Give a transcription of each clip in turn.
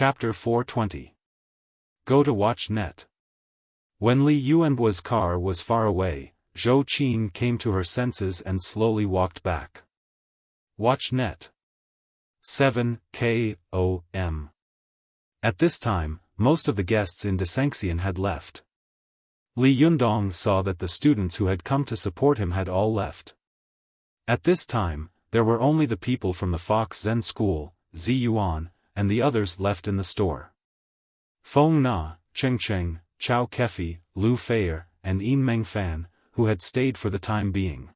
Chapter 420. Go to watch net. When Li Yuanbu's car was far away, Zhou Qin came to her senses and slowly walked back. Watch net. 7 K.O.M. At this time, most of the guests in Desanxian had left. Li Yundong saw that the students who had come to support him had all left. At this time, there were only the people from the Fox Zen School, Zi Yuan, and the others left in the store. Feng Na, Cheng Cheng, Chao Kefi, Lu Feier, and Yin Meng Fan, who had stayed for the time being.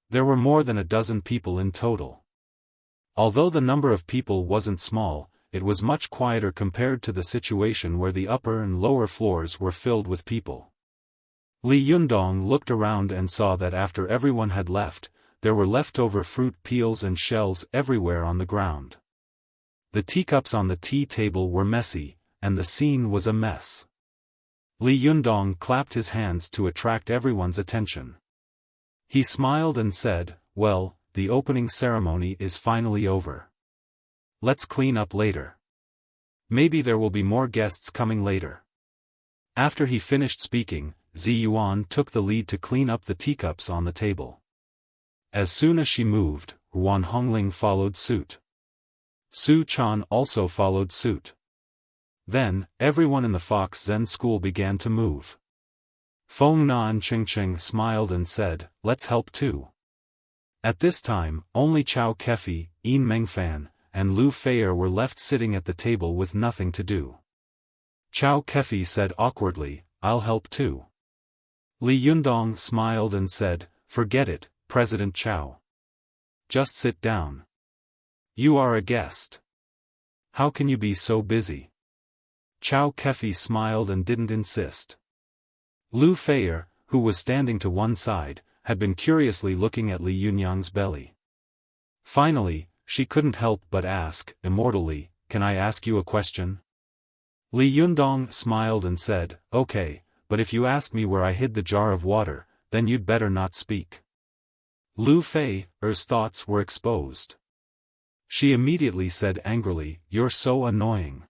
There were more than a dozen people in total. Although the number of people wasn't small, it was much quieter compared to the situation where the upper and lower floors were filled with people. Li Yundong looked around and saw that after everyone had left, there were leftover fruit peels and shells everywhere on the ground. The teacups on the tea table were messy, and the scene was a mess. Li Yundong clapped his hands to attract everyone's attention. He smiled and said, "Well, the opening ceremony is finally over. Let's clean up later. Maybe there will be more guests coming later." After he finished speaking, Zi Yuan took the lead to clean up the teacups on the table. As soon as she moved, Wan Hongling followed suit. Su Chan also followed suit. Then, everyone in the Fox Zen School began to move. Feng Na and Cheng Cheng smiled and said, "Let's help too." At this time, only Chao Kefi, Yin Mengfan, and Lu Feier were left sitting at the table with nothing to do. Chao Kefi said awkwardly, "I'll help too." Li Yundong smiled and said, "Forget it, President Chao. Just sit down. You are a guest. How can you be so busy?" Chao Kefi smiled and didn't insist. Lu Feier, who was standing to one side, had been curiously looking at Li Yunyang's belly. Finally, she couldn't help but ask, immortally, "Can I ask you a question?" Li Yundong smiled and said, "Okay, but if you ask me where I hid the jar of water, then you'd better not speak." Lu Feier's thoughts were exposed. She immediately said angrily, "You're so annoying.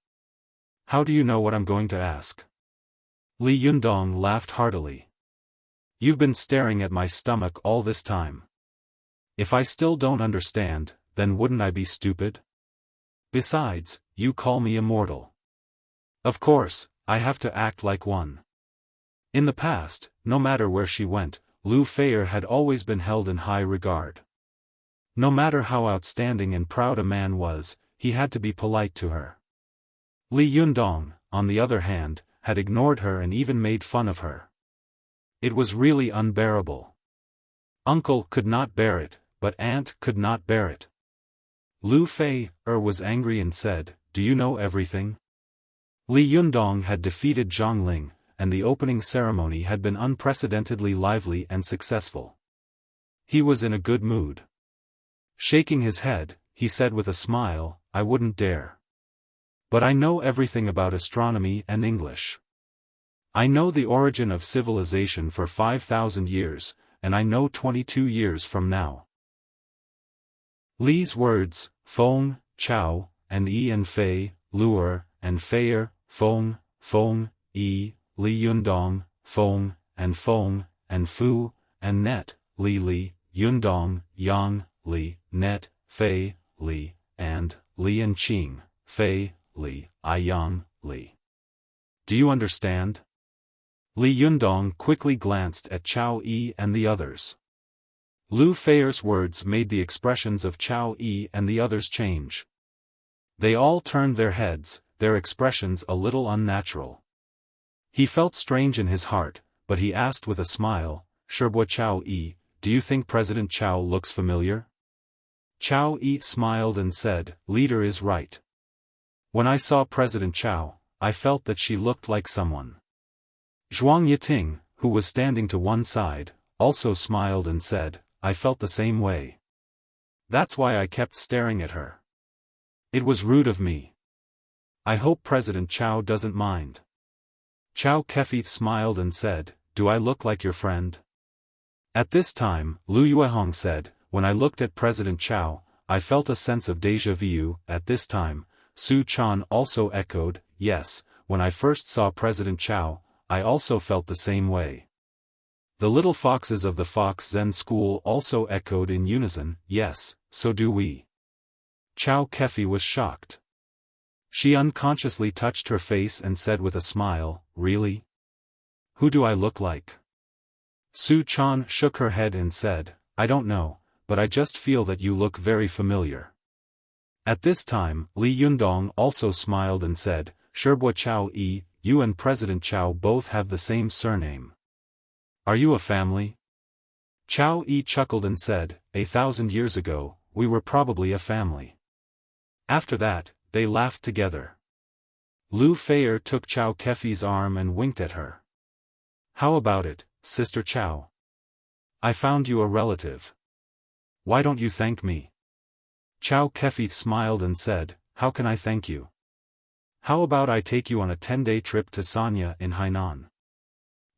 How do you know what I'm going to ask?" Li Yundong laughed heartily. "You've been staring at my stomach all this time. If I still don't understand, then wouldn't I be stupid? Besides, you call me immortal. Of course, I have to act like one." In the past, no matter where she went, Lu Feier had always been held in high regard. No matter how outstanding and proud a man was, he had to be polite to her. Li Yundong, on the other hand, had ignored her and even made fun of her. It was really unbearable. Uncle could not bear it, but Aunt could not bear it. Lu Feier was angry and said, "Do you know everything?" Li Yundong had defeated Zhang Ling, and the opening ceremony had been unprecedentedly lively and successful. He was in a good mood. Shaking his head, he said with a smile, "I wouldn't dare. But I know everything about astronomy and English. I know the origin of civilization for 5,000 years, and I know 22 years from now." Li's words, Feng, Chao, and Yi and Fei, Luer, and Feier, Feng, Yi, Li Yundong, Feng, and Fu, and Net, Li, Yundong, Yang, Li, Net, Fei, Li, and Li and Qing, Fei, Li, Yang, Li. Do you understand? Li Yundong quickly glanced at Chao Yi and the others. Lu Feier's words made the expressions of Chao Yi and the others change. They all turned their heads, their expressions a little unnatural. He felt strange in his heart, but he asked with a smile, "Sherbua Chao Yi, do you think President Chao looks familiar?" Chao Yi smiled and said, "Leader is right. When I saw President Chao, I felt that she looked like someone." Zhuang Yiting, who was standing to one side, also smiled and said, "I felt the same way. That's why I kept staring at her. It was rude of me. I hope President Chao doesn't mind." Chao Kefi smiled and said, "Do I look like your friend?" At this time, Lu Yuehong said, "When I looked at President Chao, I felt a sense of déjà vu." At this time, Su Chan also echoed, yes, when I first saw President Chow, I also felt the same way. The little foxes of the Fox Zen school also echoed in unison, yes, so do we. Chow Kefi was shocked. She unconsciously touched her face and said with a smile, really? Who do I look like? Su Chan shook her head and said, I don't know, but I just feel that you look very familiar. At this time, Li Yundong also smiled and said, Sherbua Chow Yi, you and President Chow both have the same surname. Are you a family? Chow Yi chuckled and said, 1,000 years ago, we were probably a family. After that, they laughed together. Lu Feier took Chow Kefi's arm and winked at her. How about it, Sister Chow? I found you a relative. Why don't you thank me? Chow Kefi smiled and said, how can I thank you? How about I take you on a 10-day trip to Sanya in Hainan?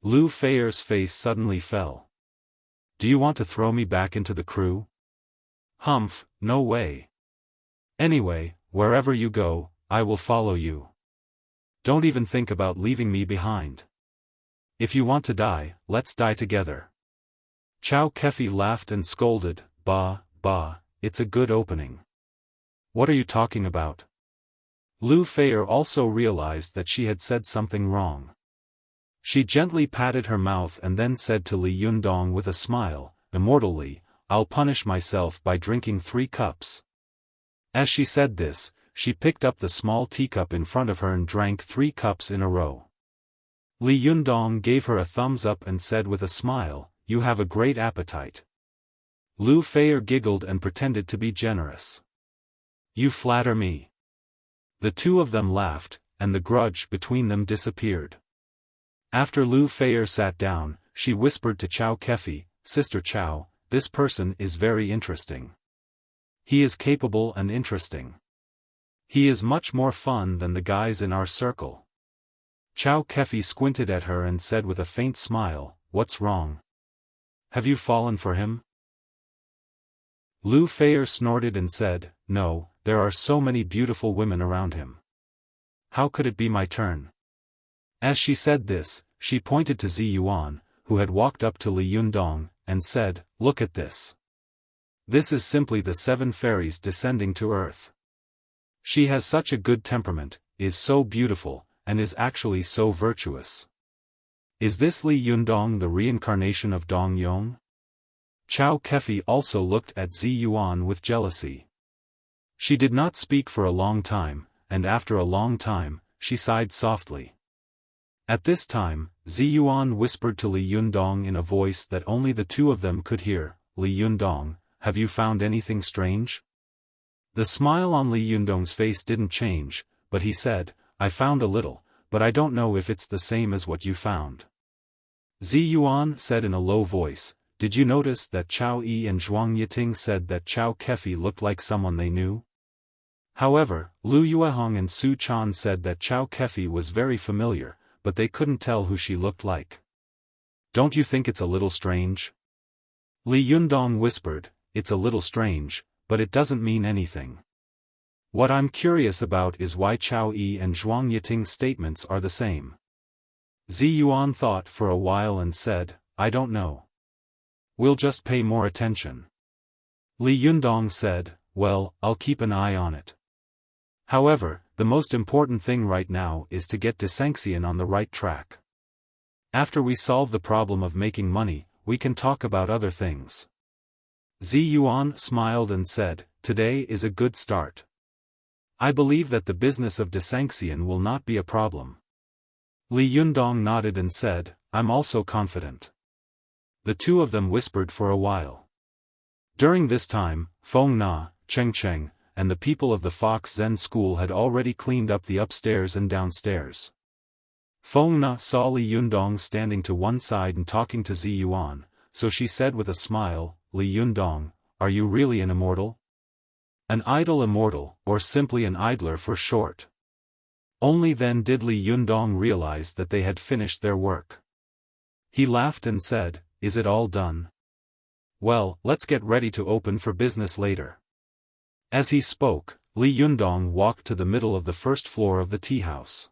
Lu Feier's face suddenly fell. Do you want to throw me back into the crew? Humph, no way. Anyway, wherever you go, I will follow you. Don't even think about leaving me behind. If you want to die, let's die together. Chow Kefi laughed and scolded, bah, it's a good opening. What are you talking about? Lu Feier also realized that she had said something wrong. She gently patted her mouth and then said to Li Yundong with a smile, immortally, I'll punish myself by drinking 3 cups. As she said this, she picked up the small teacup in front of her and drank 3 cups in a row. Li Yundong gave her a thumbs up and said with a smile, you have a great appetite. Lu Feier giggled and pretended to be generous. You flatter me. The two of them laughed, and the grudge between them disappeared. After Lu Feier sat down, she whispered to Chow Kefi, Sister Chow, this person is very interesting. He is capable and interesting. He is much more fun than the guys in our circle. Chow Kefi squinted at her and said with a faint smile, what's wrong? Have you fallen for him? Lu Feier snorted and said, no, there are so many beautiful women around him. How could it be my turn? As she said this, she pointed to Zi Yuan, who had walked up to Li Yundong, and said, look at this. This is simply the 7 fairies descending to earth. She has such a good temperament, is so beautiful, and is actually so virtuous. Is this Li Yundong the reincarnation of Dong Yong? Chow Kefi also looked at Zi Yuan with jealousy. She did not speak for a long time, and after a long time, she sighed softly. At this time, Zi Yuan whispered to Li Yundong in a voice that only the two of them could hear, Li Yundong, have you found anything strange? The smile on Li Yundong's face didn't change, but he said, I found a little, but I don't know if it's the same as what you found. Zi Yuan said in a low voice, did you notice that Chow Yi and Zhuang Yiting said that Chow Kefi looked like someone they knew? However, Lu Yuehong and Su Chan said that Chow Kefi was very familiar, but they couldn't tell who she looked like. Don't you think it's a little strange? Li Yundong whispered, it's a little strange, but it doesn't mean anything. What I'm curious about is why Chow Yi and Zhuang Yiting's statements are the same. Zi Yuan thought for a while and said, I don't know. We'll just pay more attention. Li Yundong said, well, I'll keep an eye on it. However, the most important thing right now is to get Desanxian on the right track. After we solve the problem of making money, we can talk about other things. Zi Yuan smiled and said, today is a good start. I believe that the business of Desanxian will not be a problem. Li Yundong nodded and said, I'm also confident. The two of them whispered for a while. During this time, Feng Na, Cheng Cheng, and the people of the Fox Zen school had already cleaned up the upstairs and downstairs. Feng Na saw Li Yundong standing to one side and talking to Zi Yuan, so she said with a smile, Li Yundong, are you really an immortal? An idle immortal, or simply an idler for short. Only then did Li Yundong realize that they had finished their work. He laughed and said, is it all done? Well, let's get ready to open for business later. As he spoke, Li Yundong walked to the middle of the first floor of the tea house.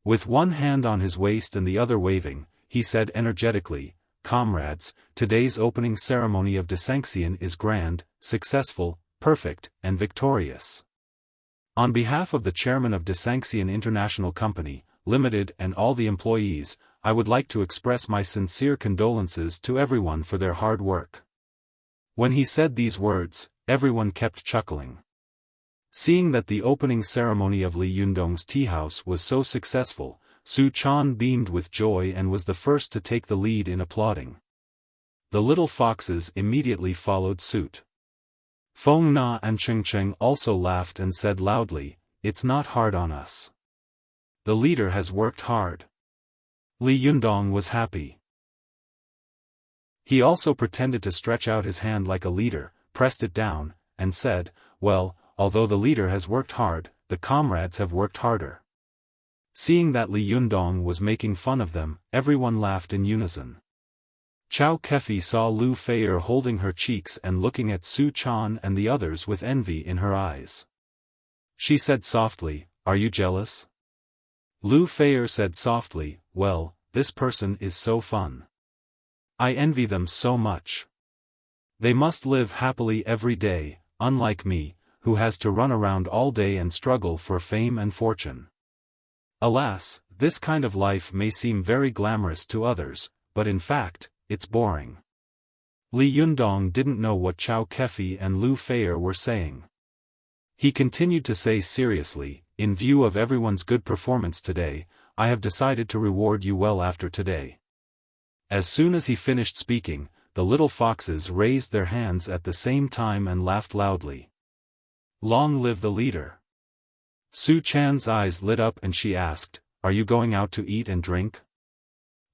With one hand on his waist and the other waving, he said energetically, "Comrades, today's opening ceremony of Desanxian is grand, successful, perfect, and victorious. On behalf of the chairman of Desanxian International Company, Limited and all the employees, I would like to express my sincere condolences to everyone for their hard work." When he said these words, everyone kept chuckling. Seeing that the opening ceremony of Li Yundong's tea house was so successful, Su Chan beamed with joy and was the first to take the lead in applauding. The little foxes immediately followed suit. Feng Na and Cheng Cheng also laughed and said loudly, "It's not hard on us. The leader has worked hard." Li Yundong was happy. He also pretended to stretch out his hand like a leader, pressed it down, and said, "Well, although the leader has worked hard, the comrades have worked harder." Seeing that Li Yundong was making fun of them, everyone laughed in unison. Chao Kefi saw Lu Feier holding her cheeks and looking at Su Chan and the others with envy in her eyes. She said softly, "Are you jealous?" Lu Feier said softly, "Well, this person is so fun. I envy them so much. They must live happily every day, unlike me, who has to run around all day and struggle for fame and fortune. Alas, this kind of life may seem very glamorous to others, but in fact, it's boring." Li Yundong didn't know what Chao Kefi and Lu Feier were saying. He continued to say seriously, "In view of everyone's good performance today, I have decided to reward you well after today." As soon as he finished speaking, the little foxes raised their hands at the same time and laughed loudly. "Long live the leader!" Su Chan's eyes lit up and she asked, "Are you going out to eat and drink?"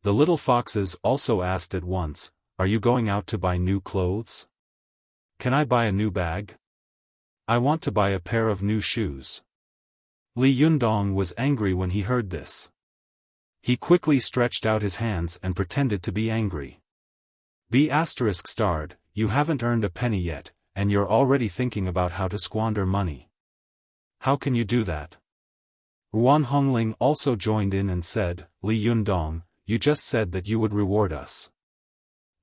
The little foxes also asked at once, "Are you going out to buy new clothes? Can I buy a new bag? I want to buy a pair of new shoes." Li Yundong was angry when he heard this. He quickly stretched out his hands and pretended to be angry. "B****, you haven't earned a penny yet, and you're already thinking about how to squander money. How can you do that?" Ruan Hongling also joined in and said, "Li Yundong, you just said that you would reward us.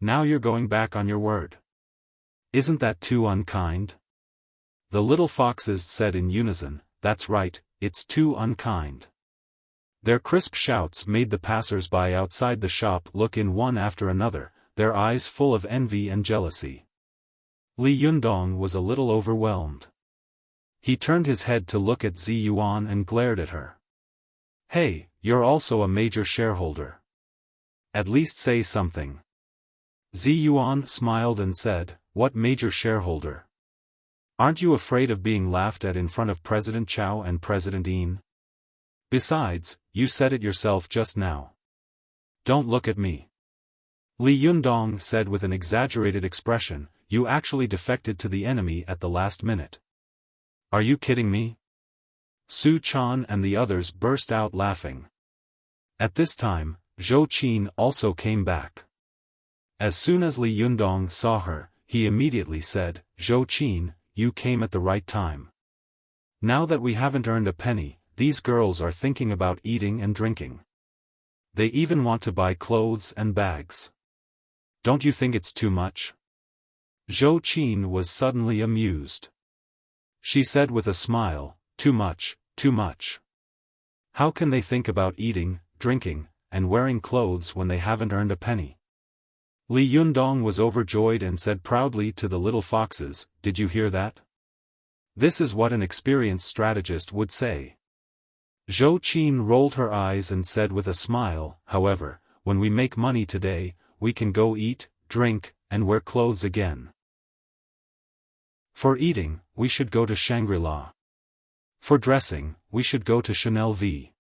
Now you're going back on your word. Isn't that too unkind?" The little foxes said in unison, "That's right, it's too unkind." Their crisp shouts made the passers-by outside the shop look in one after another, their eyes full of envy and jealousy. Li Yundong was a little overwhelmed. He turned his head to look at Zi Yuan and glared at her. "Hey, you're also a major shareholder. At least say something." Zi Yuan smiled and said, "What major shareholder? Aren't you afraid of being laughed at in front of President Chao and President Yin? Besides, you said it yourself just now. Don't look at me." Li Yundong said with an exaggerated expression, "You actually defected to the enemy at the last minute. Are you kidding me?" Su Chan and the others burst out laughing. At this time, Zhou Qin also came back. As soon as Li Yundong saw her, he immediately said, "Zhou Qin, you came at the right time. Now that we haven't earned a penny, these girls are thinking about eating and drinking. They even want to buy clothes and bags. Don't you think it's too much?" Zhou Qin was suddenly amused. She said with a smile, "Too much, too much. How can they think about eating, drinking, and wearing clothes when they haven't earned a penny?" Li Yundong was overjoyed and said proudly to the little foxes, "Did you hear that? This is what an experienced strategist would say." Zhou Qin rolled her eyes and said with a smile, "However, when we make money today, we can go eat, drink, and wear clothes again. For eating, we should go to Shangri-La. For dressing, we should go to Chanel V.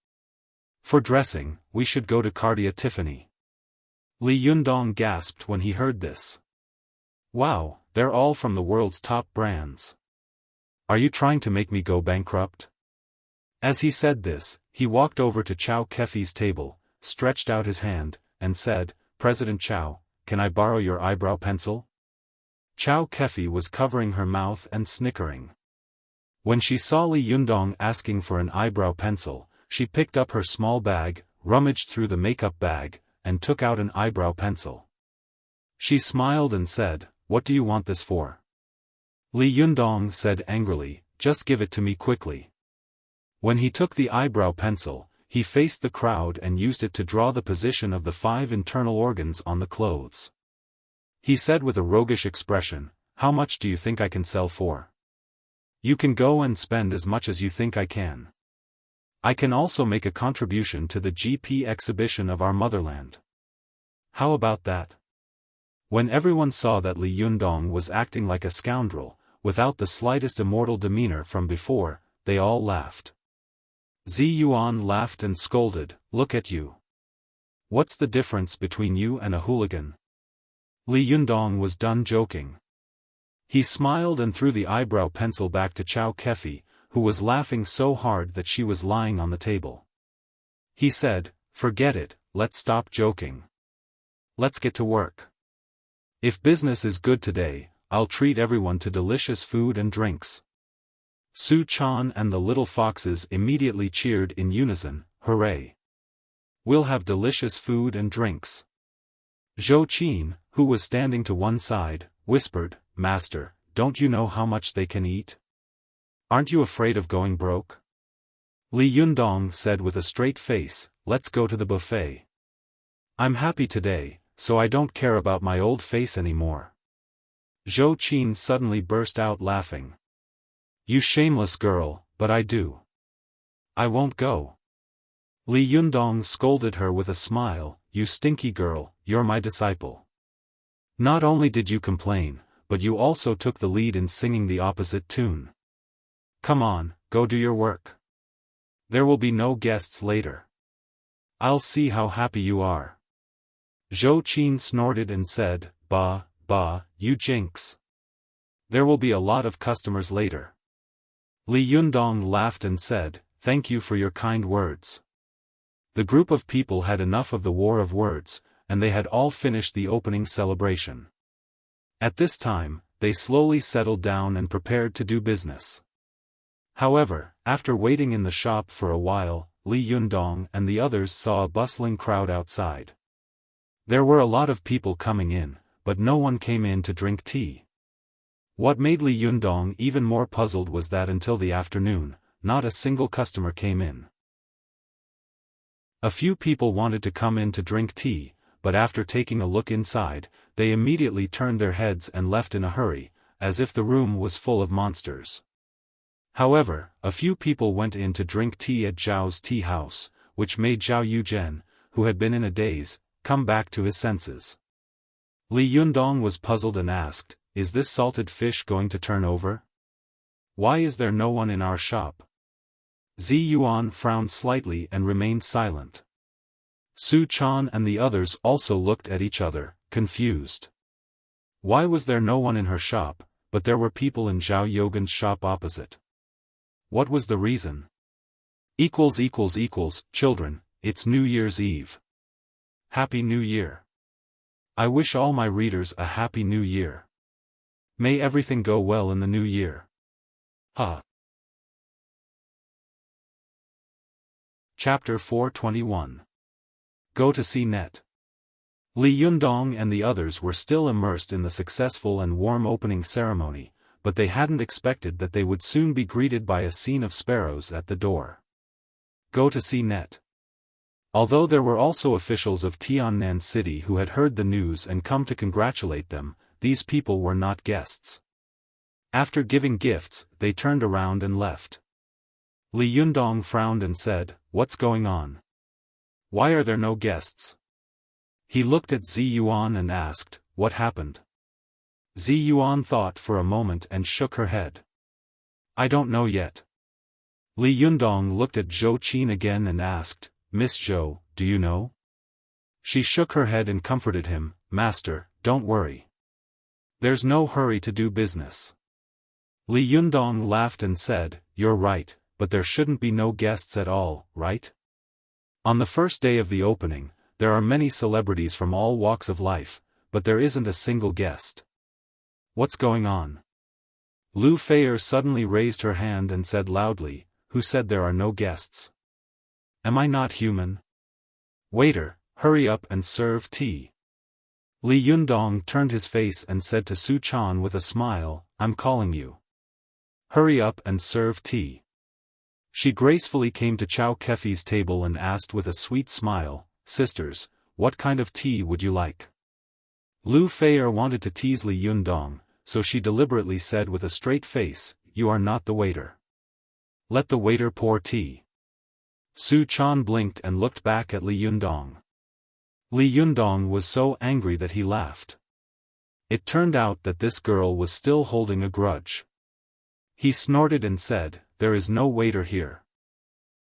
For dressing, we should go to Cartier Tiffany." Li Yundong gasped when he heard this. "Wow, they're all from the world's top brands. Are you trying to make me go bankrupt?" As he said this, he walked over to Chao Kefi's table, stretched out his hand, and said, "President Chao, can I borrow your eyebrow pencil?" Chao Kefi was covering her mouth and snickering. When she saw Li Yundong asking for an eyebrow pencil, she picked up her small bag, rummaged through the makeup bag, and took out an eyebrow pencil. She smiled and said, "What do you want this for?" Li Yundong said angrily, "Just give it to me quickly." When he took the eyebrow pencil, he faced the crowd and used it to draw the position of the 5 internal organs on the clothes. He said with a roguish expression, "How much do you think I can sell for? You can go and spend as much as you think I can. I can also make a contribution to the GP exhibition of our motherland. How about that?" When everyone saw that Li Yundong was acting like a scoundrel, without the slightest immortal demeanor from before, they all laughed. Zi Yuan laughed and scolded, "Look at you. What's the difference between you and a hooligan?" Li Yundong was done joking. He smiled and threw the eyebrow pencil back to Chow Kefi, who was laughing so hard that she was lying on the table. He said, "Forget it, let's stop joking. Let's get to work. If business is good today, I'll treat everyone to delicious food and drinks." Su Chan and the little foxes immediately cheered in unison, "Hooray! We'll have delicious food and drinks." Zhou Qin, who was standing to one side, whispered, "Master, don't you know how much they can eat? Aren't you afraid of going broke?" Li Yundong said with a straight face, "Let's go to the buffet. I'm happy today, so I don't care about my old face anymore." Zhou Qin suddenly burst out laughing. "You shameless girl, but I do. I won't go." Li Yundong scolded her with a smile, "You stinky girl, you're my disciple. Not only did you complain, but you also took the lead in singing the opposite tune. Come on, go do your work. There will be no guests later. I'll see how happy you are." Zhou Qin snorted and said, "Bah, bah, you jinx. There will be a lot of customers later." Li Yundong laughed and said, "Thank you for your kind words." The group of people had enough of the war of words, and they had all finished the opening celebration. At this time, they slowly settled down and prepared to do business. However, after waiting in the shop for a while, Li Yundong and the others saw a bustling crowd outside. There were a lot of people coming in, but no one came in to drink tea. What made Li Yundong even more puzzled was that until the afternoon, not a single customer came in. A few people wanted to come in to drink tea, but after taking a look inside, they immediately turned their heads and left in a hurry, as if the room was full of monsters. However, a few people went in to drink tea at Zhao's tea house, which made Zhao Yuzhen, who had been in a daze, come back to his senses. Li Yundong was puzzled and asked, "Is this salted fish going to turn over? Why is there no one in our shop?" Zi Yuan frowned slightly and remained silent. Su Chan and the others also looked at each other, confused. Why was there no one in her shop, but there were people in Zhao Yogan's shop opposite? What was the reason? Children, it's New Year's Eve. Happy New Year. I wish all my readers a Happy New Year. May everything go well in the new year. Chapter 421. Go to see net. Li Yundong and the others were still immersed in the successful and warm opening ceremony, but they hadn't expected that they would soon be greeted by a scene of sparrows at the door. Go to see net. Although there were also officials of Tiannan City who had heard the news and come to congratulate them, these people were not guests. After giving gifts, they turned around and left. Li Yundong frowned and said, "What's going on? Why are there no guests?" He looked at Zi Yuan and asked, "What happened?" Zi Yuan thought for a moment and shook her head. "I don't know yet." Li Yundong looked at Zhou Qin again and asked, "Miss Zhou, do you know?" She shook her head and comforted him, "Master, don't worry. There's no hurry to do business." Li Yundong laughed and said, "You're right, but there shouldn't be no guests at all, right? On the first day of the opening, there are many celebrities from all walks of life, but there isn't a single guest. What's going on?" Lu Feier suddenly raised her hand and said loudly, "Who said there are no guests? Am I not human? Waiter, hurry up and serve tea." Li Yundong turned his face and said to Su Chan with a smile, "I'm calling you. Hurry up and serve tea." She gracefully came to Chow Kefi's table and asked with a sweet smile, "Sisters, what kind of tea would you like?" Lu Feier wanted to tease Li Yundong, so she deliberately said with a straight face, "You are not the waiter. Let the waiter pour tea." Su Chan blinked and looked back at Li Yundong. Li Yundong was so angry that he laughed. It turned out that this girl was still holding a grudge. He snorted and said, "There is no waiter here."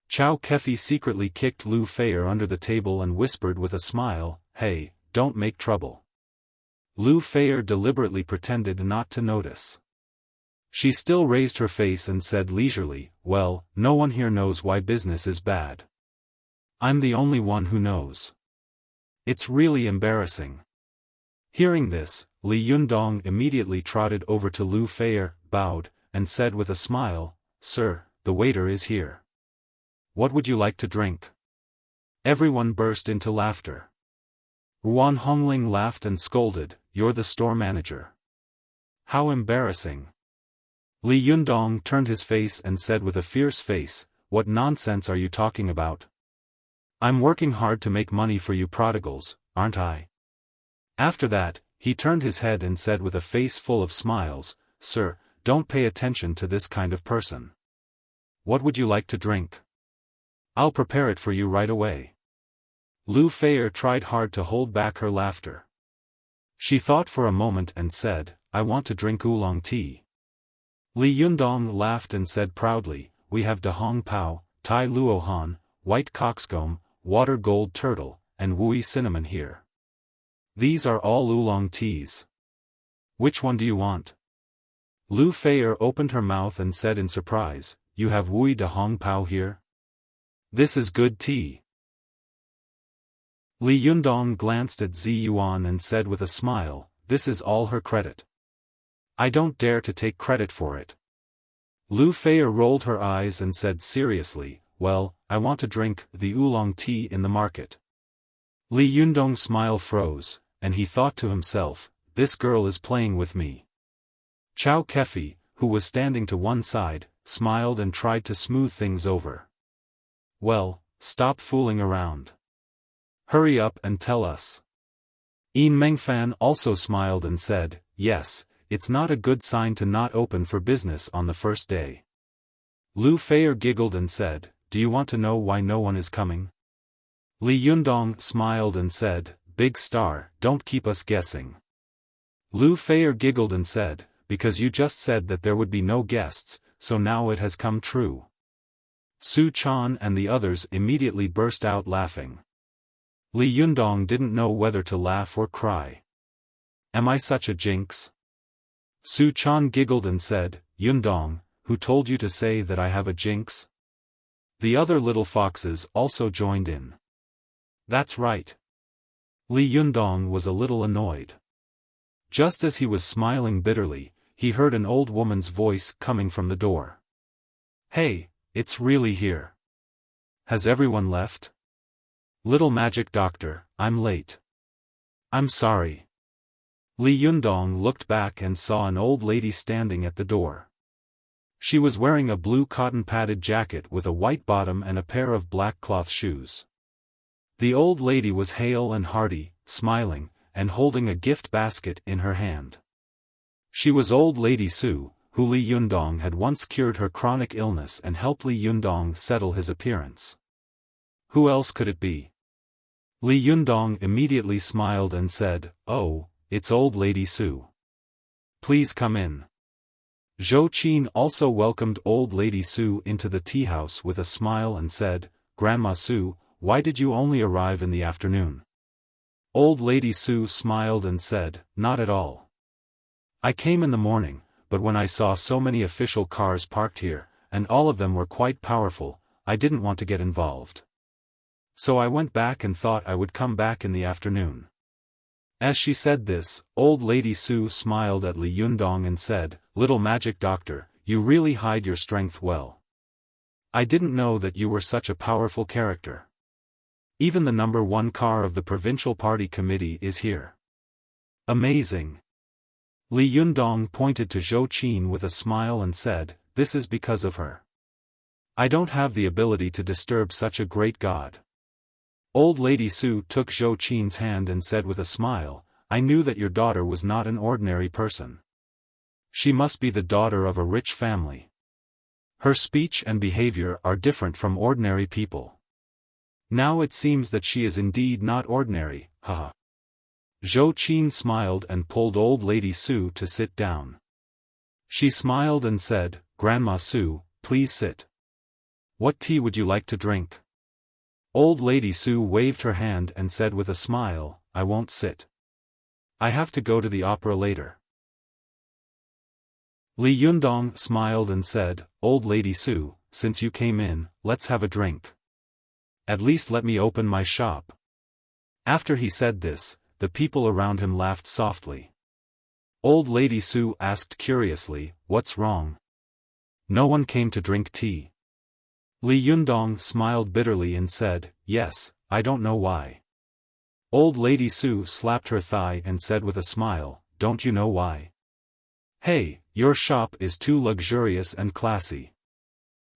Chow Kefi secretly kicked Lu Feier under the table and whispered with a smile, "Hey, don't make trouble." Lu Feier deliberately pretended not to notice. She still raised her face and said leisurely, "Well, no one here knows why business is bad. I'm the only one who knows. It's really embarrassing." Hearing this, Li Yundong immediately trotted over to Lu Feier, bowed, and said with a smile, "Sir, the waiter is here. What would you like to drink?" Everyone burst into laughter. Ruan Hongling laughed and scolded, "You're the store manager. How embarrassing." Li Yundong turned his face and said with a fierce face, "What nonsense are you talking about? I'm working hard to make money for you prodigals, aren't I?" After that, he turned his head and said with a face full of smiles, "Sir, don't pay attention to this kind of person. What would you like to drink? I'll prepare it for you right away." Lu Feier tried hard to hold back her laughter. She thought for a moment and said, "I want to drink oolong tea." Li Yundong laughed and said proudly, "We have Da Hong Pao, Tai Luohan, White Cockscomb, Water Gold Turtle, and Wui Cinnamon here. These are all oolong teas. Which one do you want?" Lu Feier opened her mouth and said in surprise, "You have Wui Da Hong Pao here? This is good tea." Li Yundong glanced at Zi Yuan and said with a smile, "This is all her credit. I don't dare to take credit for it." Lu Feier rolled her eyes and said seriously, "Well, I want to drink the oolong tea in the market." Li Yundong's smile froze, and he thought to himself, "This girl is playing with me." Chow Kefi, who was standing to one side, smiled and tried to smooth things over. "Well, stop fooling around. Hurry up and tell us." Yin Mengfan also smiled and said, "Yes, it's not a good sign to not open for business on the first day." Lu Feier giggled and said, "Do you want to know why no one is coming?" Li Yundong smiled and said, "Big star, don't keep us guessing." Lu Feier giggled and said, "Because you just said that there would be no guests, so now it has come true." Su Chan and the others immediately burst out laughing. Li Yundong didn't know whether to laugh or cry. "Am I such a jinx?" Su Chan giggled and said, "Yundong, who told you to say that I have a jinx?" The other little foxes also joined in. "That's right." Li Yundong was a little annoyed. Just as he was smiling bitterly, he heard an old woman's voice coming from the door. "Hey, it's really here. Has everyone left? Little magic doctor, I'm late. I'm sorry." Li Yundong looked back and saw an old lady standing at the door. She was wearing a blue cotton-padded jacket with a white bottom and a pair of black cloth shoes. The old lady was hale and hearty, smiling, and holding a gift basket in her hand. She was old Lady Su, who Li Yundong had once cured her chronic illness and helped Li Yundong settle his appearance. Who else could it be? Li Yundong immediately smiled and said, "Oh, it's old Lady Su. Please come in." Zhou Qin also welcomed old Lady Su into the tea house with a smile and said, "Grandma Su, why did you only arrive in the afternoon?" Old Lady Su smiled and said, "Not at all. I came in the morning, but when I saw so many official cars parked here, and all of them were quite powerful, I didn't want to get involved. So I went back and thought I would come back in the afternoon." As she said this, old Lady Su smiled at Li Yundong and said, little magic doctor, you really hide your strength well. I didn't know that you were such a powerful character. Even the number 1 car of the provincial party committee is here. Amazing. Li Yundong pointed to Zhou Qin with a smile and said, this is because of her. I don't have the ability to disturb such a great god. Old Lady Su took Zhou Qin's hand and said with a smile, I knew that your daughter was not an ordinary person. She must be the daughter of a rich family. Her speech and behavior are different from ordinary people. Now it seems that she is indeed not ordinary, haha. Zhou Qin smiled and pulled Old Lady Su to sit down. She smiled and said, Grandma Su, please sit. What tea would you like to drink? Old Lady Su waved her hand and said with a smile, I won't sit. I have to go to the opera later. Li Yundong smiled and said, Old Lady Su, since you came in, let's have a drink. At least let me open my shop. After he said this, the people around him laughed softly. Old Lady Su asked curiously, what's wrong? No one came to drink tea. Li Yundong smiled bitterly and said, yes, I don't know why. Old Lady Su slapped her thigh and said with a smile, don't you know why? Hey, your shop is too luxurious and classy.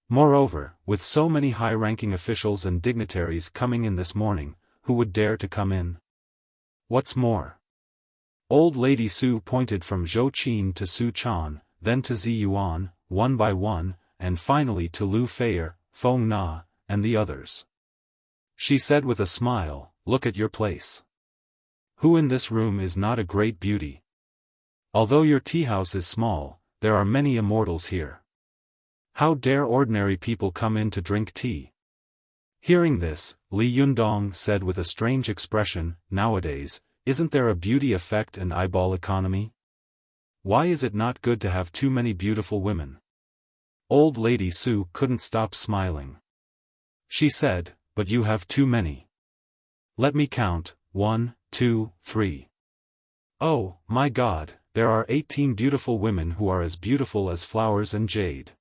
Moreover, with so many high-ranking officials and dignitaries coming in this morning, who would dare to come in? What's more? Old Lady Su pointed from Zhou Qin to Su Chan, then to Zi Yuan, one by one, and finally to Lu Feier, Feng Na, and the others. She said with a smile, look at your place. Who in this room is not a great beauty? Although your tea house is small, there are many immortals here. How dare ordinary people come in to drink tea? Hearing this, Li Yundong said with a strange expression, nowadays, isn't there a beauty effect and eyeball economy? Why is it not good to have too many beautiful women? Old Lady Su couldn't stop smiling. She said, but you have too many. Let me count, 1, 2, 3. Oh, my God, there are 18 beautiful women who are as beautiful as flowers and jade.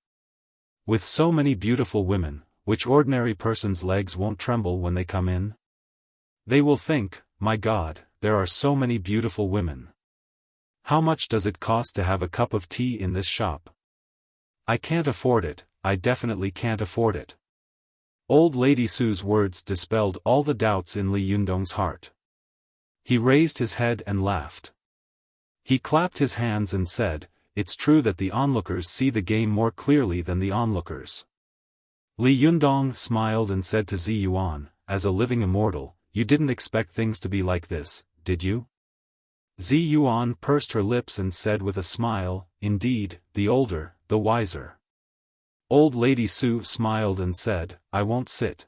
With so many beautiful women, which ordinary person's legs won't tremble when they come in? They will think, my God, there are so many beautiful women. How much does it cost to have a cup of tea in this shop? I can't afford it, I definitely can't afford it. Old Lady Su's words dispelled all the doubts in Li Yundong's heart. He raised his head and laughed. He clapped his hands and said, it's true that the onlookers see the game more clearly than the onlookers. Li Yundong smiled and said to Zi Yuan, as a living immortal, you didn't expect things to be like this, did you? Zi Yuan pursed her lips and said with a smile, indeed, the older, the wiser. Old Lady Su smiled and said, I won't sit.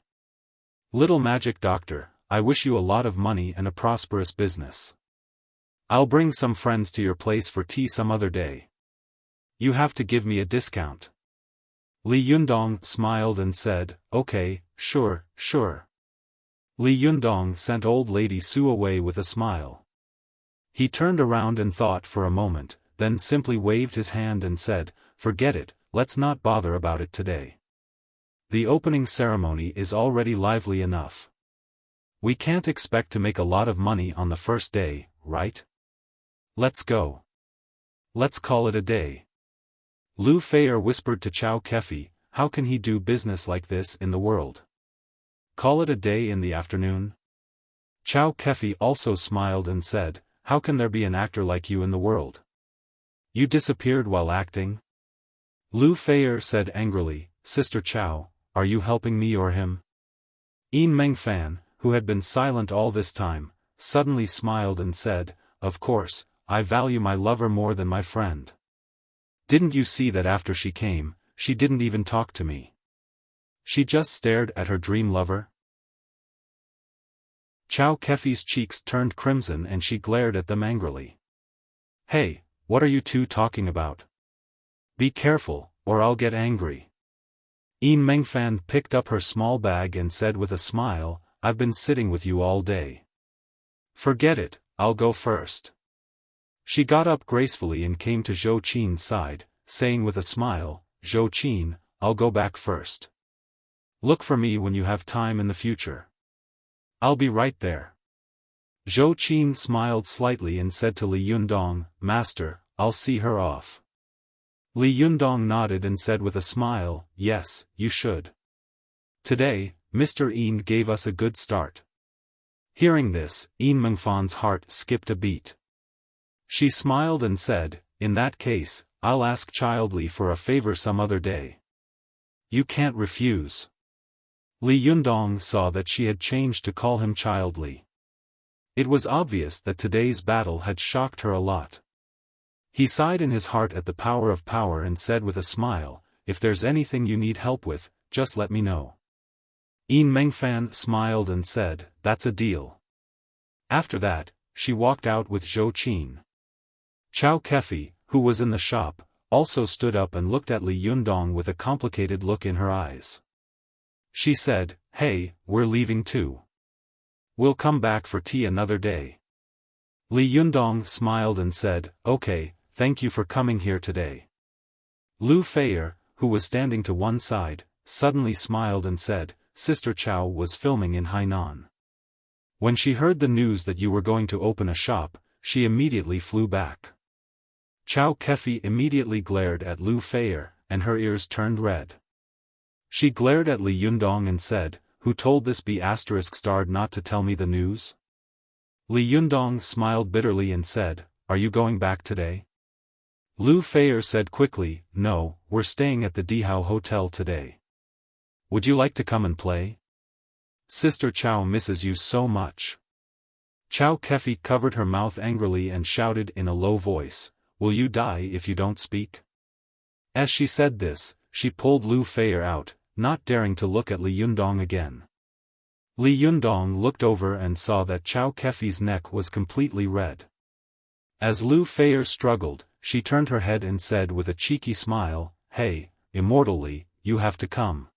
Little magic doctor, I wish you a lot of money and a prosperous business. I'll bring some friends to your place for tea some other day. You have to give me a discount. Li Yundong smiled and said, okay, sure, sure. Li Yundong sent Old Lady Su away with a smile. He turned around and thought for a moment, then simply waved his hand and said, forget it, let's not bother about it today. The opening ceremony is already lively enough. We can't expect to make a lot of money on the first day, right? Let's go. Let's call it a day. Lu Feier whispered to Chao Kefi, how can he do business like this in the world? Call it a day in the afternoon? Chao Kefi also smiled and said, how can there be an actor like you in the world? You disappeared while acting? Lu Feier said angrily, Sister Chao, are you helping me or him? Yin Mengfan, who had been silent all this time, suddenly smiled and said, of course, I value my lover more than my friend. Didn't you see that after she came, she didn't even talk to me? She just stared at her dream lover? Chao Kefi's cheeks turned crimson and she glared at them angrily. Hey, what are you two talking about? Be careful, or I'll get angry. Yin Mengfan picked up her small bag and said with a smile, I've been sitting with you all day. Forget it, I'll go first. She got up gracefully and came to Zhou Qin's side, saying with a smile, "Zhou Qin, I'll go back first. Look for me when you have time in the future. I'll be right there." Zhou Qin smiled slightly and said to Li Yundong, "Master, I'll see her off." Li Yundong nodded and said with a smile, "Yes, you should. Today, Mr. Yin gave us a good start." Hearing this, Yin Mengfan's heart skipped a beat. She smiled and said, "In that case, I'll ask Child Li for a favor some other day." "You can't refuse." Li Yundong saw that she had changed to call him Child Li. It was obvious that today's battle had shocked her a lot. He sighed in his heart at the power of power and said with a smile, "If there's anything you need help with, just let me know." Yin Mengfan smiled and said, "That's a deal." After that, she walked out with Zhou Qin. Chao Kefi, who was in the shop, also stood up and looked at Li Yundong with a complicated look in her eyes. She said, "Hey, we're leaving too. We'll come back for tea another day." Li Yundong smiled and said, "Okay, thank you for coming here today." Lu Feier, who was standing to one side, suddenly smiled and said, "Sister Chao was filming in Hainan. When she heard the news that you were going to open a shop, she immediately flew back." Chao Kefi immediately glared at Lu Feier, and her ears turned red. She glared at Li Yundong and said, "Who told this B***** not to tell me the news?" Li Yundong smiled bitterly and said, "Are you going back today?" Lu Feier said quickly, "No, we're staying at the Dihao Hotel today. Would you like to come and play? Sister Chao misses you so much." Chao Kefi covered her mouth angrily and shouted in a low voice, "Will you die if you don't speak?" As she said this, she pulled Lu Feier out, not daring to look at Li Yundong again. Li Yundong looked over and saw that Chao Kefi's neck was completely red. As Lu Feier struggled, she turned her head and said with a cheeky smile, "Hey, Immortal Li, you have to come."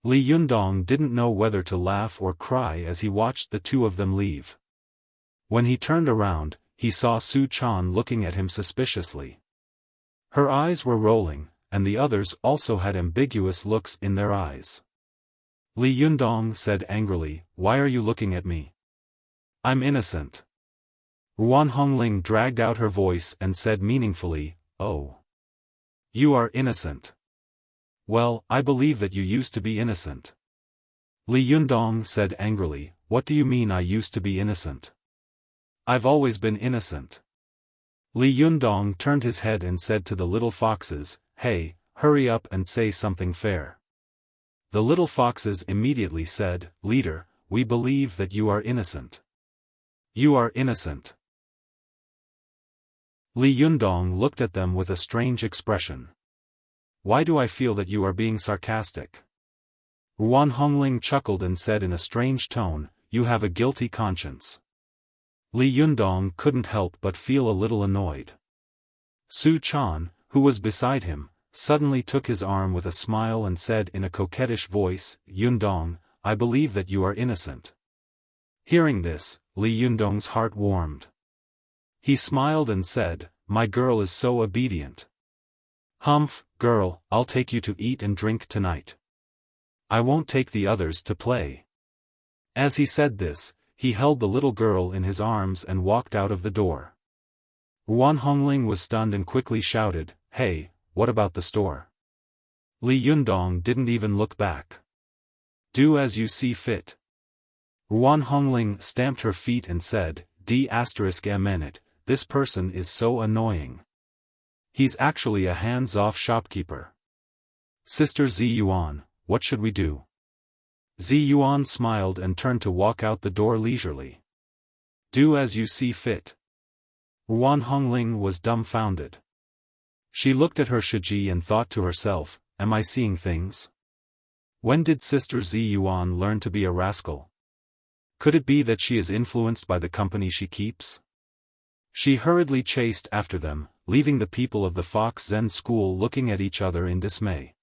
Li Yundong didn't know whether to laugh or cry as he watched the two of them leave. When he turned around, he saw Su Chan looking at him suspiciously. Her eyes were rolling, and the others also had ambiguous looks in their eyes. Li Yundong said angrily, "Why are you looking at me? I'm innocent." Ruan Hongling dragged out her voice and said meaningfully, "Oh. You are innocent. Well, I believe that you used to be innocent." Li Yundong said angrily, "What do you mean I used to be innocent? I've always been innocent." Li Yundong turned his head and said to the little foxes, "Hey, hurry up and say something fair." The little foxes immediately said, "Leader, we believe that you are innocent. You are innocent." Li Yundong looked at them with a strange expression. "Why do I feel that you are being sarcastic?" Ruan Hongling chuckled and said in a strange tone, "You have a guilty conscience." Li Yundong couldn't help but feel a little annoyed. Su Chan, who was beside him, suddenly took his arm with a smile and said in a coquettish voice, "Yundong, I believe that you are innocent." Hearing this, Li Yundong's heart warmed. He smiled and said, "My girl is so obedient. Humph, girl, I'll take you to eat and drink tonight. I won't take the others to play." As he said this, he held the little girl in his arms and walked out of the door. Ruan Hongling was stunned and quickly shouted, "Hey, what about the store?" Li Yundong didn't even look back. "Do as you see fit." Ruan Hongling stamped her feet and said, "D****, this person is so annoying. He's actually a hands-off shopkeeper. Sister Ziyuan, what should we do?" Ziyuan smiled and turned to walk out the door leisurely. "Do as you see fit." Ruan Hongling was dumbfounded. She looked at her Shiji and thought to herself, "Am I seeing things? When did Sister Ziyuan learn to be a rascal? Could it be that she is influenced by the company she keeps?" She hurriedly chased after them, leaving the people of the Fox Zen school looking at each other in dismay.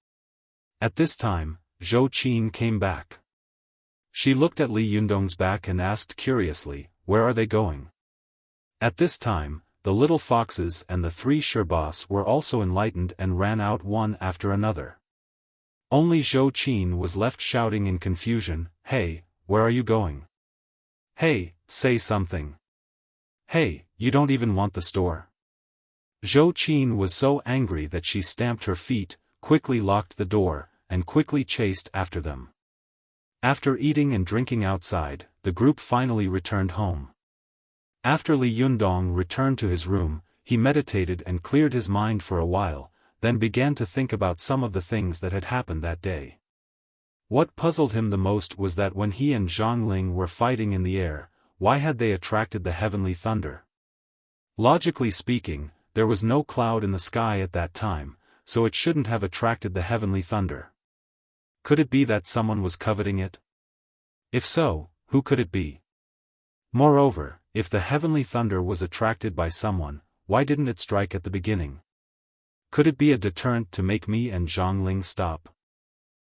At this time, Zhou Qin came back. She looked at Li Yundong's back and asked curiously, "Where are they going?" At this time, the little foxes and the 3 sherbas were also enlightened and ran out one after another. Only Zhou Qin was left shouting in confusion, "Hey, where are you going? Hey, say something. Hey, you don't even want the store." Zhou Qin was so angry that she stamped her feet, quickly locked the door, and quickly chased after them. After eating and drinking outside, the group finally returned home. After Li Yundong returned to his room, he meditated and cleared his mind for a while, then began to think about some of the things that had happened that day. What puzzled him the most was that when he and Zhang Ling were fighting in the air, why had they attracted the heavenly thunder? Logically speaking, there was no cloud in the sky at that time, so it shouldn't have attracted the heavenly thunder. Could it be that someone was coveting it? If so, who could it be? Moreover, if the heavenly thunder was attracted by someone, why didn't it strike at the beginning? Could it be a deterrent to make me and Zhang Ling stop?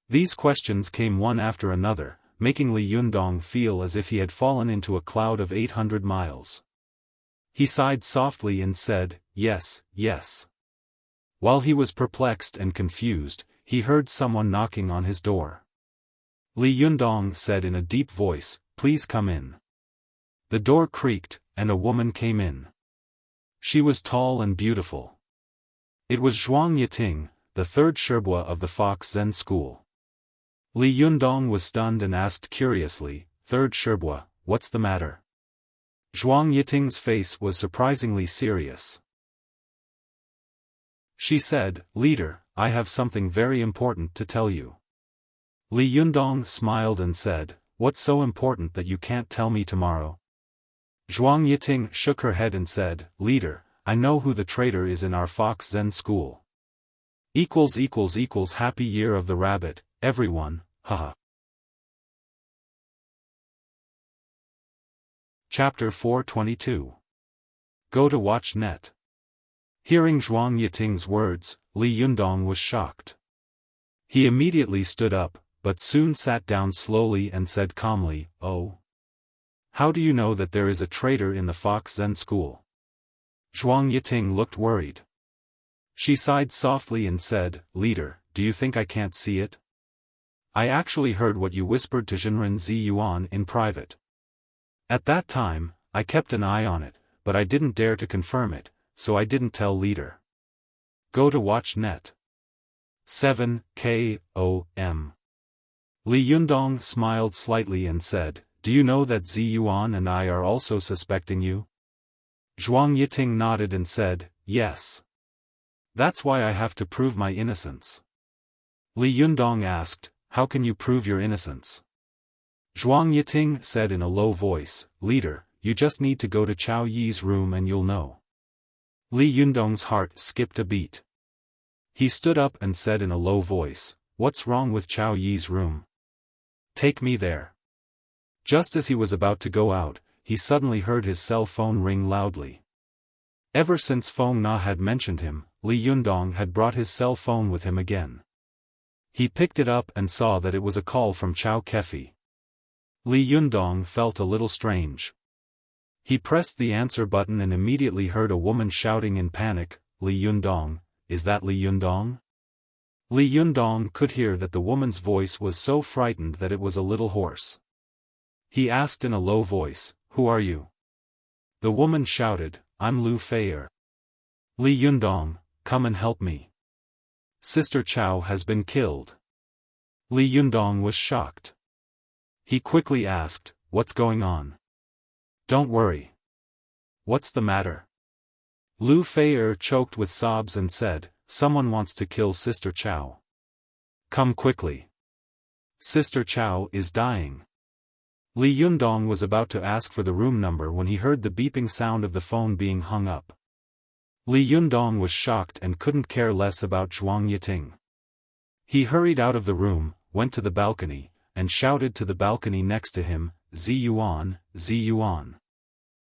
These questions came one after another, making Li Yundong feel as if he had fallen into a cloud of 800 miles. He sighed softly and said, "Yes, yes." While he was perplexed and confused, he heard someone knocking on his door. Li Yundong said in a deep voice, "Please come in." The door creaked, and a woman came in. She was tall and beautiful. It was Zhuang Yiting, the 3rd Sherbua of the Fox Zen school. Li Yundong was stunned and asked curiously, "3rd Sherbua, what's the matter?" Zhuang Yiting's face was surprisingly serious. She said, "Leader, I have something very important to tell you." Li Yundong smiled and said, "What's so important that you can't tell me tomorrow?" Zhuang Yiting shook her head and said, "Leader, I know who the traitor is in our Fox Zen school. Happy Year of the Rabbit, everyone, haha. Chapter 422. Go to watch net. Hearing Zhuang Yiting's words, Li Yundong was shocked. He immediately stood up, but soon sat down slowly and said calmly, "Oh. How do you know that there is a traitor in the Fox Zen school?" Zhuang Yiting looked worried. She sighed softly and said, "Leader, do you think I can't see it? I actually heard what you whispered to Zhenren Ziyuan in private. At that time, I kept an eye on it, but I didn't dare to confirm it, so I didn't tell Leader. Go to watch net. 7 KOM. Li Yundong smiled slightly and said, "Do you know that Ziyuan and I are also suspecting you?" Zhuang Yiting nodded and said, "Yes. That's why I have to prove my innocence." Li Yundong asked, "How can you prove your innocence?" Zhuang Yiting said in a low voice, "Leader, you just need to go to Chao Yi's room and you'll know." Li Yundong's heart skipped a beat. He stood up and said in a low voice, "What's wrong with Chao Yi's room? Take me there." Just as he was about to go out, he suddenly heard his cell phone ring loudly. Ever since Feng Na had mentioned him, Li Yundong had brought his cell phone with him again. He picked it up and saw that it was a call from Chao Kefi. Li Yundong felt a little strange. He pressed the answer button and immediately heard a woman shouting in panic, "Li Yundong, is that Li Yundong?" Li Yundong could hear that the woman's voice was so frightened that it was a little hoarse. He asked in a low voice, "Who are you?" The woman shouted, "I'm Lu Feier. Li Yundong, come and help me. Sister Chao has been killed." Li Yundong was shocked. He quickly asked, "What's going on?" "Don't worry. What's the matter?" Lu Feier choked with sobs and said, "Someone wants to kill Sister Chao. Come quickly. Sister Chao is dying." Li Yundong was about to ask for the room number when he heard the beeping sound of the phone being hung up. Li Yundong was shocked and couldn't care less about Zhuang Yiting. He hurried out of the room, went to the balcony, and shouted to the balcony next to him, "Ziyuan, Ziyuan."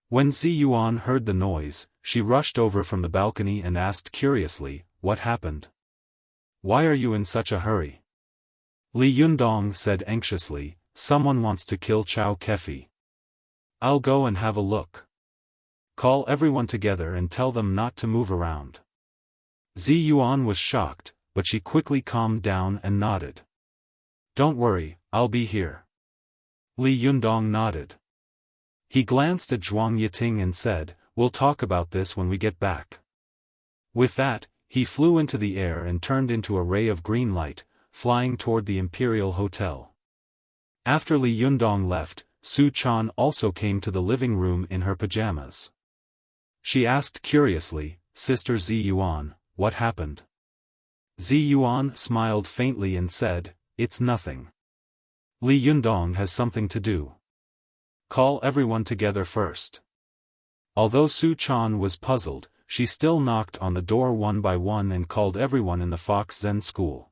When Ziyuan heard the noise, she rushed over from the balcony and asked curiously, "What happened? Why are you in such a hurry?" Li Yundong said anxiously, "Someone wants to kill Chao Kefi. I'll go and have a look." Call everyone together and tell them not to move around. Zi Yuan was shocked, but she quickly calmed down and nodded. Don't worry, I'll be here. Li Yundong nodded. He glanced at Zhuang Yiting and said, we'll talk about this when we get back. With that, he flew into the air and turned into a ray of green light, flying toward the Imperial Hotel. After Li Yundong left, Su Chan also came to the living room in her pajamas. She asked curiously, Sister Zi Yuan, what happened? Zi Yuan smiled faintly and said, it's nothing. Li Yundong has something to do. Call everyone together first. Although Su Chan was puzzled, she still knocked on the door one by one and called everyone in the Fox Zen school.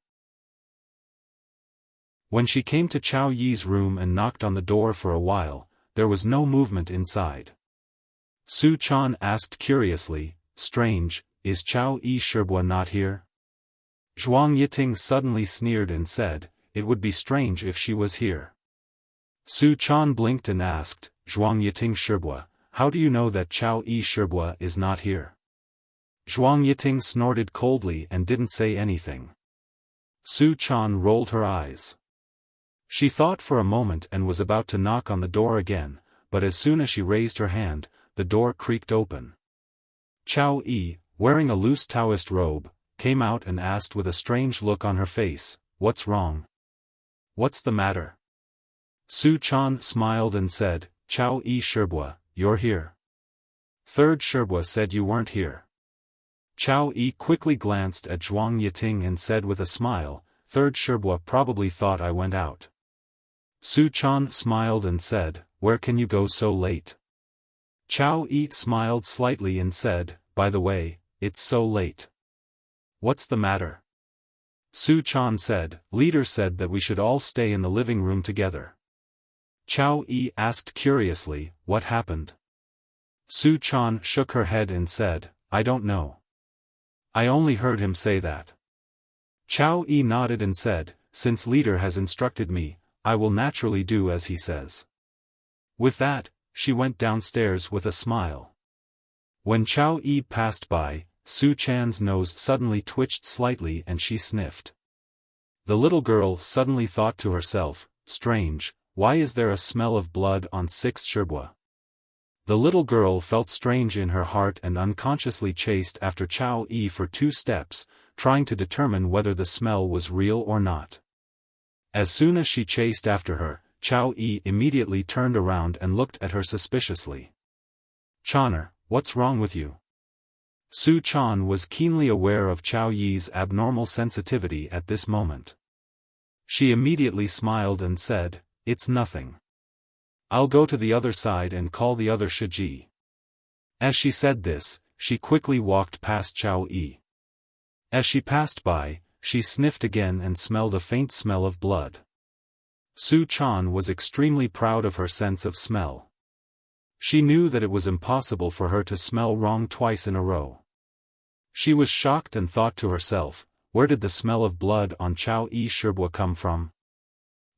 When she came to Chao Yi's room and knocked on the door for a while, there was no movement inside. Su Chan asked curiously, strange, is Chao Yi Shibua not here? Zhuang Yiting suddenly sneered and said, it would be strange if she was here. Su Chan blinked and asked, Zhuang Yiting Shibua, how do you know that Chao Yi Shibua is not here? Zhuang Yiting snorted coldly and didn't say anything. Su Chan rolled her eyes. She thought for a moment and was about to knock on the door again, but as soon as she raised her hand, the door creaked open. Chao Yi, wearing a loose Taoist robe, came out and asked with a strange look on her face, what's wrong? What's the matter? Su Chan smiled and said, Chao Yi Shibua, you're here. Third Shibua said you weren't here. Chao Yi quickly glanced at Zhuang Yiting and said with a smile, Third Shibua probably thought I went out. Su Chan smiled and said, where can you go so late? Chao Yi smiled slightly and said, by the way, it's so late. What's the matter? Su Chan said, leader said that we should all stay in the living room together. Chao Yi asked curiously, what happened? Su Chan shook her head and said, I don't know. I only heard him say that. Chao Yi nodded and said, since leader has instructed me, I will naturally do as he says. With that, she went downstairs with a smile. When Chao Yi passed by, Su Chan's nose suddenly twitched slightly and she sniffed. The little girl suddenly thought to herself, strange, why is there a smell of blood on 6th Shibua? The little girl felt strange in her heart and unconsciously chased after Chao Yi for 2 steps, trying to determine whether the smell was real or not. As soon as she chased after her, Chao Yi immediately turned around and looked at her suspiciously. Chaner, what's wrong with you? Su Chan was keenly aware of Chao Yi's abnormal sensitivity at this moment. She immediately smiled and said, it's nothing. I'll go to the other side and call the other Shiji. As she said this, she quickly walked past Chao Yi. As she passed by, she sniffed again and smelled a faint smell of blood. Su Chan was extremely proud of her sense of smell. She knew that it was impossible for her to smell wrong twice in a row. She was shocked and thought to herself, where did the smell of blood on Chao Yi Shibua come from?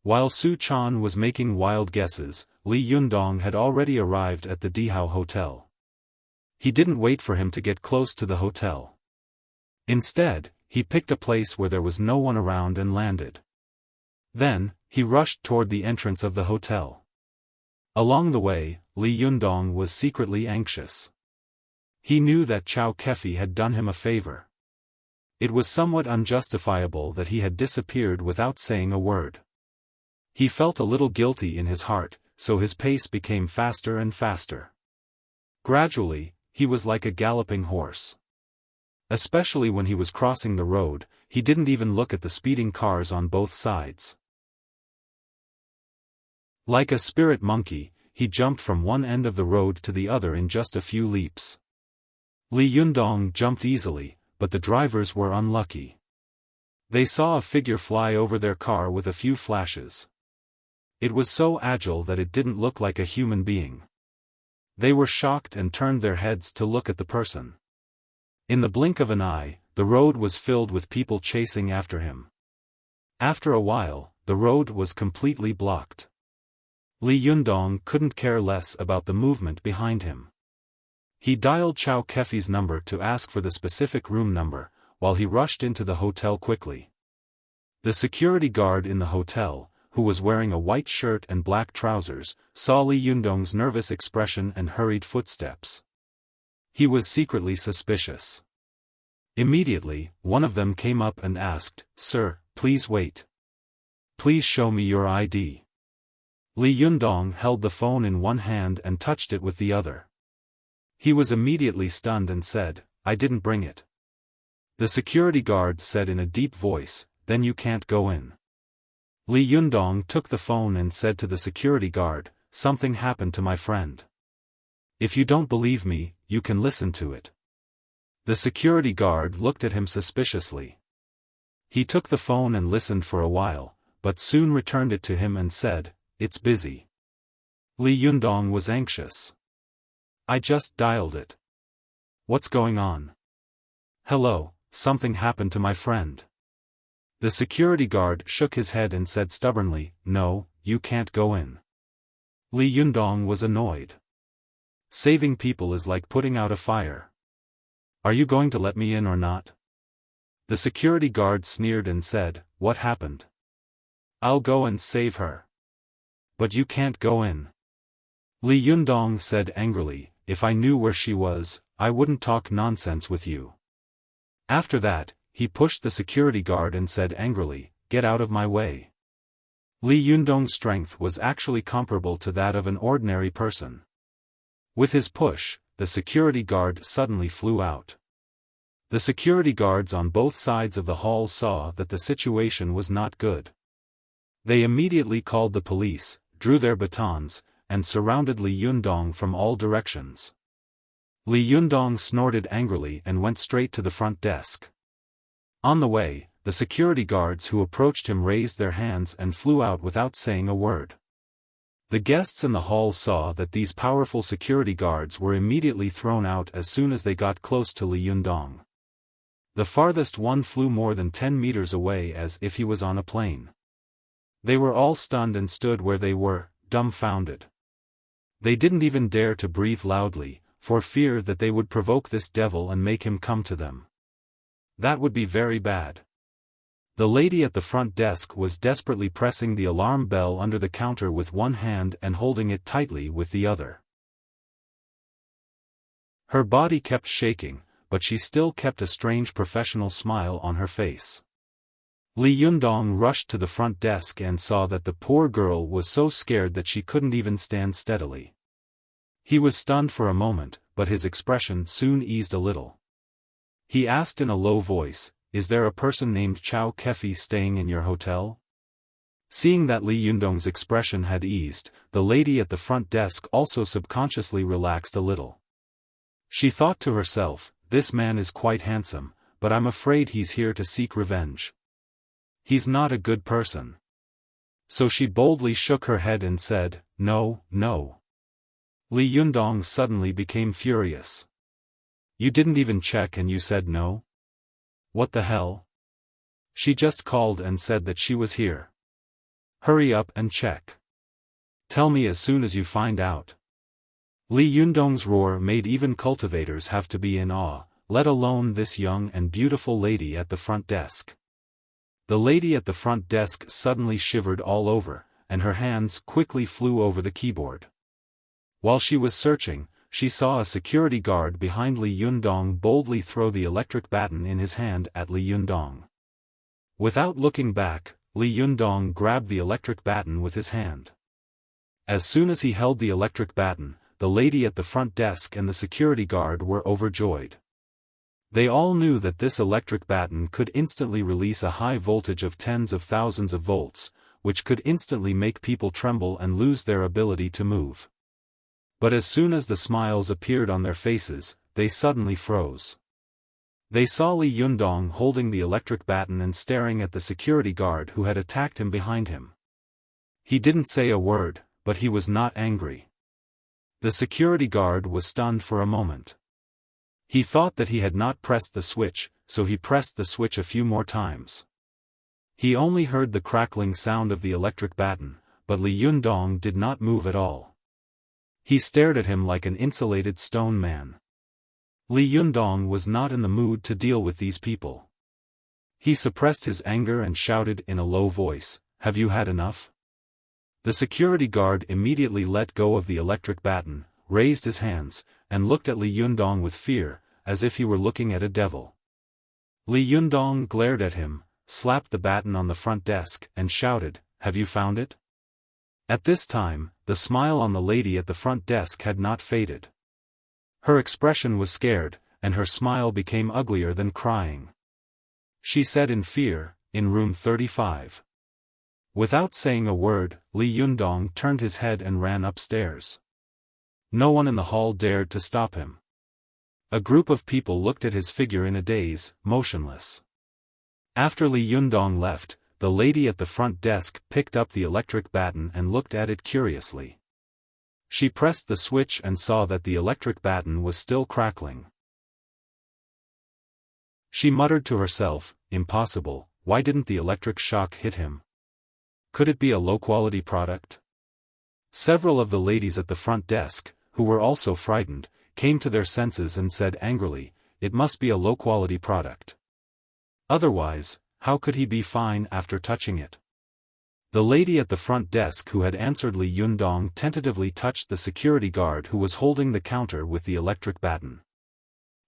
While Su Chan was making wild guesses, Li Yundong had already arrived at the Dihao Hotel. He didn't wait for him to get close to the hotel. Instead, he picked a place where there was no one around and landed. Then, he rushed toward the entrance of the hotel. Along the way, Li Yundong was secretly anxious. He knew that Chao Kefi had done him a favor. It was somewhat unjustifiable that he had disappeared without saying a word. He felt a little guilty in his heart, so his pace became faster and faster. Gradually, he was like a galloping horse. Especially when he was crossing the road, he didn't even look at the speeding cars on both sides. Like a spirit monkey, he jumped from one end of the road to the other in just a few leaps. Li Yundong jumped easily, but the drivers were unlucky. They saw a figure fly over their car with a few flashes. It was so agile that it didn't look like a human being. They were shocked and turned their heads to look at the person. In the blink of an eye, the road was filled with people chasing after him. After a while, the road was completely blocked. Li Yundong couldn't care less about the movement behind him. He dialed Chow Kefi's number to ask for the specific room number, while he rushed into the hotel quickly. The security guard in the hotel, who was wearing a white shirt and black trousers, saw Li Yundong's nervous expression and hurried footsteps. He was secretly suspicious. Immediately, one of them came up and asked, "Sir, please wait. Please show me your ID." Li Yundong held the phone in one hand and touched it with the other. He was immediately stunned and said, "I didn't bring it." The security guard said in a deep voice, "Then you can't go in." Li Yundong took the phone and said to the security guard, "Something happened to my friend. If you don't believe me, you can listen to it." The security guard looked at him suspiciously. He took the phone and listened for a while, but soon returned it to him and said, "It's busy." Li Yundong was anxious. "I just dialed it. What's going on?" "Hello, something happened to my friend." The security guard shook his head and said stubbornly, "No, you can't go in." Li Yundong was annoyed. Saving people is like putting out a fire. "Are you going to let me in or not?" The security guard sneered and said, "What happened?" "I'll go and save her." "But you can't go in." Li Yundong said angrily, "If I knew where she was, I wouldn't talk nonsense with you." After that, he pushed the security guard and said angrily, "Get out of my way." Li Yundong's strength was actually comparable to that of an ordinary person. With his push, the security guard suddenly flew out. The security guards on both sides of the hall saw that the situation was not good. They immediately called the police, drew their batons, and surrounded Li Yundong from all directions. Li Yundong snorted angrily and went straight to the front desk. On the way, the security guards who approached him raised their hands and flew out without saying a word. The guests in the hall saw that these powerful security guards were immediately thrown out as soon as they got close to Li Yundong. The farthest one flew more than 10 meters away as if he was on a plane. They were all stunned and stood where they were, dumbfounded. They didn't even dare to breathe loudly, for fear that they would provoke this devil and make him come to them. That would be very bad. The lady at the front desk was desperately pressing the alarm bell under the counter with one hand and holding it tightly with the other. Her body kept shaking, but she still kept a strange professional smile on her face. Li Yundong rushed to the front desk and saw that the poor girl was so scared that she couldn't even stand steadily. He was stunned for a moment, but his expression soon eased a little. He asked in a low voice, "Is there a person named Chow Kefi staying in your hotel?" Seeing that Li Yundong's expression had eased, the lady at the front desk also subconsciously relaxed a little. She thought to herself, "This man is quite handsome, but I'm afraid he's here to seek revenge. He's not a good person." So she boldly shook her head and said, "No, no." Li Yundong suddenly became furious. "You didn't even check and you said no? What the hell? She just called and said that she was here. Hurry up and check. Tell me as soon as you find out." Li Yundong's roar made even cultivators have to be in awe, let alone this young and beautiful lady at the front desk. The lady at the front desk suddenly shivered all over, and her hands quickly flew over the keyboard. While she was searching, she saw a security guard behind Li Yundong boldly throw the electric baton in his hand at Li Yundong. Without looking back, Li Yundong grabbed the electric baton with his hand. As soon as he held the electric baton, the lady at the front desk and the security guard were overjoyed. They all knew that this electric baton could instantly release a high voltage of tens of thousands of volts, which could instantly make people tremble and lose their ability to move. But as soon as the smiles appeared on their faces, they suddenly froze. They saw Li Yundong holding the electric baton and staring at the security guard who had attacked him behind him. He didn't say a word, but he was not angry. The security guard was stunned for a moment. He thought that he had not pressed the switch, so he pressed the switch a few more times. He only heard the crackling sound of the electric baton, but Li Yundong did not move at all. He stared at him like an insulated stone man. Li Yundong was not in the mood to deal with these people. He suppressed his anger and shouted in a low voice, "Have you had enough?" The security guard immediately let go of the electric baton, raised his hands, and looked at Li Yundong with fear, as if he were looking at a devil. Li Yundong glared at him, slapped the baton on the front desk, and shouted, "Have you found it?" At this time, the smile on the lady at the front desk had not faded. Her expression was scared, and her smile became uglier than crying. She said in fear, "In room 35. Without saying a word, Li Yundong turned his head and ran upstairs. No one in the hall dared to stop him. A group of people looked at his figure in a daze, motionless. After Li Yundong left, the lady at the front desk picked up the electric baton and looked at it curiously. She pressed the switch and saw that the electric baton was still crackling. She muttered to herself, "Impossible, why didn't the electric shock hit him? Could it be a low-quality product?" Several of the ladies at the front desk, who were also frightened, came to their senses and said angrily, "It must be a low-quality product. Otherwise, how could he be fine after touching it?" The lady at the front desk who had answered Li Yundong tentatively touched the security guard who was holding the counter with the electric baton.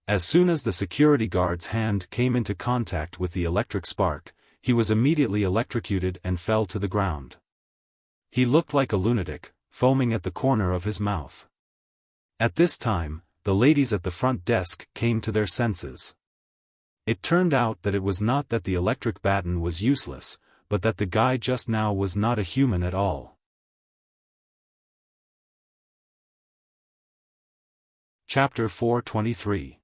As soon as the security guard's hand came into contact with the electric spark, he was immediately electrocuted and fell to the ground. He looked like a lunatic, foaming at the corner of his mouth. At this time, the ladies at the front desk came to their senses. It turned out that it was not that the electric baton was useless, but that the guy just now was not a human at all. Chapter 423.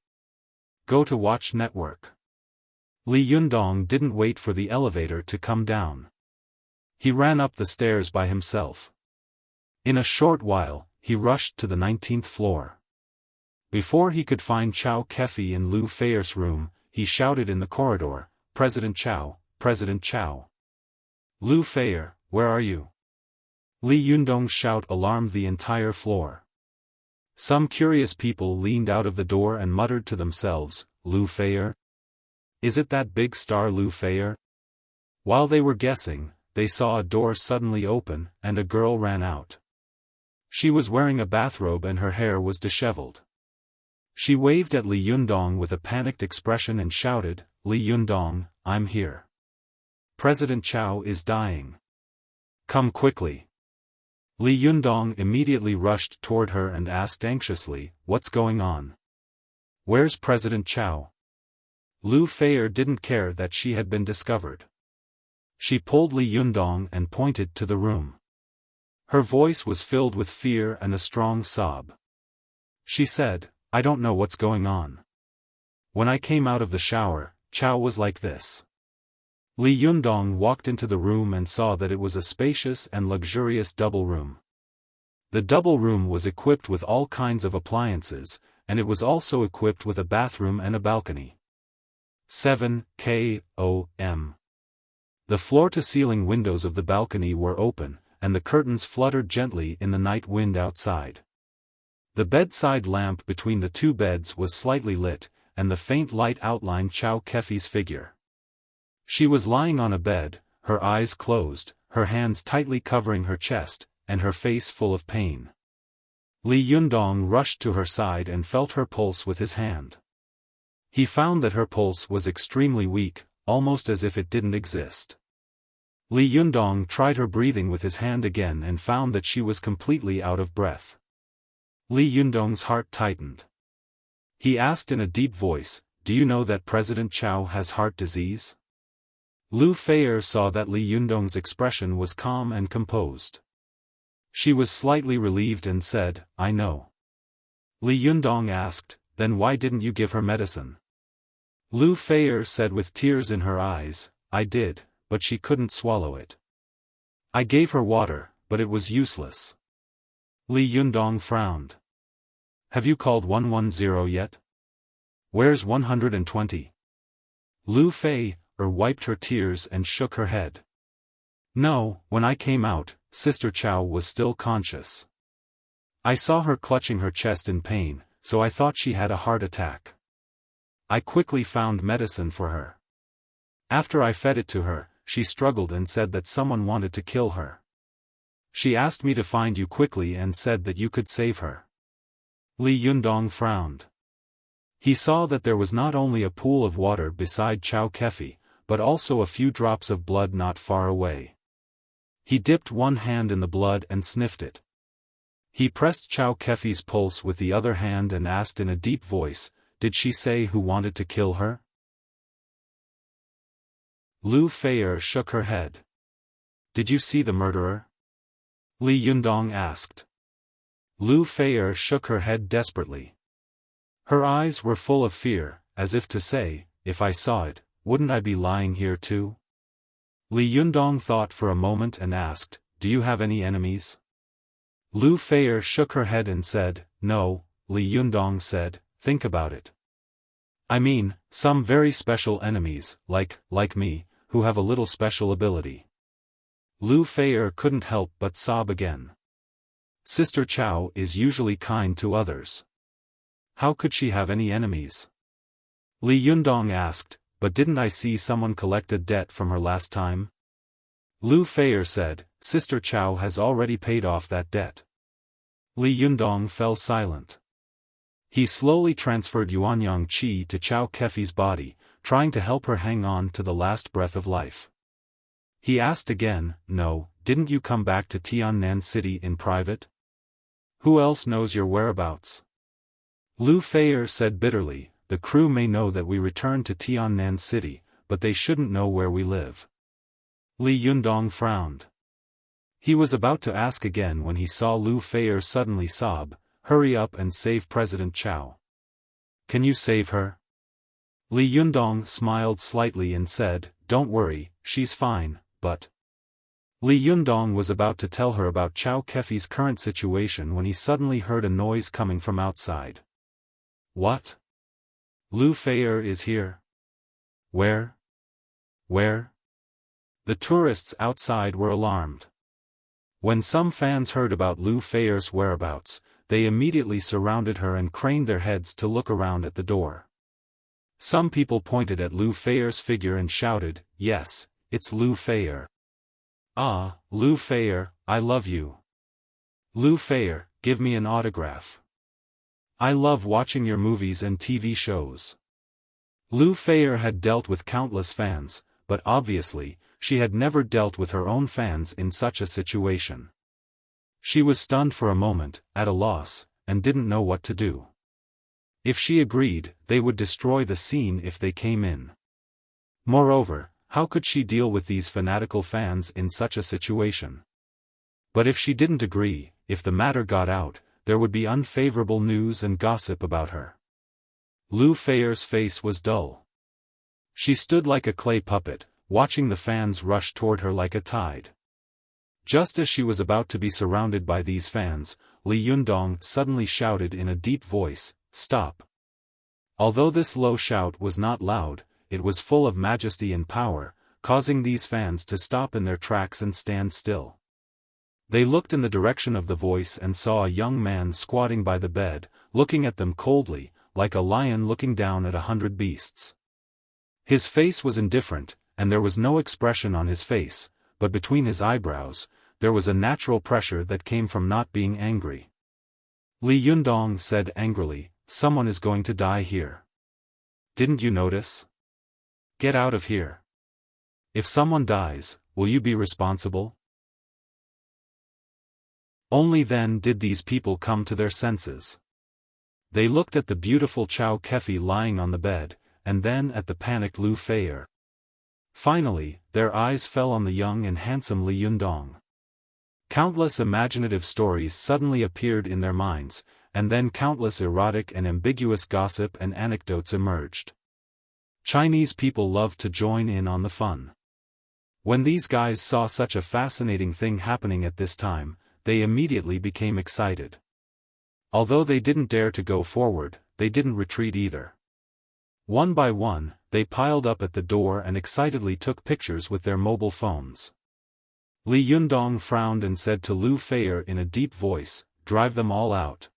Go to Watch Network. Li Yundong didn't wait for the elevator to come down. He ran up the stairs by himself. In a short while, he rushed to the 19th floor. Before he could find Chow Kefi in Lu Feier's room, he shouted in the corridor, "President Chow, President Chow. Lu Feier, where are you?" Li Yundong's shout alarmed the entire floor. Some curious people leaned out of the door and muttered to themselves, "Lu Feier? Is it that big star Lu Feier?" While they were guessing, they saw a door suddenly open, and a girl ran out. She was wearing a bathrobe and her hair was disheveled. She waved at Li Yundong with a panicked expression and shouted, "Li Yundong, I'm here. President Chow is dying. Come quickly." Li Yundong immediately rushed toward her and asked anxiously, "What's going on? Where's President Chow?" Lu Feier didn't care that she had been discovered. She pulled Li Yundong and pointed to the room. Her voice was filled with fear and a strong sob. She said, "I don't know what's going on. When I came out of the shower, Chow was like this." Li Yundong walked into the room and saw that it was a spacious and luxurious double room. The double room was equipped with all kinds of appliances, and it was also equipped with a bathroom and a balcony. 7 km. The floor-to-ceiling windows of the balcony were open, and the curtains fluttered gently in the night wind outside. The bedside lamp between the two beds was slightly lit, and the faint light outlined Chow Kefi's figure. She was lying on a bed, her eyes closed, her hands tightly covering her chest, and her face full of pain. Li Yundong rushed to her side and felt her pulse with his hand. He found that her pulse was extremely weak, almost as if it didn't exist. Li Yundong tried her breathing with his hand again and found that she was completely out of breath. Li Yundong's heart tightened. He asked in a deep voice, "Do you know that President Chow has heart disease?" Lu Feier saw that Li Yundong's expression was calm and composed. She was slightly relieved and said, "I know." Li Yundong asked, "Then why didn't you give her medicine?" Lu Feier said with tears in her eyes, "I did, but she couldn't swallow it. I gave her water, but it was useless." Li Yundong frowned. "Have you called 110 yet? Where's 120? Lu Feier wiped her tears and shook her head. "No, when I came out, Sister Chow was still conscious. I saw her clutching her chest in pain, so I thought she had a heart attack. I quickly found medicine for her. After I fed it to her, she struggled and said that someone wanted to kill her. She asked me to find you quickly and said that you could save her." Li Yundong frowned. He saw that there was not only a pool of water beside Chao Kefi, but also a few drops of blood not far away. He dipped one hand in the blood and sniffed it. He pressed Chao Kefi's pulse with the other hand and asked in a deep voice, "Did she say who wanted to kill her?" Lu Feier shook her head. "Did you see the murderer?" Li Yundong asked. Lu Feier shook her head desperately. Her eyes were full of fear, as if to say, "If I saw it, wouldn't I be lying here too?" Li Yundong thought for a moment and asked, "Do you have any enemies?" Lu Feier shook her head and said, "No." Li Yundong said, "Think about it. I mean, some very special enemies, like me, who have a little special ability." Lu Feier couldn't help but sob again. Sister Chao is usually kind to others. How could she have any enemies? Li Yundong asked, "But didn't I see someone collect a debt from her last time?" Lu Feier said, "Sister Chao has already paid off that debt." Li Yundong fell silent. He slowly transferred Yuanyang Qi to Chao Kefi's body, trying to help her hang on to the last breath of life. He asked again, "No, didn't you come back to Tiannan City in private? Who else knows your whereabouts?" Lu Feier said bitterly, "The crew may know that we returned to Tiannan City, but they shouldn't know where we live." Li Yundong frowned. He was about to ask again when he saw Lu Feier suddenly sob, "Hurry up and save President Chao." "Can you save her?" Li Yundong smiled slightly and said, "Don't worry, she's fine, but..." Li Yundong was about to tell her about Chao Kefi's current situation when he suddenly heard a noise coming from outside. "What? Lu Feier is here? Where? Where?" The tourists outside were alarmed. When some fans heard about Lu Feier's whereabouts, they immediately surrounded her and craned their heads to look around at the door. Some people pointed at Lu Feier's figure and shouted, "Yes, it's Lu Feier. Ah, Lu Feier, I love you. Lu Feier, give me an autograph. I love watching your movies and TV shows." Lu Feier had dealt with countless fans, but obviously, she had never dealt with her own fans in such a situation. She was stunned for a moment, at a loss, and didn't know what to do. If she agreed, they would destroy the scene if they came in. Moreover, how could she deal with these fanatical fans in such a situation? But if she didn't agree, if the matter got out, there would be unfavorable news and gossip about her. Lu Feier's face was dull. She stood like a clay puppet, watching the fans rush toward her like a tide. Just as she was about to be surrounded by these fans, Li Yundong suddenly shouted in a deep voice, "Stop!" Although this low shout was not loud, it was full of majesty and power, causing these fans to stop in their tracks and stand still. They looked in the direction of the voice and saw a young man squatting by the bed, looking at them coldly, like a lion looking down at 100 beasts. His face was indifferent, and there was no expression on his face, but between his eyebrows, there was a natural pressure that came from not being angry. Li Yundong said angrily, "Someone is going to die here. Didn't you notice? Get out of here. If someone dies, will you be responsible?" Only then did these people come to their senses. They looked at the beautiful Chao Kefi lying on the bed, and then at the panicked Lu Feier. Finally, their eyes fell on the young and handsome Li Yundong. Countless imaginative stories suddenly appeared in their minds, and then countless erotic and ambiguous gossip and anecdotes emerged. Chinese people loved to join in on the fun. When these guys saw such a fascinating thing happening at this time, they immediately became excited. Although they didn't dare to go forward, they didn't retreat either. One by one, they piled up at the door and excitedly took pictures with their mobile phones. Li Yundong frowned and said to Lu Feier in a deep voice, "Drive them all out."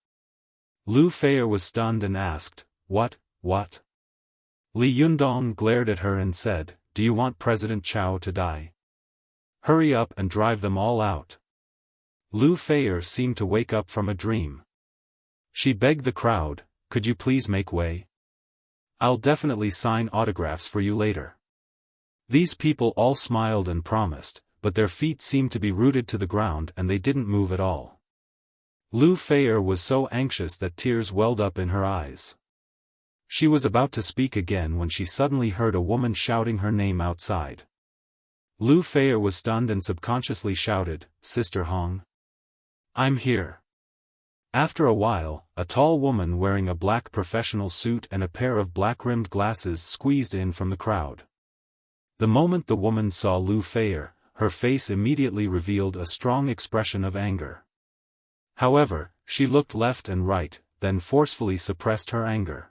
Lu Feier was stunned and asked, What? Li Yundong glared at her and said, Do you want President Chao to die? Hurry up and drive them all out. Lu Feier seemed to wake up from a dream. She begged the crowd, Could you please make way? I'll definitely sign autographs for you later. These people all smiled and promised, but their feet seemed to be rooted to the ground and they didn't move at all. Lu Feier was so anxious that tears welled up in her eyes. She was about to speak again when she suddenly heard a woman shouting her name outside. Lu Feier was stunned and subconsciously shouted, Sister Hong. I'm here. After a while, a tall woman wearing a black professional suit and a pair of black-rimmed glasses squeezed in from the crowd. The moment the woman saw Lu Feier, her face immediately revealed a strong expression of anger. However, she looked left and right, then forcefully suppressed her anger.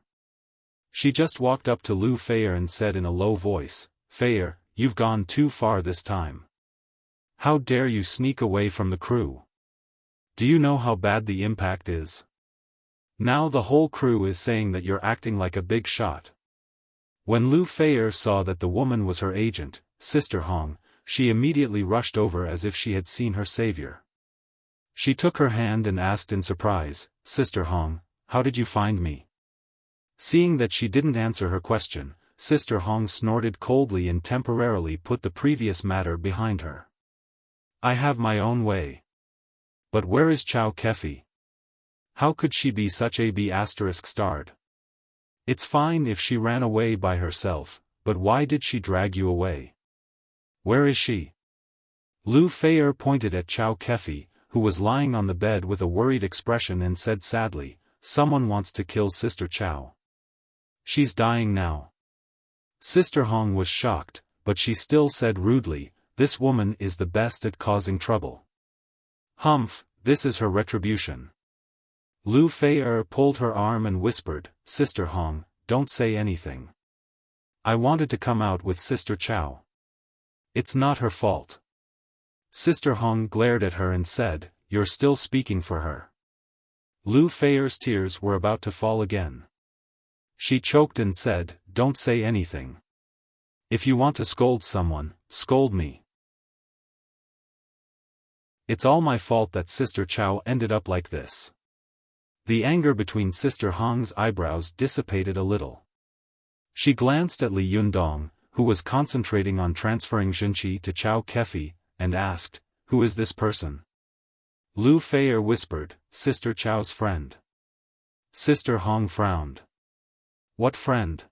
She just walked up to Lu Feier and said in a low voice, Feier, you've gone too far this time. How dare you sneak away from the crew? Do you know how bad the impact is? Now the whole crew is saying that you're acting like a big shot. When Lu Feier saw that the woman was her agent, Sister Hong, she immediately rushed over as if she had seen her savior. She took her hand and asked in surprise, Sister Hong, how did you find me? Seeing that she didn't answer her question, Sister Hong snorted coldly and temporarily put the previous matter behind her. I have my own way. But where is Chao Kefi? How could she be such a B******? It's fine if she ran away by herself, but why did she drag you away? Where is she? Lu Feier pointed at Chao Kefi, who was lying on the bed with a worried expression and said sadly, Someone wants to kill Sister Chao. She's dying now. Sister Hong was shocked, but she still said rudely, This woman is the best at causing trouble. Humph, this is her retribution. Lu Feier pulled her arm and whispered, Sister Hong, don't say anything. I wanted to come out with Sister Chao. It's not her fault. Sister Hong glared at her and said, You're still speaking for her. Lu Feier's tears were about to fall again. She choked and said, Don't say anything. If you want to scold someone, scold me. It's all my fault that Sister Chao ended up like this. The anger between Sister Hong's eyebrows dissipated a little. She glanced at Li Yundong, who was concentrating on transferring Xinqi to Chao Kefi, and asked, Who is this person? Lu Feier whispered, Sister Chao's friend. Sister Hong frowned. What friend?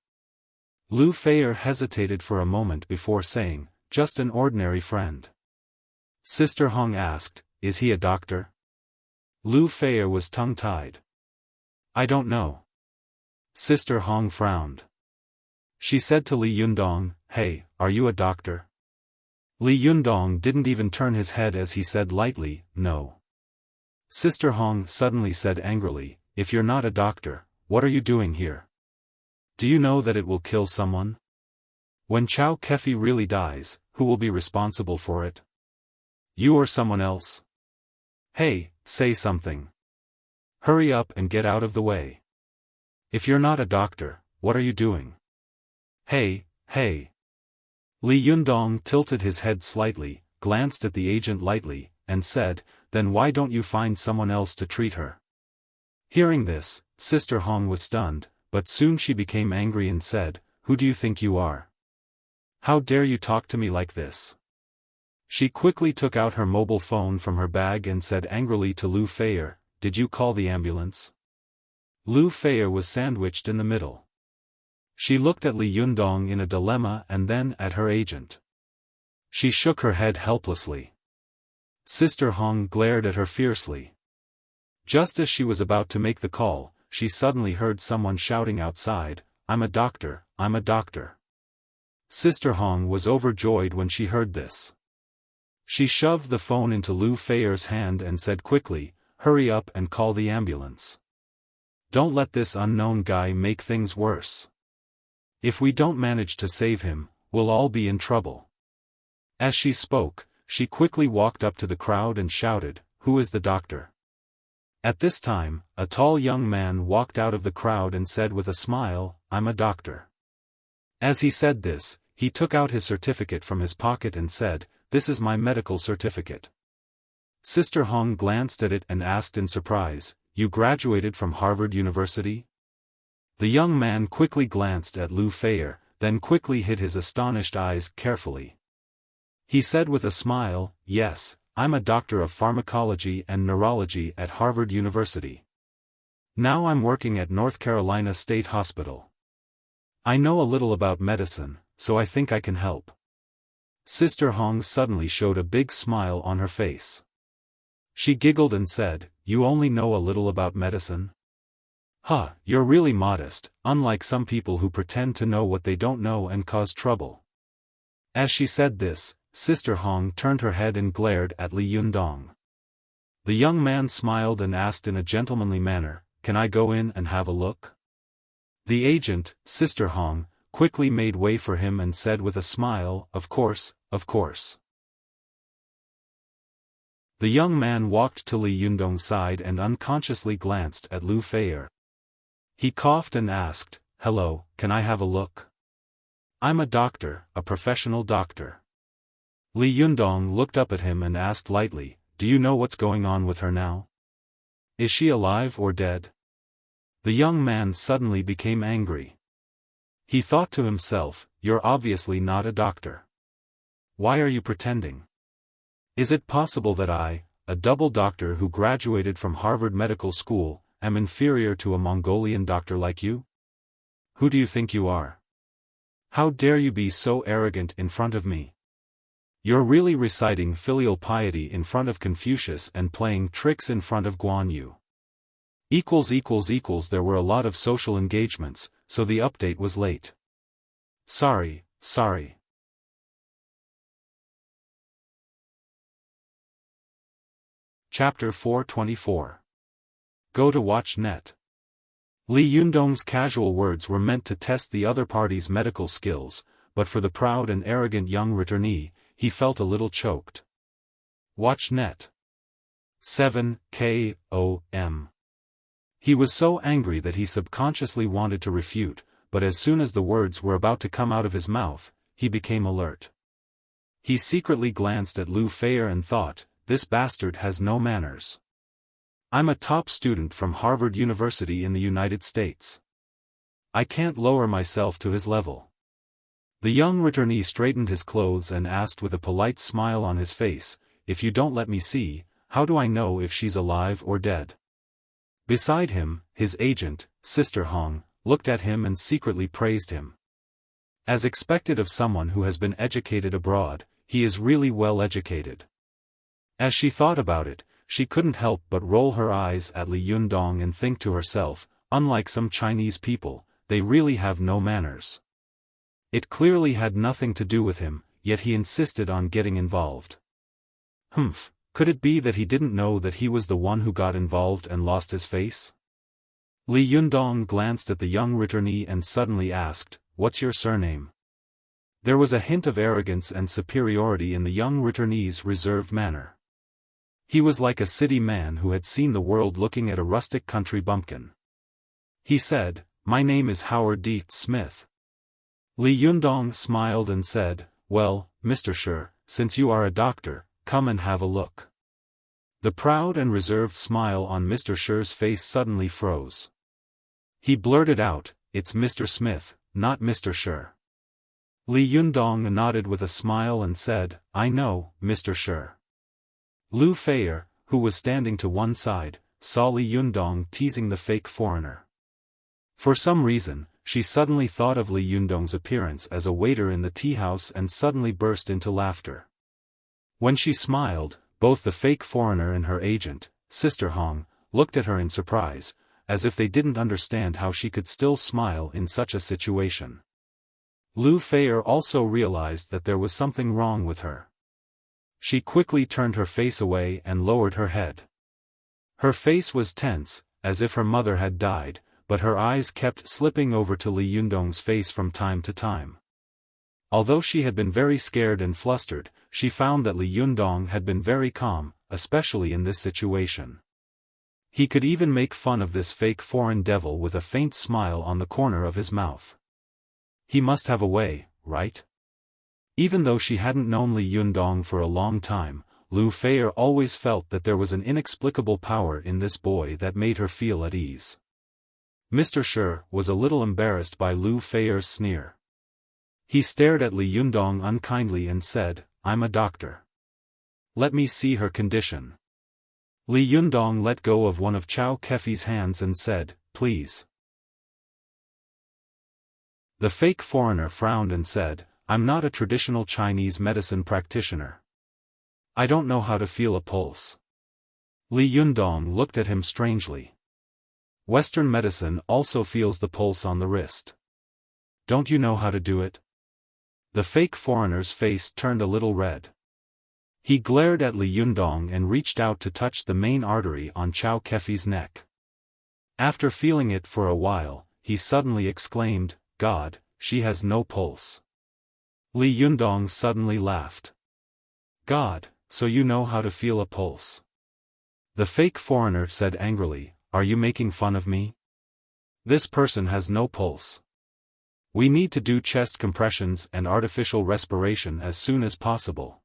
Lu Feier hesitated for a moment before saying, Just an ordinary friend. Sister Hong asked, Is he a doctor? Lu Feier was tongue-tied. I don't know. Sister Hong frowned. She said to Li Yundong, Hey, are you a doctor? Li Yundong didn't even turn his head as he said lightly, No. Sister Hong suddenly said angrily, If you're not a doctor, what are you doing here? Do you know that it will kill someone? When Chao Kefi really dies, who will be responsible for it? You or someone else? Hey, say something. Hurry up and get out of the way. If you're not a doctor, what are you doing? Hey. Li Yundong tilted his head slightly, glanced at the agent lightly, and said, Then why don't you find someone else to treat her? Hearing this, Sister Hong was stunned, but soon she became angry and said, Who do you think you are? How dare you talk to me like this? She quickly took out her mobile phone from her bag and said angrily to Lu Feier, Did you call the ambulance? Lu Feier was sandwiched in the middle. She looked at Li Yundong in a dilemma and then at her agent. She shook her head helplessly. Sister Hong glared at her fiercely. Just as she was about to make the call, she suddenly heard someone shouting outside, I'm a doctor, I'm a doctor. Sister Hong was overjoyed when she heard this. She shoved the phone into Lu Feier's hand and said quickly, Hurry up and call the ambulance. Don't let this unknown guy make things worse. If we don't manage to save him, we'll all be in trouble. As she spoke, she quickly walked up to the crowd and shouted, Who is the doctor? At this time, a tall young man walked out of the crowd and said with a smile, "I'm a doctor." As he said this, he took out his certificate from his pocket and said, "This is my medical certificate." Sister Hong glanced at it and asked in surprise, "You graduated from Harvard University?" The young man quickly glanced at Lu Feier, then quickly hid his astonished eyes carefully. He said with a smile, "Yes, I'm a doctor of pharmacology and neurology at Harvard University. Now I'm working at North Carolina State Hospital. I know a little about medicine, so I think I can help." Sister Hong suddenly showed a big smile on her face. She giggled and said, "You only know a little about medicine? Huh, you're really modest, unlike some people who pretend to know what they don't know and cause trouble." As she said this, Sister Hong turned her head and glared at Li Yundong. The young man smiled and asked in a gentlemanly manner, "Can I go in and have a look?" The agent, Sister Hong, quickly made way for him and said with a smile, "Of course, of course." The young man walked to Li Yundong's side and unconsciously glanced at Lu Feier. He coughed and asked, "Hello, can I have a look? I'm a doctor, a professional doctor." Li Yundong looked up at him and asked lightly, "Do you know what's going on with her now? Is she alive or dead?" The young man suddenly became angry. He thought to himself, "You're obviously not a doctor. Why are you pretending? Is it possible that I, a double doctor who graduated from Harvard Medical School, am inferior to a Mongolian doctor like you? Who do you think you are? How dare you be so arrogant in front of me? You're really reciting filial piety in front of Confucius and playing tricks in front of Guan Yu." There were a lot of social engagements, so the update was late. Sorry. Chapter 424. Go to watch net. Li Yundong's casual words were meant to test the other party's medical skills, but for the proud and arrogant young returnee, he felt a little choked. Watch net. 7 KOM. He was so angry that he subconsciously wanted to refute, but as soon as the words were about to come out of his mouth, he became alert. He secretly glanced at Lu Feier and thought, "This bastard has no manners. I'm a top student from Harvard University in the United States. I can't lower myself to his level." The young returnee straightened his clothes and asked with a polite smile on his face, "If you don't let me see, how do I know if she's alive or dead?" Beside him, his agent, Sister Hong, looked at him and secretly praised him. As expected of someone who has been educated abroad, he is really well educated. As she thought about it, she couldn't help but roll her eyes at Li Yundong and think to herself, unlike some Chinese people, they really have no manners. It clearly had nothing to do with him, yet he insisted on getting involved. Could it be that he didn't know that he was the one who got involved and lost his face? Li Yundong glanced at the young returnee and suddenly asked, "What's your surname?" There was a hint of arrogance and superiority in the young returnee's reserved manner. He was like a city man who had seen the world looking at a rustic country bumpkin. He said, "My name is Howard D. Smith." Li Yundong smiled and said, "Well, Mr. Shi, since you are a doctor, come and have a look." The proud and reserved smile on Mr. Shi's face suddenly froze. He blurted out, "It's Mr. Smith, not Mr. Shi." Li Yundong nodded with a smile and said, "I know, Mr. Shi." Lu Feier, who was standing to one side, saw Li Yundong teasing the fake foreigner. For some reason, she suddenly thought of Li Yundong's appearance as a waiter in the tea house and suddenly burst into laughter. When she smiled, both the fake foreigner and her agent, Sister Hong, looked at her in surprise, as if they didn't understand how she could still smile in such a situation. Lu Feier also realized that there was something wrong with her. She quickly turned her face away and lowered her head. Her face was tense, as if her mother had died, but her eyes kept slipping over to Li Yundong's face from time to time. Although she had been very scared and flustered, she found that Li Yundong had been very calm, especially in this situation. He could even make fun of this fake foreign devil with a faint smile on the corner of his mouth. He must have a way, right? Even though she hadn't known Li Yundong for a long time, Lu Feier always felt that there was an inexplicable power in this boy that made her feel at ease. Mr. Shi was a little embarrassed by Lu Feier's sneer. He stared at Li Yundong unkindly and said, "I'm a doctor. Let me see her condition." Li Yundong let go of one of Chao Kefi's hands and said, "Please." The fake foreigner frowned and said, "I'm not a traditional Chinese medicine practitioner. I don't know how to feel a pulse." Li Yundong looked at him strangely. Western medicine also feels the pulse on the wrist. Don't you know how to do it? The fake foreigner's face turned a little red. He glared at Li Yundong and reached out to touch the main artery on Chao Kefi's neck. After feeling it for a while, he suddenly exclaimed, "God, she has no pulse." Li Yundong suddenly laughed. "God, so you know how to feel a pulse?" The fake foreigner said angrily, "Are you making fun of me? This person has no pulse. We need to do chest compressions and artificial respiration as soon as possible."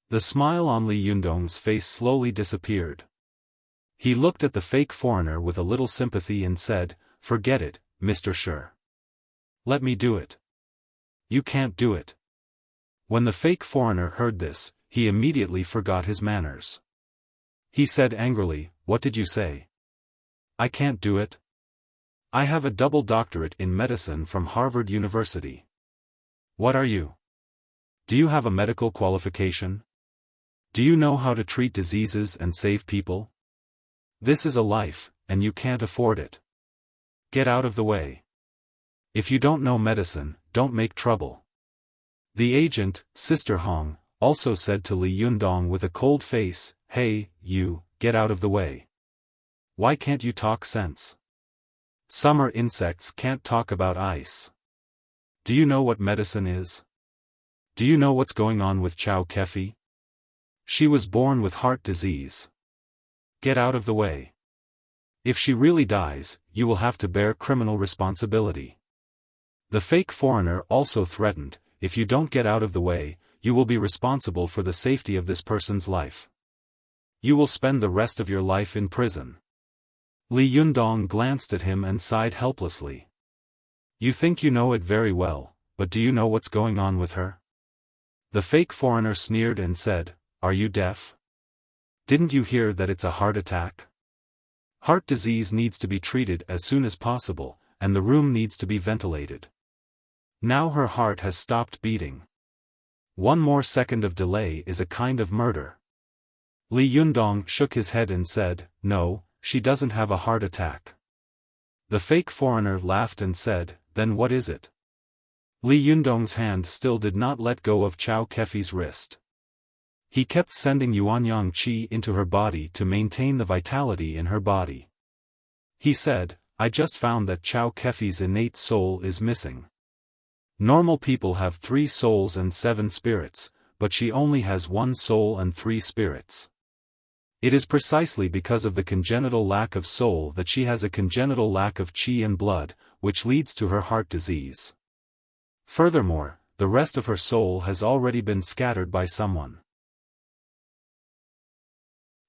The smile on Li Yundong's face slowly disappeared. He looked at the fake foreigner with a little sympathy and said, "Forget it, Mr. Shi. Let me do it." "You can't do it." When the fake foreigner heard this, he immediately forgot his manners. He said angrily, "What did you say? I can't do it? I have a double doctorate in medicine from Harvard University. What are you? Do you have a medical qualification? Do you know how to treat diseases and save people? This is a life, and you can't afford it. Get out of the way. If you don't know medicine, don't make trouble." The agent, Sister Hong, also said to Li Yundong with a cold face, "Hey, you, get out of the way. Why can't you talk sense? Summer insects can't talk about ice. Do you know what medicine is? Do you know what's going on with Chao Kefi? She was born with heart disease. Get out of the way. If she really dies, you will have to bear criminal responsibility." The fake foreigner also threatened, "If you don't get out of the way, you will be responsible for the safety of this person's life. You will spend the rest of your life in prison." Li Yundong glanced at him and sighed helplessly. "You think you know it very well, but do you know what's going on with her?" The fake foreigner sneered and said, "Are you deaf? Didn't you hear that it's a heart attack? Heart disease needs to be treated as soon as possible, and the room needs to be ventilated. Now her heart has stopped beating. One more second of delay is a kind of murder." Li Yundong shook his head and said, "No, she doesn't have a heart attack." The fake foreigner laughed and said, "Then what is it?" Li Yundong's hand still did not let go of Chao Kefi's wrist. He kept sending Yuanyang qi into her body to maintain the vitality in her body. He said, "I just found that Chao Kefi's innate soul is missing. Normal people have 3 souls and 7 spirits, but she only has 1 soul and 3 spirits. It is precisely because of the congenital lack of soul that she has a congenital lack of qi and blood, which leads to her heart disease. Furthermore, the rest of her soul has already been scattered by someone.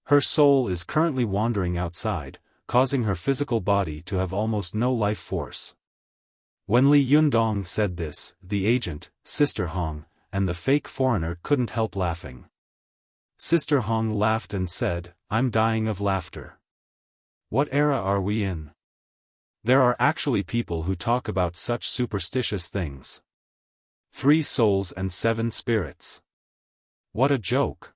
Her soul is currently wandering outside, causing her physical body to have almost no life force." When Li Yundong said this, the agent, Sister Hong, and the fake foreigner couldn't help laughing. Sister Hong laughed and said, "I'm dying of laughter. What era are we in? There are actually people who talk about such superstitious things. 3 souls and 7 spirits. What a joke.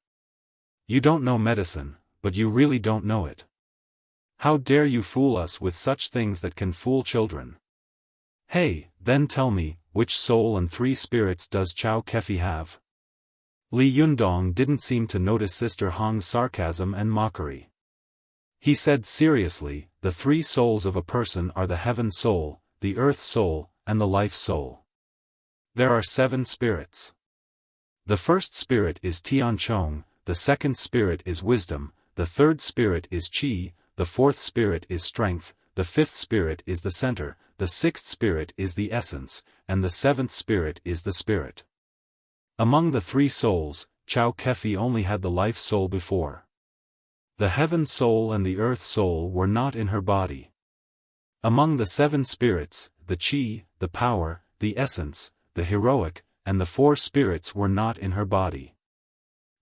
You don't know medicine, but you really don't know it. How dare you fool us with such things that can fool children? Hey, then tell me, which soul and 3 spirits does Chao Kefi have?" Li Yundong didn't seem to notice Sister Hong's sarcasm and mockery. He said seriously, "The 3 souls of a person are the heaven soul, the earth soul, and the life soul. There are 7 spirits. The first spirit is Tianchong, the second spirit is wisdom, the third spirit is qi, the fourth spirit is strength, the fifth spirit is the center, the sixth spirit is the essence, and the seventh spirit is the spirit. Among the three souls, Chao Kefi only had the life soul before. The heaven soul and the earth soul were not in her body. Among the seven spirits, the chi, the power, the essence, the heroic, and the four spirits were not in her body.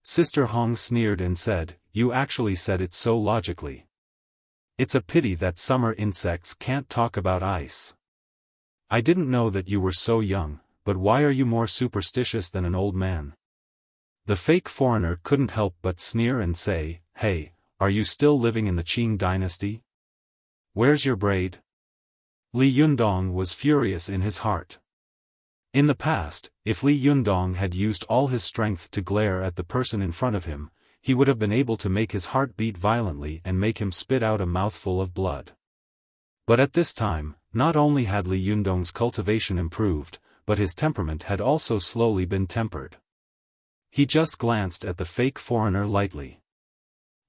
Sister Hong sneered and said, "You actually said it so logically. It's a pity that summer insects can't talk about ice. I didn't know that you were so young, but why are you more superstitious than an old man?" The fake foreigner couldn't help but sneer and say, "Hey, are you still living in the Qing dynasty? Where's your braid?" Li Yundong was furious in his heart. In the past, if Li Yundong had used all his strength to glare at the person in front of him, he would have been able to make his heart beat violently and make him spit out a mouthful of blood. But at this time, not only had Li Yundong's cultivation improved, but his temperament had also slowly been tempered. He just glanced at the fake foreigner lightly.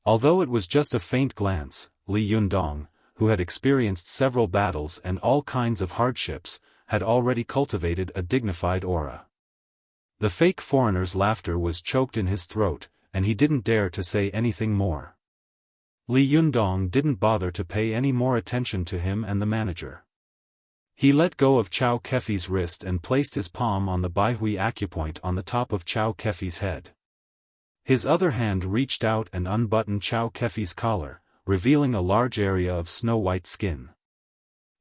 Although it was just a faint glance, Li Yundong, who had experienced several battles and all kinds of hardships, had already cultivated a dignified aura. The fake foreigner's laughter was choked in his throat, and he didn't dare to say anything more. Li Yundong didn't bother to pay any more attention to him and the manager. He let go of Chao Kefi's wrist and placed his palm on the Baihui acupoint on the top of Chao Kefi's head. His other hand reached out and unbuttoned Chao Kefi's collar, revealing a large area of snow-white skin.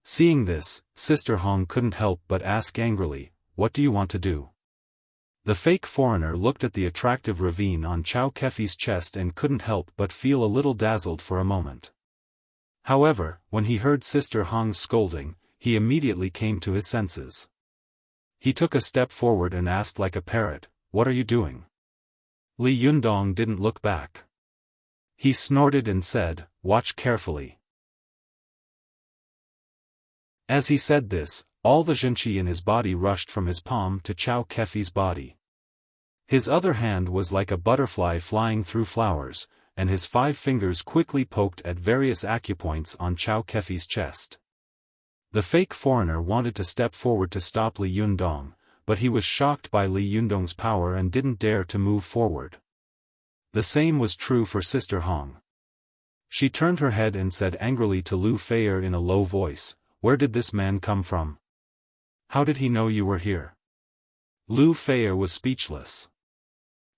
Seeing this, Sister Hong couldn't help but ask angrily, "What do you want to do?" The fake foreigner looked at the attractive ravine on Chao Kefi's chest and couldn't help but feel a little dazzled for a moment. However, when he heard Sister Hong's scolding, he immediately came to his senses. He took a step forward and asked like a parrot, "What are you doing?" Li Yundong didn't look back. He snorted and said, "Watch carefully." As he said this, all the zhenqi in his body rushed from his palm to Chao Kefi's body. His other hand was like a butterfly flying through flowers, and his 5 fingers quickly poked at various acupoints on Chao Kefi's chest. The fake foreigner wanted to step forward to stop Li Yundong, but he was shocked by Li Yundong's power and didn't dare to move forward. The same was true for Sister Hong. She turned her head and said angrily to Lu Feier in a low voice, "Where did this man come from? How did he know you were here?" Lu Feier was speechless.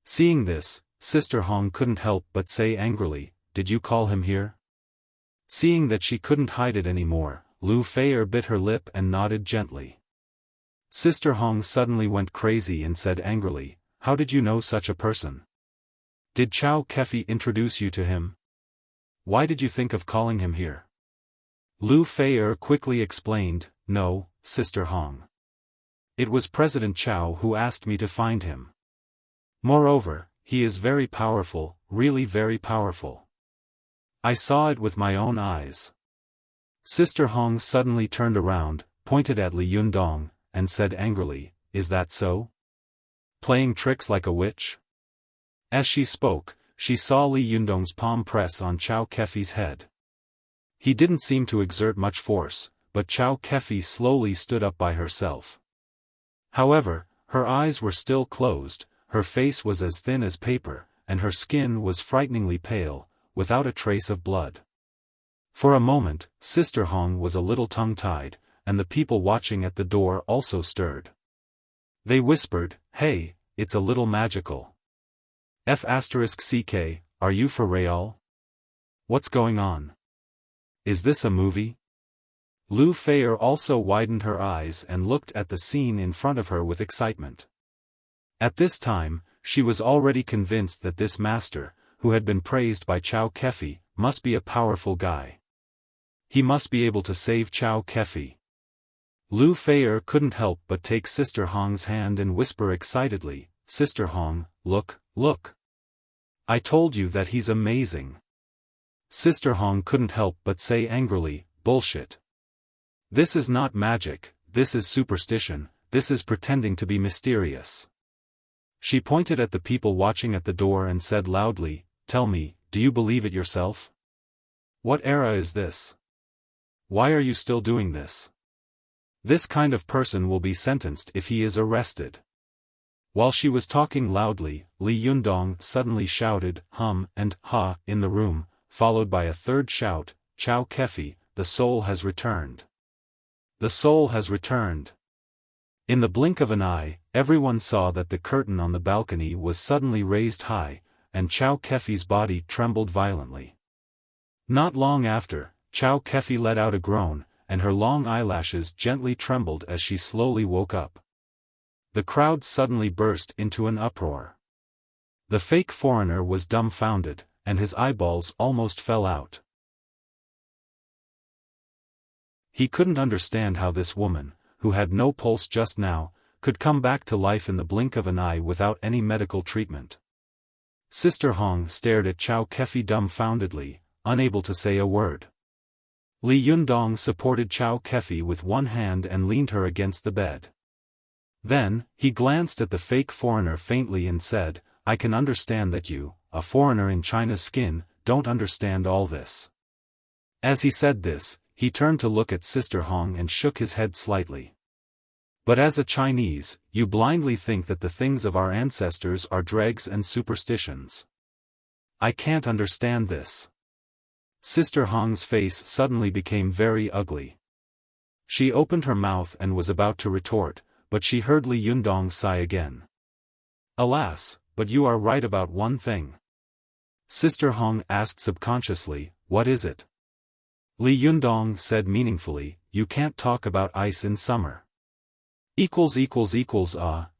Seeing this, Sister Hong couldn't help but say angrily, "Did you call him here?" Seeing that she couldn't hide it anymore, Lu Feier bit her lip and nodded gently. Sister Hong suddenly went crazy and said angrily, "How did you know such a person? Did Chao Kefi introduce you to him? Why did you think of calling him here?" Lu Feier quickly explained, "No, Sister Hong. It was President Chao who asked me to find him. Moreover, he is very powerful, really very powerful. I saw it with my own eyes." Sister Hong suddenly turned around, pointed at Li Yundong, and said angrily, "Is that so? Playing tricks like a witch?" As she spoke, she saw Li Yundong's palm press on Chao Kefi's head. He didn't seem to exert much force, but Chao Kefi slowly stood up by herself. However, her eyes were still closed, her face was as thin as paper, and her skin was frighteningly pale, without a trace of blood. For a moment, Sister Hong was a little tongue-tied, and the people watching at the door also stirred. They whispered, "Hey, it's a little magical. F***ck, are you for real? What's going on? Is this a movie?" Lu Feier also widened her eyes and looked at the scene in front of her with excitement. At this time, she was already convinced that this master, who had been praised by Chao Kefi, must be a powerful guy. He must be able to save Chao Kefi. Lu Feier couldn't help but take Sister Hong's hand and whisper excitedly, "Sister Hong, look, look. I told you that he's amazing." Sister Hong couldn't help but say angrily, "Bullshit. This is not magic, this is superstition, this is pretending to be mysterious." She pointed at the people watching at the door and said loudly, "Tell me, do you believe it yourself? What era is this? Why are you still doing this? This kind of person will be sentenced if he is arrested. While she was talking loudly, Li Yundong suddenly shouted, hum, and ha, in the room, followed by a third shout, Chow Kefi, the soul has returned. The soul has returned. In the blink of an eye, everyone saw that the curtain on the balcony was suddenly raised high, and Chow Kefi's body trembled violently. Not long after, Chow Kefi let out a groan, and her long eyelashes gently trembled as she slowly woke up. The crowd suddenly burst into an uproar. The fake foreigner was dumbfounded, and his eyeballs almost fell out. He couldn't understand how this woman, who had no pulse just now, could come back to life in the blink of an eye without any medical treatment. Sister Hong stared at Chow Kefi dumbfoundedly, unable to say a word. Li Yundong supported Chow Kefi with one hand and leaned her against the bed. Then, he glanced at the fake foreigner faintly and said, I can understand that you, a foreigner in China's skin, don't understand all this. As he said this, he turned to look at Sister Hong and shook his head slightly. But as a Chinese, you blindly think that the things of our ancestors are dregs and superstitions. I can't understand this. Sister Hong's face suddenly became very ugly. She opened her mouth and was about to retort, but she heard Li Yundong sigh again. Alas, but you are right about one thing. Sister Hong asked subconsciously, what is it? Li Yundong said meaningfully, you can't talk about ice in summer.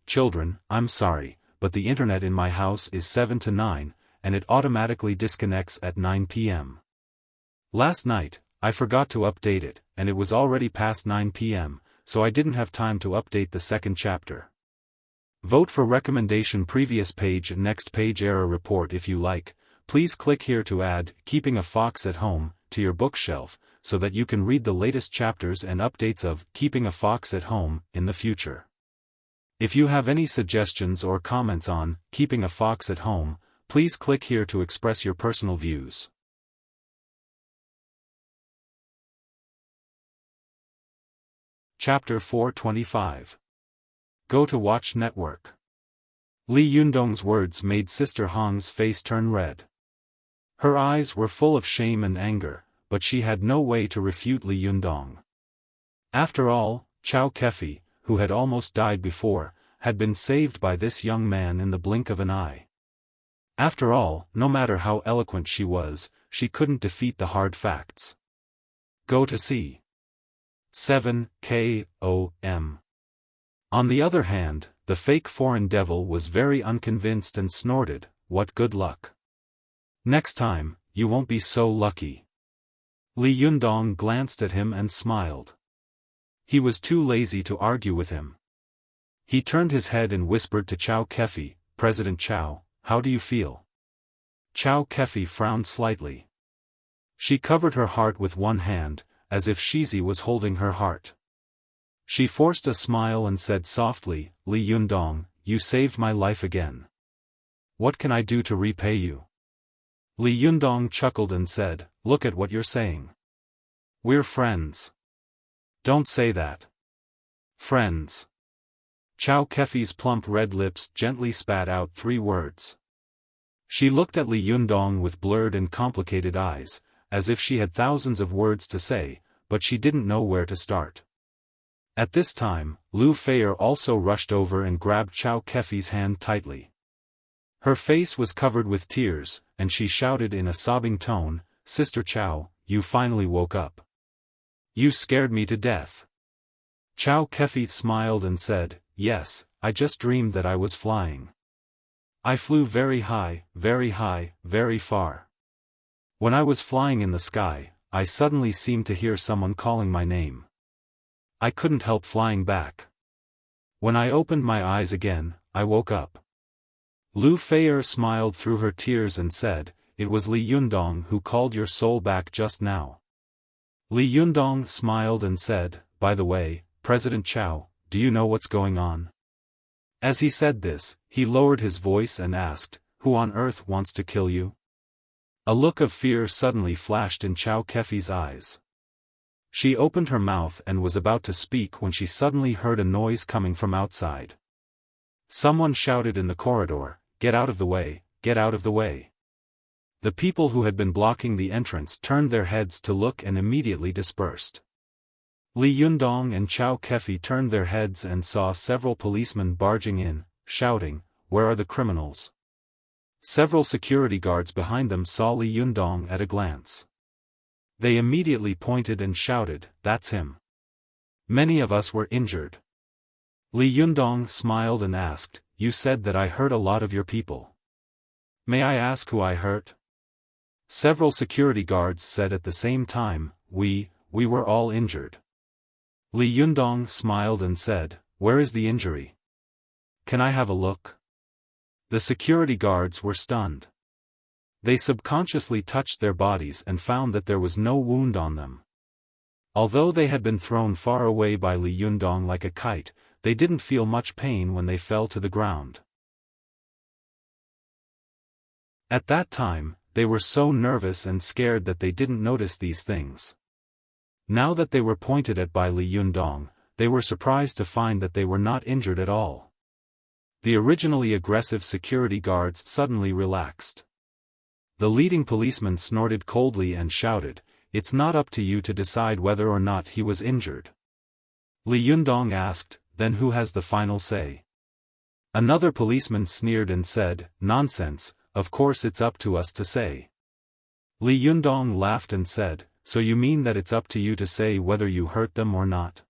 Children, I'm sorry, but the internet in my house is 7 to 9, and it automatically disconnects at 9 p.m. Last night, I forgot to update it, and it was already past 9 p.m., so I didn't have time to update the second chapter. Vote for recommendation previous page and next page error report if you like. Please click here to add Keeping a Fox at Home to your bookshelf, so that you can read the latest chapters and updates of Keeping a Fox at Home in the future. If you have any suggestions or comments on Keeping a Fox at Home, please click here to express your personal views. Chapter 425. Go to Watch Network. Li Yundong's words made Sister Hong's face turn red. Her eyes were full of shame and anger, but she had no way to refute Li Yundong. After all, Chow Kefi, who had almost died before, had been saved by this young man in the blink of an eye. After all, no matter how eloquent she was, she couldn't defeat the hard facts. Go to see. 7 K.O.M. On the other hand, the fake foreign devil was very unconvinced and snorted, what good luck. Next time, you won't be so lucky. Li Yundong glanced at him and smiled. He was too lazy to argue with him. He turned his head and whispered to Chow Kefi, President Chow, how do you feel? Chow Kefi frowned slightly. She covered her heart with one hand, as if Shizi was holding her heart. She forced a smile and said softly, Li Yundong, you saved my life again. What can I do to repay you? Li Yundong chuckled and said, look at what you're saying. We're friends. Don't say that. Friends. Chow Kefi's plump red lips gently spat out 3 words. She looked at Li Yundong with blurred and complicated eyes, as if she had thousands of words to say, but she didn't know where to start. At this time, Lu Feier also rushed over and grabbed Chow Kefi's hand tightly. Her face was covered with tears, and she shouted in a sobbing tone, Sister Chow, you finally woke up. You scared me to death. Chow Kefi smiled and said, yes, I just dreamed that I was flying. I flew very high, very far. When I was flying in the sky, I suddenly seemed to hear someone calling my name. I couldn't help flying back. When I opened my eyes again, I woke up. Lu Feier smiled through her tears and said, it was Li Yundong who called your soul back just now. Li Yundong smiled and said, by the way, President Chow, do you know what's going on? As he said this, he lowered his voice and asked, who on earth wants to kill you? A look of fear suddenly flashed in Xiao Kefi's eyes. She opened her mouth and was about to speak when she suddenly heard a noise coming from outside. Someone shouted in the corridor, "Get out of the way, get out of the way." The people who had been blocking the entrance turned their heads to look and immediately dispersed. Li Yundong and Xiao Kefi turned their heads and saw several policemen barging in, shouting, "Where are the criminals?" Several security guards behind them saw Li Yundong at a glance. They immediately pointed and shouted, "That's him. Many of us were injured." Li Yundong smiled and asked, "You said that I hurt a lot of your people. May I ask who I hurt?" Several security guards said at the same time, We were all injured." Li Yundong smiled and said, "Where is the injury? Can I have a look?" The security guards were stunned. They subconsciously touched their bodies and found that there was no wound on them. Although they had been thrown far away by Li Yundong like a kite, they didn't feel much pain when they fell to the ground. At that time, they were so nervous and scared that they didn't notice these things. Now that they were pointed at by Li Yundong, they were surprised to find that they were not injured at all. The originally aggressive security guards suddenly relaxed. The leading policeman snorted coldly and shouted, "It's not up to you to decide whether or not he was injured." Li Yundong asked, "Then who has the final say?" Another policeman sneered and said, "Nonsense, of course it's up to us to say." Li Yundong laughed and said, "So you mean that it's up to you to say whether you hurt them or not?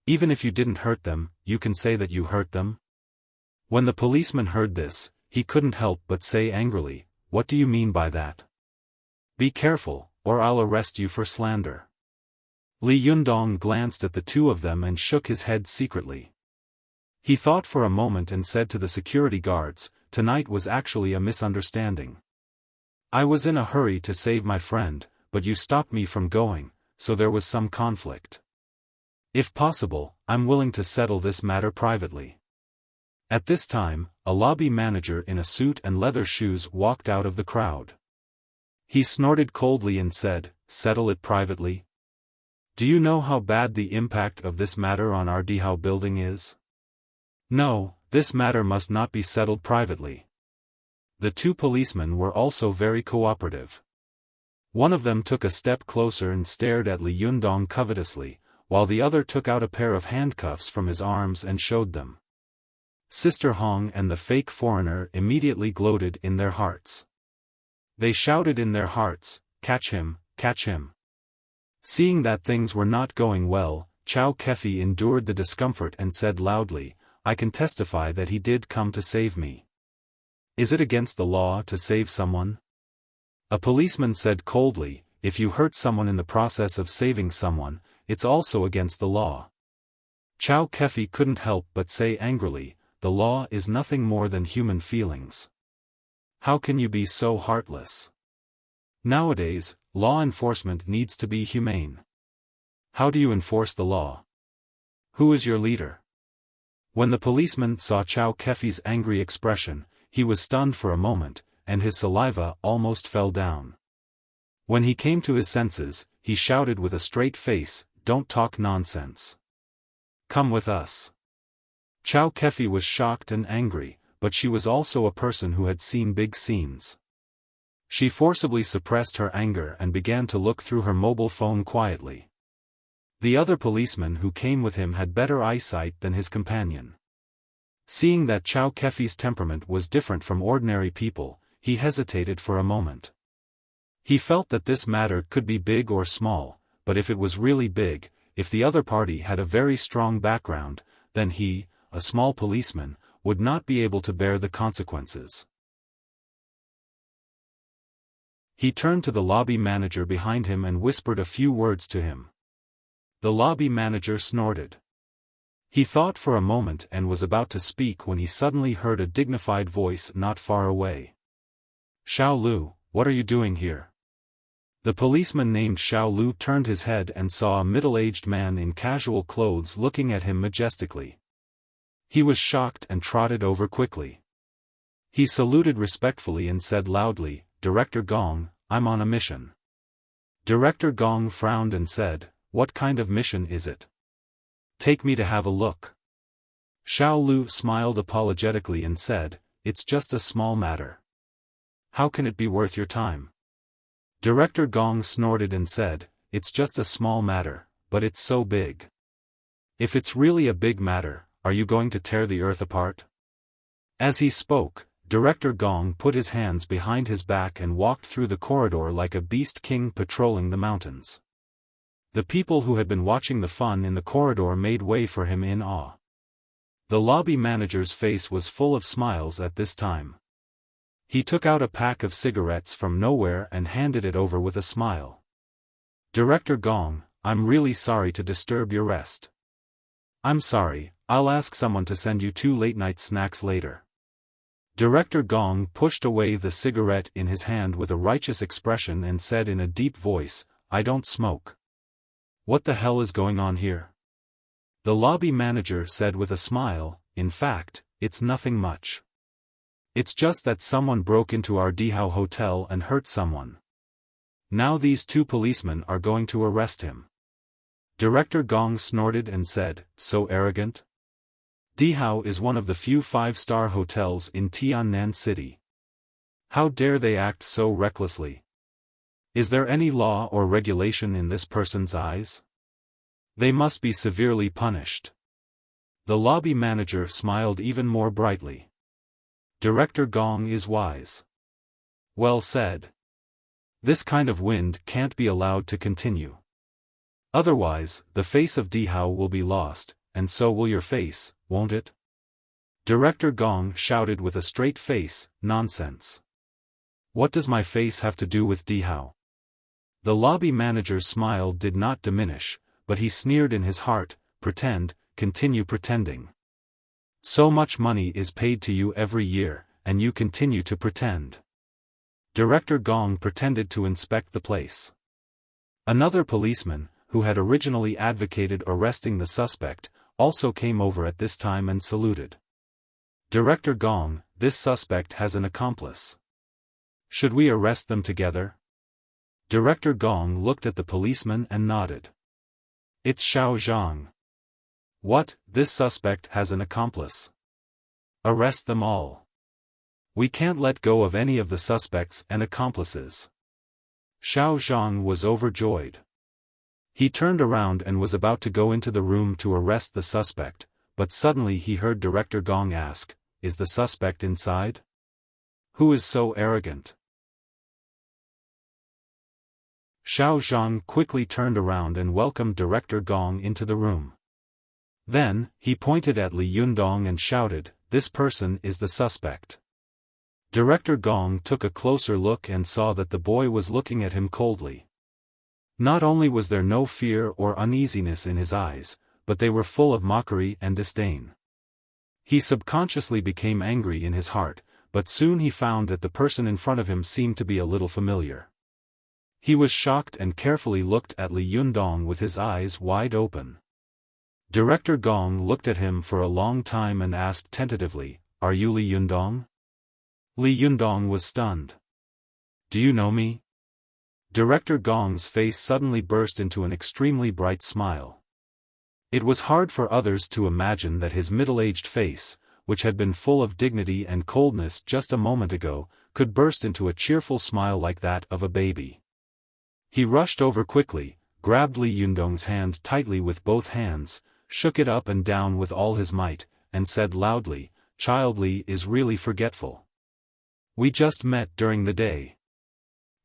Even if you didn't hurt them, you can say that you hurt them?" When the policeman heard this, he couldn't help but say angrily, "What do you mean by that? Be careful, or I'll arrest you for slander." Li Yundong glanced at the two of them and shook his head secretly. He thought for a moment and said to the security guards, "Tonight was actually a misunderstanding. I was in a hurry to save my friend, but you stopped me from going, so there was some conflict. If possible, I'm willing to settle this matter privately." At this time, a lobby manager in a suit and leather shoes walked out of the crowd. He snorted coldly and said, "Settle it privately? Do you know how bad the impact of this matter on our Dihao building is? No, this matter must not be settled privately." The two policemen were also very cooperative. One of them took a step closer and stared at Li Yundong covetously, while the other took out a pair of handcuffs from his arms and showed them. Sister Hong and the fake foreigner immediately gloated in their hearts. They shouted in their hearts, "Catch him, catch him." Seeing that things were not going well, Xiao Kefi endured the discomfort and said loudly, "I can testify that he did come to save me." "Is it against the law to save someone?" A policeman said coldly, "If you hurt someone in the process of saving someone, it's also against the law." Xiao Kefi couldn't help but say angrily, "The law is nothing more than human feelings. How can you be so heartless? Nowadays, law enforcement needs to be humane. How do you enforce the law? Who is your leader?" When the policeman saw Xiao Kefi's angry expression, he was stunned for a moment, and his saliva almost fell down. When he came to his senses, he shouted with a straight face, "Don't talk nonsense. Come with us." Xiao Kefi was shocked and angry, but she was also a person who had seen big scenes. She forcibly suppressed her anger and began to look through her mobile phone quietly. The other policeman who came with him had better eyesight than his companion. Seeing that Xiao Kefi's temperament was different from ordinary people, he hesitated for a moment. He felt that this matter could be big or small, but if it was really big, if the other party had a very strong background, then he, a small policeman, would not be able to bear the consequences. He turned to the lobby manager behind him and whispered a few words to him. The lobby manager snorted. He thought for a moment and was about to speak when he suddenly heard a dignified voice not far away. "Xiao Lu, what are you doing here?" The policeman named Xiao Lu turned his head and saw a middle-aged man in casual clothes looking at him majestically. He was shocked and trotted over quickly. He saluted respectfully and said loudly, "Director Gong, I'm on a mission. Director Gong frowned and said, "What kind of mission is it? Take me to have a look." Xiao Lu smiled apologetically and said, "It's just a small matter. How can it be worth your time?" Director Gong snorted and said, "It's just a small matter, but it's so big. If it's really a big matter, are you going to tear the earth apart?" As he spoke, Director Gong put his hands behind his back and walked through the corridor like a beast king patrolling the mountains. The people who had been watching the fun in the corridor made way for him in awe. The lobby manager's face was full of smiles at this time. He took out a pack of cigarettes from nowhere and handed it over with a smile. "Director Gong, I'm really sorry to disturb your rest." "I'm sorry, I'll ask someone to send you 2 late-night snacks later." Director Gong pushed away the cigarette in his hand with a righteous expression and said in a deep voice, "I don't smoke." "What the hell is going on here?" The lobby manager said with a smile, "In fact, it's nothing much. It's just that someone broke into our Dihao hotel and hurt someone. Now these 2 policemen are going to arrest him." Director Gong snorted and said, "So arrogant? Dihao is one of the few 5-star hotels in Tiannan City. How dare they act so recklessly? Is there any law or regulation in this person's eyes? They must be severely punished." The lobby manager smiled even more brightly. "Director Gong is wise. Well said. This kind of wind can't be allowed to continue. Otherwise, the face of Dihao will be lost, and so will your face, won't it?" Director Gong shouted with a straight face, "Nonsense. What does my face have to do with Dihao?" The lobby manager's smile did not diminish, but he sneered in his heart, continue pretending. So much money is paid to you every year, and you continue to pretend." Director Gong pretended to inspect the place. Another policeman, who had originally advocated arresting the suspect, also came over at this time and saluted. "Director Gong, this suspect has an accomplice. Should we arrest them together?" Director Gong looked at the policeman and nodded. "It's Xiao Zhang." "What, this suspect has an accomplice? Arrest them all. We can't let go of any of the suspects and accomplices." Xiao Zhang was overjoyed. He turned around and was about to go into the room to arrest the suspect, but suddenly he heard Director Gong ask, "Is the suspect inside? Who is so arrogant?" Xiao Zhang quickly turned around and welcomed Director Gong into the room. Then, he pointed at Li Yundong and shouted, "This person is the suspect." Director Gong took a closer look and saw that the boy was looking at him coldly. Not only was there no fear or uneasiness in his eyes, but they were full of mockery and disdain. He subconsciously became angry in his heart, but soon he found that the person in front of him seemed to be a little familiar. He was shocked and carefully looked at Li Yundong with his eyes wide open. Director Gong looked at him for a long time and asked tentatively, "Are you Li Yundong?" Li Yundong was stunned. "Do you know me?" Director Gong's face suddenly burst into an extremely bright smile. It was hard for others to imagine that his middle-aged face, which had been full of dignity and coldness just a moment ago, could burst into a cheerful smile like that of a baby. He rushed over quickly, grabbed Li Yundong's hand tightly with both hands, shook it up and down with all his might, and said loudly, "Child Li is really forgetful. We just met during the day.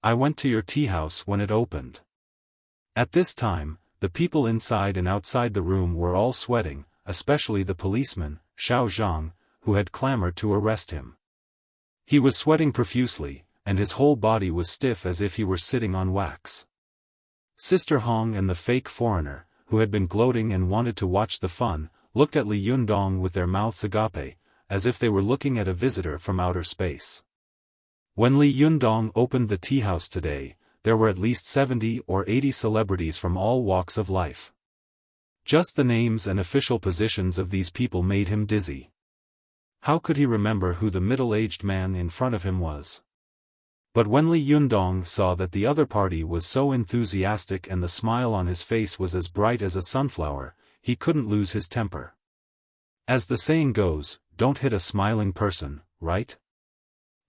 I went to your tea house when it opened." At this time, the people inside and outside the room were all sweating, especially the policeman, Xiao Zhang, who had clamored to arrest him. He was sweating profusely, and his whole body was stiff as if he were sitting on wax. Sister Hong and the fake foreigner, who had been gloating and wanted to watch the fun, looked at Li Yundong with their mouths agape, as if they were looking at a visitor from outer space. When Li Yundong opened the tea house today, there were at least 70 or 80 celebrities from all walks of life. Just the names and official positions of these people made him dizzy. How could he remember who the middle-aged man in front of him was? But when Li Yundong saw that the other party was so enthusiastic and the smile on his face was as bright as a sunflower, he couldn't lose his temper. As the saying goes, don't hit a smiling person, right?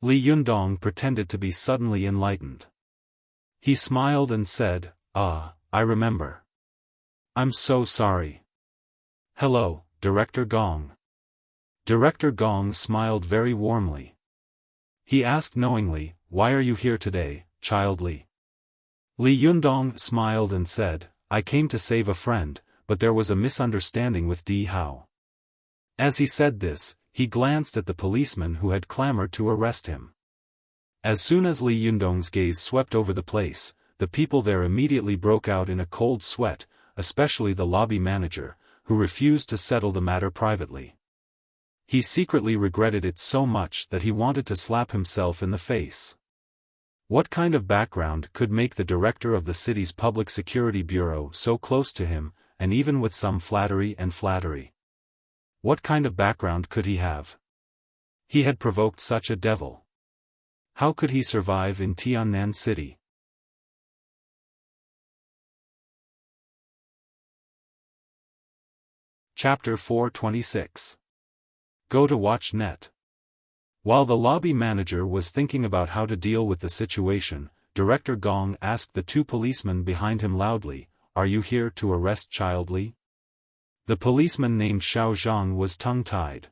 Li Yundong pretended to be suddenly enlightened. He smiled and said, "Ah, I remember. I'm so sorry. Hello, Director Gong." Director Gong smiled very warmly. He asked knowingly, "Why are you here today, child Li?" Li Yundong smiled and said, "I came to save a friend, but there was a misunderstanding with Di Hao." As he said this, he glanced at the policeman who had clamored to arrest him. As soon as Li Yundong's gaze swept over the place, the people there immediately broke out in a cold sweat, especially the lobby manager, who refused to settle the matter privately. He secretly regretted it so much that he wanted to slap himself in the face. What kind of background could make the director of the city's public security bureau so close to him, and even with some flattery? What kind of background could he have? He had provoked such a devil. How could he survive in Tiannan City? Chapter 426. Go to watch net. While the lobby manager was thinking about how to deal with the situation, Director Gong asked the two policemen behind him loudly, "Are you here to arrest child Li?" The policeman named Xiao Zhang was tongue-tied.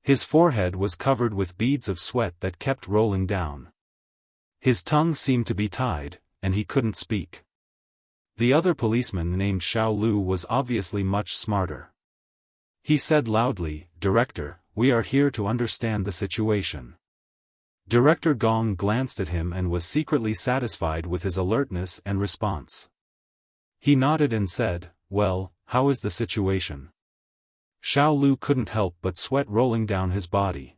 His forehead was covered with beads of sweat that kept rolling down. His tongue seemed to be tied, and he couldn't speak. The other policeman named Xiao Lu was obviously much smarter. He said loudly, "Director, we are here to understand the situation." Director Gong glanced at him and was secretly satisfied with his alertness and response. He nodded and said, "Well, how is the situation?" Xiao Lu couldn't help but sweat rolling down his body.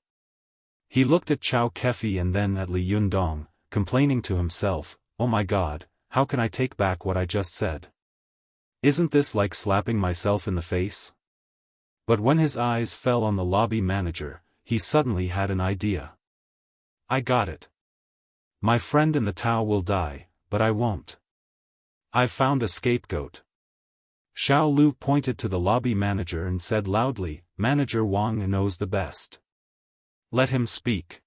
He looked at Chao Kefi and then at Li Yundong, complaining to himself, "Oh my God, how can I take back what I just said? Isn't this like slapping myself in the face?" But when his eyes fell on the lobby manager, he suddenly had an idea. "I got it. My friend in the Tao will die, but I won't. I've found a scapegoat." Xiao Lu pointed to the lobby manager and said loudly, "Manager Wang knows the best. Let him speak."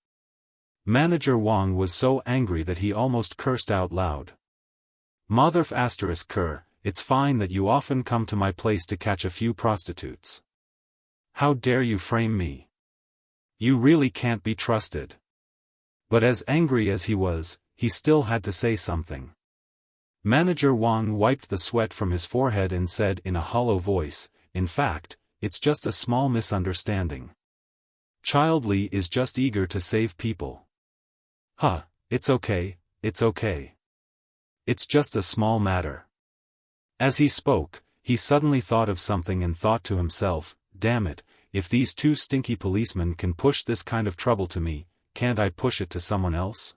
Manager Wang was so angry that he almost cursed out loud. "Motherf asterisk cur, it's fine that you often come to my place to catch a few prostitutes. How dare you frame me? You really can't be trusted." But as angry as he was, he still had to say something. Manager Wang wiped the sweat from his forehead and said in a hollow voice, "In fact, it's just a small misunderstanding. Child Li is just eager to save people." "Huh, it's okay, it's okay. It's just a small matter." As he spoke, he suddenly thought of something and thought to himself, "Damn it, if these two stinky policemen can push this kind of trouble to me, can't I push it to someone else?"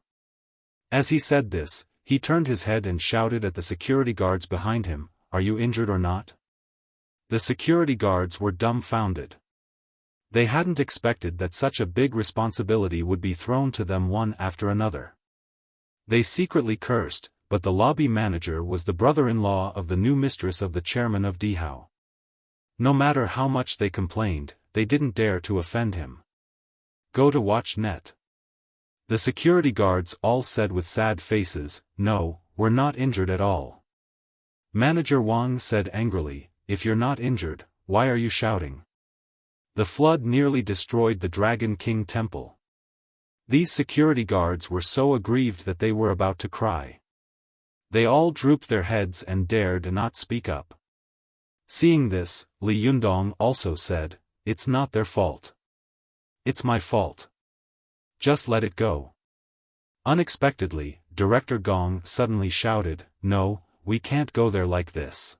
As he said this, he turned his head and shouted at the security guards behind him, "Are you injured or not?" The security guards were dumbfounded. They hadn't expected that such a big responsibility would be thrown to them one after another. They secretly cursed, but the lobby manager was the brother-in-law of the new mistress of the chairman of Dihao. No matter how much they complained, they didn't dare to offend him. Go to watch net. The security guards all said with sad faces, "No, we're not injured at all." Manager Wang said angrily, "If you're not injured, why are you shouting? The flood nearly destroyed the Dragon King Temple." These security guards were so aggrieved that they were about to cry. They all drooped their heads and dared not speak up. Seeing this, Li Yundong also said, "It's not their fault. It's my fault. Just let it go." Unexpectedly, Director Gong suddenly shouted, "No, we can't go there like this."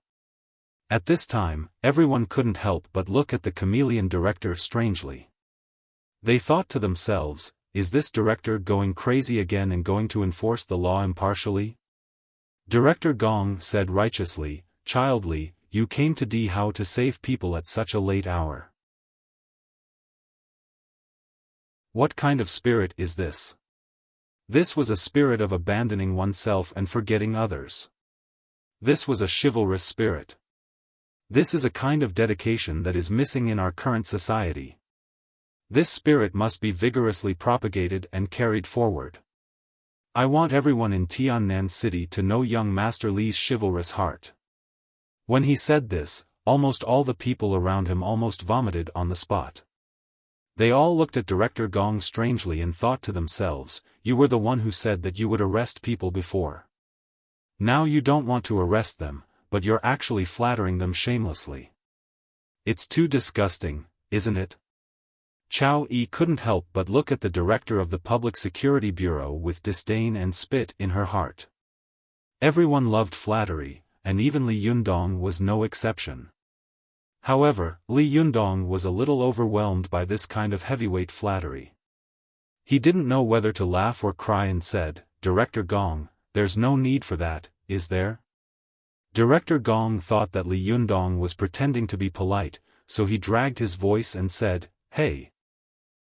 At this time, everyone couldn't help but look at the chameleon director strangely. They thought to themselves, is this director going crazy again and going to enforce the law impartially? Director Gong said righteously, "Child Li, you came to Dihao to save people at such a late hour. What kind of spirit is this? This was a spirit of abandoning oneself and forgetting others. This was a chivalrous spirit. This is a kind of dedication that is missing in our current society. This spirit must be vigorously propagated and carried forward. I want everyone in Tiannan City to know young Master Li's chivalrous heart. When he said this, almost all the people around him almost vomited on the spot. They all looked at Director Gong strangely and thought to themselves, you were the one who said that you would arrest people before. Now you don't want to arrest them, but you're actually flattering them shamelessly. It's too disgusting, isn't it? Chao Yi couldn't help but look at the director of the Public Security Bureau with disdain and spit in her heart. Everyone loved flattery, and even Li Yundong was no exception. However, Li Yundong was a little overwhelmed by this kind of heavyweight flattery. He didn't know whether to laugh or cry and said, Director Gong, there's no need for that, is there? Director Gong thought that Li Yundong was pretending to be polite, so he dragged his voice and said, Hey!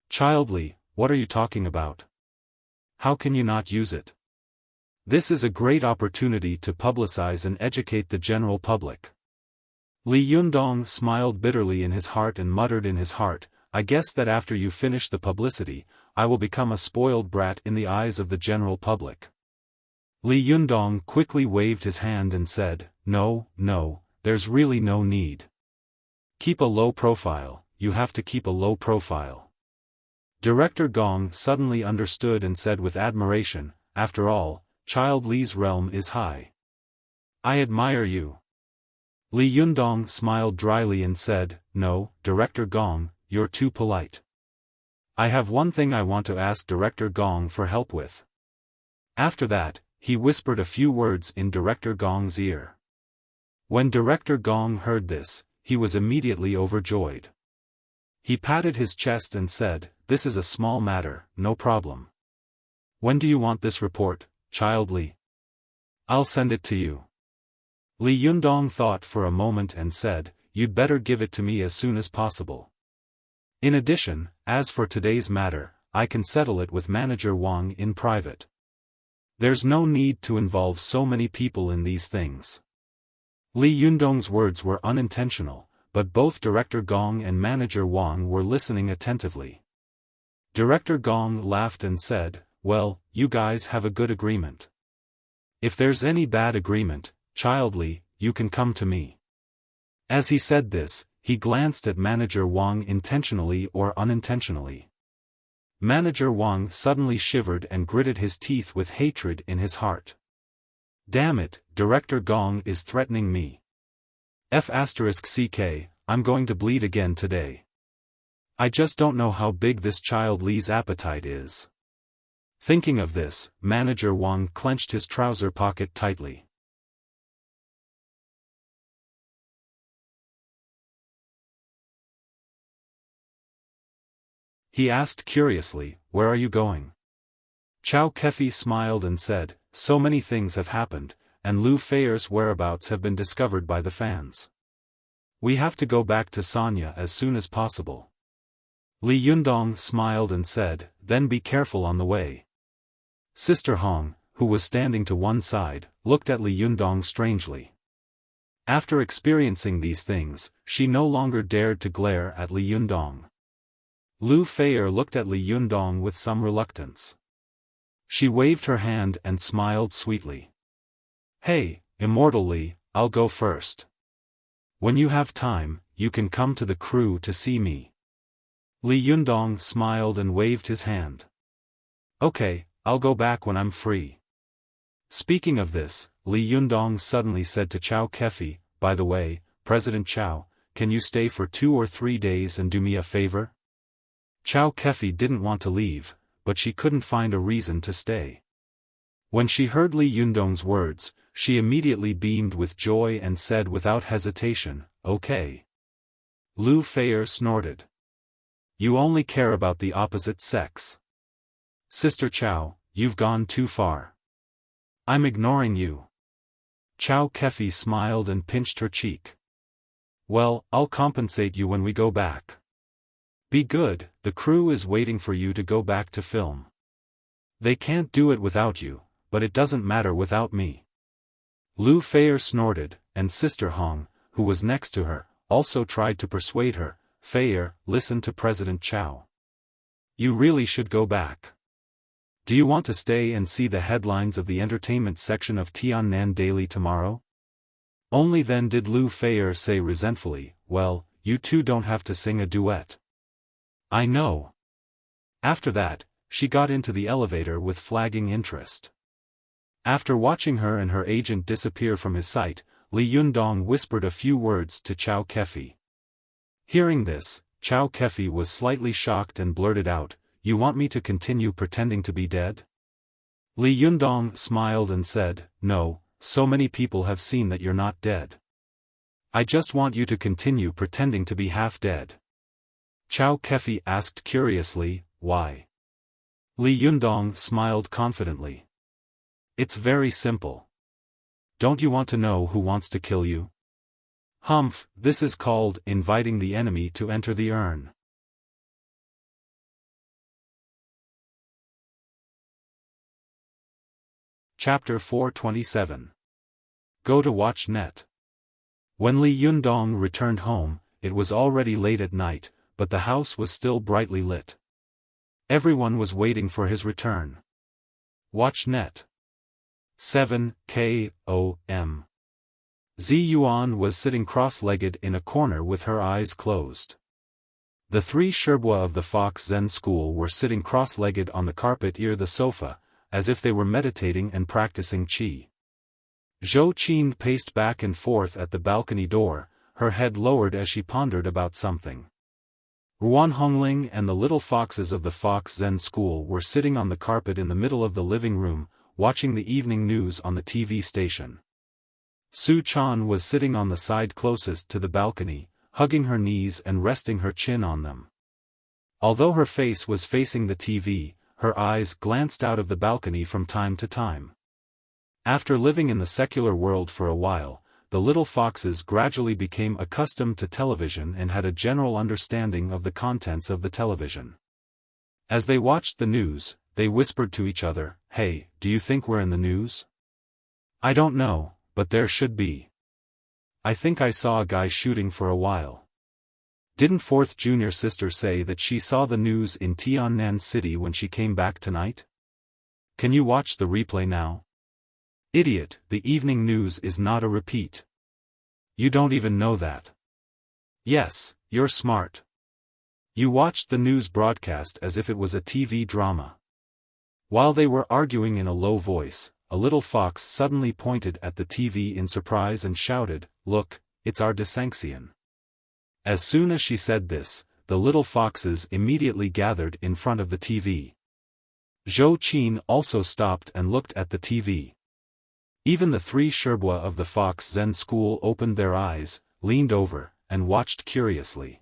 Child Li, what are you talking about? How can you not use it? This is a great opportunity to publicize and educate the general public. Li Yundong smiled bitterly in his heart and muttered in his heart, I guess that after you finish the publicity, I will become a spoiled brat in the eyes of the general public. Li Yundong quickly waved his hand and said, No, there's really no need. Keep a low profile, you have to keep a low profile. Director Gong suddenly understood and said with admiration, After all, Child Li's realm is high. I admire you. Li Yundong smiled dryly and said, No, Director Gong, you're too polite. I have one thing I want to ask Director Gong for help with. After that, he whispered a few words in Director Gong's ear. When Director Gong heard this, he was immediately overjoyed. He patted his chest and said, This is a small matter, no problem. When do you want this report, Child Li? I'll send it to you. Li Yundong thought for a moment and said, You'd better give it to me as soon as possible. In addition, as for today's matter, I can settle it with Manager Wang in private. There's no need to involve so many people in these things. Li Yundong's words were unintentional, but both Director Gong and Manager Wang were listening attentively. Director Gong laughed and said, Well, you guys have a good agreement. If there's any bad agreement, Child Li, you can come to me. As he said this, he glanced at Manager Wang intentionally or unintentionally. Manager Wang suddenly shivered and gritted his teeth with hatred in his heart. Damn it, Director Gong is threatening me. F***ck, I'm going to bleed again today. I just don't know how big this Child Li's appetite is. Thinking of this, Manager Wang clenched his trouser pocket tightly. He asked curiously, Where are you going? Chow Kefi smiled and said, So many things have happened, and Lu Feier's whereabouts have been discovered by the fans. We have to go back to Sanya as soon as possible. Li Yundong smiled and said, Then be careful on the way. Sister Hong, who was standing to one side, looked at Li Yundong strangely. After experiencing these things, she no longer dared to glare at Li Yundong. Lu Feier looked at Li Yundong with some reluctance. She waved her hand and smiled sweetly. Hey, Immortal Li, I'll go first. When you have time, you can come to the crew to see me. Li Yundong smiled and waved his hand. Okay, I'll go back when I'm free. Speaking of this, Li Yundong suddenly said to Chow Kefi, By the way, President Chow, can you stay for 2 or 3 days and do me a favor? Chow Kefi didn't want to leave, but she couldn't find a reason to stay. When she heard Li Yundong's words, she immediately beamed with joy and said without hesitation, Okay. Lu Feier snorted. You only care about the opposite sex. Sister Chow, you've gone too far. I'm ignoring you. Chow Kefi smiled and pinched her cheek. Well, I'll compensate you when we go back. Be good, the crew is waiting for you to go back to film. They can't do it without you, but it doesn't matter without me. Lu Feier snorted, and Sister Hong, who was next to her, also tried to persuade her. Feier, listen to President Chow. You really should go back. Do you want to stay and see the headlines of the entertainment section of Tiannan Daily tomorrow? Only then did Lu Feier say resentfully, well, you two don't have to sing a duet. I know. After that, she got into the elevator with flagging interest. After watching her and her agent disappear from his sight, Li Yundong whispered a few words to Chow Kefi. Hearing this, Chow Kefi was slightly shocked and blurted out, you want me to continue pretending to be dead? Li Yundong smiled and said, no, so many people have seen that you're not dead. I just want you to continue pretending to be half dead. Chow Kefi asked curiously, why? Li Yundong smiled confidently. It's very simple. Don't you want to know who wants to kill you? Humph, this is called inviting the enemy to enter the urn. Chapter 427. Go to watch net. When Li Yundong returned home, it was already late at night, but the house was still brightly lit. Everyone was waiting for his return. Watch net. 7 K.O.M. Zi Yuan was sitting cross-legged in a corner with her eyes closed. The three Sherbua of the Fox Zen school were sitting cross-legged on the carpet near the sofa, as if they were meditating and practicing qi. Zhou Qin paced back and forth at the balcony door, her head lowered as she pondered about something. Ruan Hongling and the little foxes of the Fox Zen school were sitting on the carpet in the middle of the living room, watching the evening news on the TV station. Su Chan was sitting on the side closest to the balcony, hugging her knees and resting her chin on them. Although her face was facing the TV, her eyes glanced out of the balcony from time to time. After living in the secular world for a while, the little foxes gradually became accustomed to television and had a general understanding of the contents of the television. As they watched the news, they whispered to each other, "Hey, do you think we're in the news?" "I don't know, but there should be. I think I saw a guy shooting for a while." Didn't fourth junior sister say that she saw the news in Tiannan City when she came back tonight? Can you watch the replay now? Idiot, the evening news is not a repeat. You don't even know that. Yes, you're smart. You watched the news broadcast as if it was a TV drama. While they were arguing in a low voice, a little fox suddenly pointed at the TV in surprise and shouted, "Look, it's our Desanxian." As soon as she said this, the little foxes immediately gathered in front of the TV. Zhou Qin also stopped and looked at the TV. Even the three Sherbua of the Fox Zen school opened their eyes, leaned over, and watched curiously.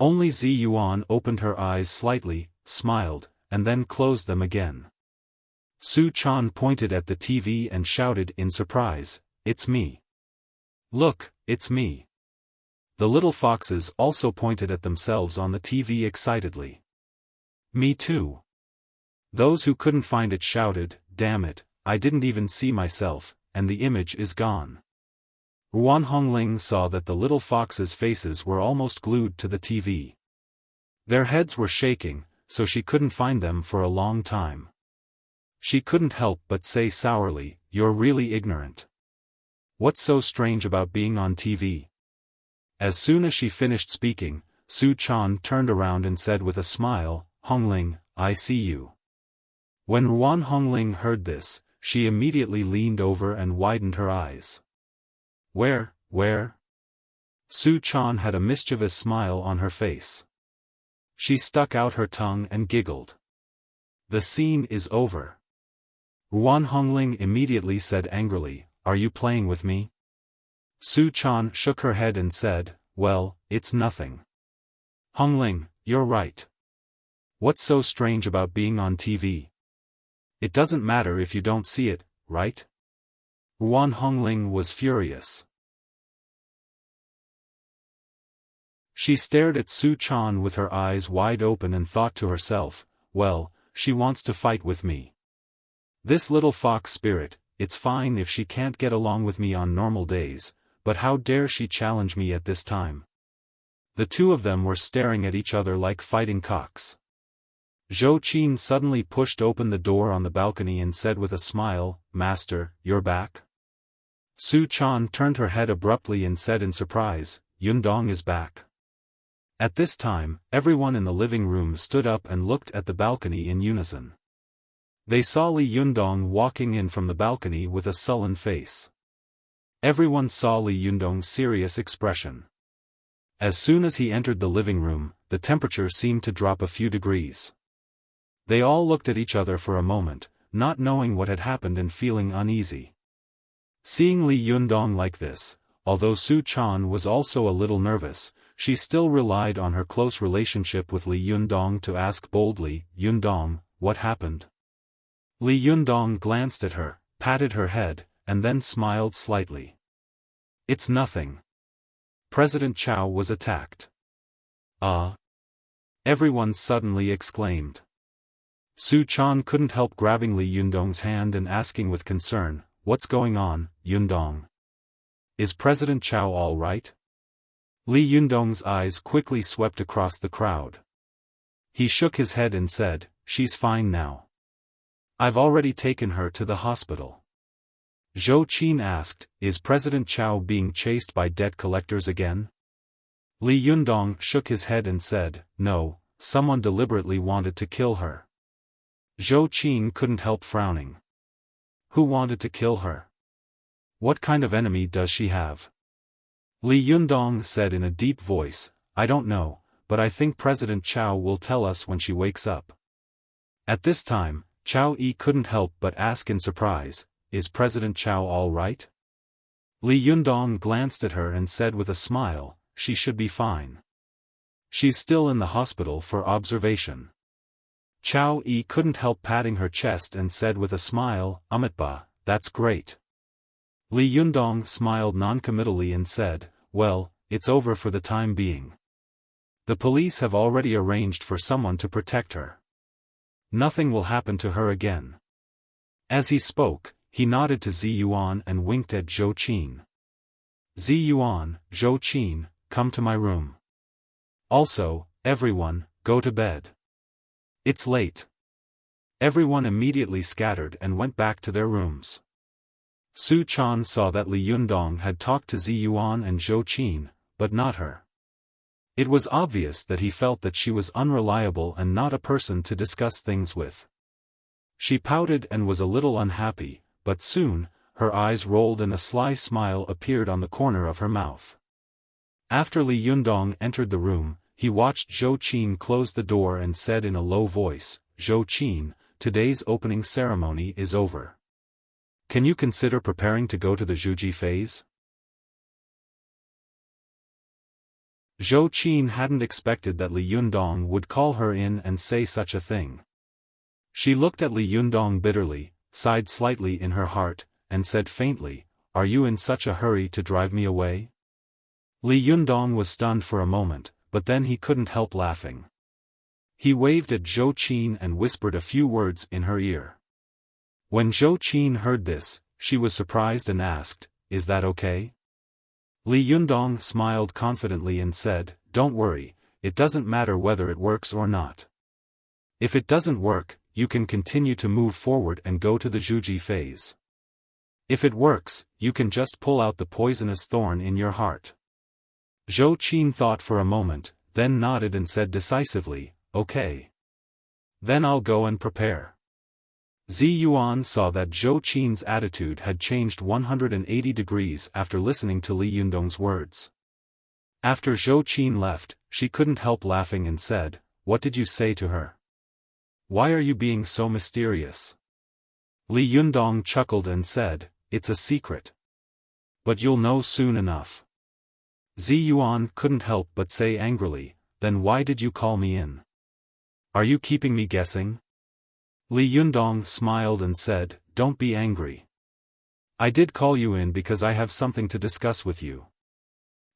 Only Zi Yuan opened her eyes slightly, smiled, and then closed them again. Su Chan pointed at the TV and shouted in surprise, "It's me. Look, it's me." The little foxes also pointed at themselves on the TV excitedly. "Me too." Those who couldn't find it shouted, "Damn it, I didn't even see myself, and the image is gone." Ruan Hongling saw that the little foxes' faces were almost glued to the TV. Their heads were shaking, so she couldn't find them for a long time. She couldn't help but say sourly, "You're really ignorant. What's so strange about being on TV?" As soon as she finished speaking, Su Chan turned around and said with a smile, "Hongling, I see you." When Ruan Hongling heard this, she immediately leaned over and widened her eyes. Where? Su Chan had a mischievous smile on her face. She stuck out her tongue and giggled. "The scene is over." Ruan Hongling immediately said angrily, "Are you playing with me?" Su Chan shook her head and said, "Well, it's nothing." "Hongling, you're right. What's so strange about being on TV? It doesn't matter if you don't see it, right?" Ruan Hongling was furious. She stared at Su Chan with her eyes wide open and thought to herself, "Well, she wants to fight with me. This little fox spirit, it's fine if she can't get along with me on normal days, but how dare she challenge me at this time? The two of them were staring at each other like fighting cocks. Zhou Qin suddenly pushed open the door on the balcony and said with a smile, "Master, you're back?" Su Chan turned her head abruptly and said in surprise, "Yundong is back." At this time, everyone in the living room stood up and looked at the balcony in unison. They saw Li Yundong walking in from the balcony with a sullen face. Everyone saw Li Yundong's serious expression. As soon as he entered the living room, the temperature seemed to drop a few degrees. They all looked at each other for a moment, not knowing what had happened and feeling uneasy. Seeing Li Yundong like this, although Su Chan was also a little nervous, she still relied on her close relationship with Li Yundong to ask boldly, "Yundong, what happened?" Li Yundong glanced at her, patted her head, and then smiled slightly. "It's nothing. President Chao was attacked." "Ah!" everyone suddenly exclaimed. Su Chan couldn't help grabbing Li Yundong's hand and asking with concern, "What's going on, Yundong? Is President Chao all right?" Li Yundong's eyes quickly swept across the crowd. He shook his head and said, "She's fine now. I've already taken her to the hospital." Zhou Qin asked, "Is President Chao being chased by debt collectors again?" Li Yundong shook his head and said, "No, someone deliberately wanted to kill her." Zhou Qin couldn't help frowning. Who wanted to kill her? What kind of enemy does she have? Li Yundong said in a deep voice, "I don't know, but I think President Chao will tell us when she wakes up." At this time, Chao Yi couldn't help but ask in surprise, "Is President Chao all right?" Li Yundong glanced at her and said with a smile, "She should be fine. She's still in the hospital for observation." Chao Yi couldn't help patting her chest and said with a smile, "Amitba, that's great." Li Yundong smiled noncommittally and said, "Well, it's over for the time being. The police have already arranged for someone to protect her. Nothing will happen to her again." As he spoke, he nodded to Ziyuan and winked at Zhou Qin. "Ziyuan, Zhou Qin, come to my room. Also, everyone, go to bed. It's late." Everyone immediately scattered and went back to their rooms. Su Chan saw that Li Yundong had talked to Ziyuan and Zhou Qin, but not her. It was obvious that he felt that she was unreliable and not a person to discuss things with. She pouted and was a little unhappy, but soon, her eyes rolled and a sly smile appeared on the corner of her mouth. After Li Yundong entered the room, he watched Zhou Qin close the door and said in a low voice, "Zhou Qin, today's opening ceremony is over. Can you consider preparing to go to the Zhuji phase?" Zhou Qin hadn't expected that Li Yundong would call her in and say such a thing. She looked at Li Yundong bitterly, sighed slightly in her heart, and said faintly, "Are you in such a hurry to drive me away?" Li Yundong was stunned for a moment, but then he couldn't help laughing. He waved at Zhou Qin and whispered a few words in her ear. When Zhou Qin heard this, she was surprised and asked, "Is that okay?" Li Yundong smiled confidently and said, "Don't worry, it doesn't matter whether it works or not. If it doesn't work, you can continue to move forward and go to the Zhuji phase. If it works, you can just pull out the poisonous thorn in your heart." Zhou Qin thought for a moment, then nodded and said decisively, "Okay. Then I'll go and prepare." Ziyuan saw that Zhou Qin's attitude had changed 180 degrees after listening to Li Yundong's words. After Zhou Qin left, she couldn't help laughing and said, "What did you say to her? Why are you being so mysterious?" Li Yundong chuckled and said, "It's a secret. But you'll know soon enough." Ziyuan couldn't help but say angrily, "Then why did you call me in? Are you keeping me guessing?" Li Yundong smiled and said, "Don't be angry. I did call you in because I have something to discuss with you."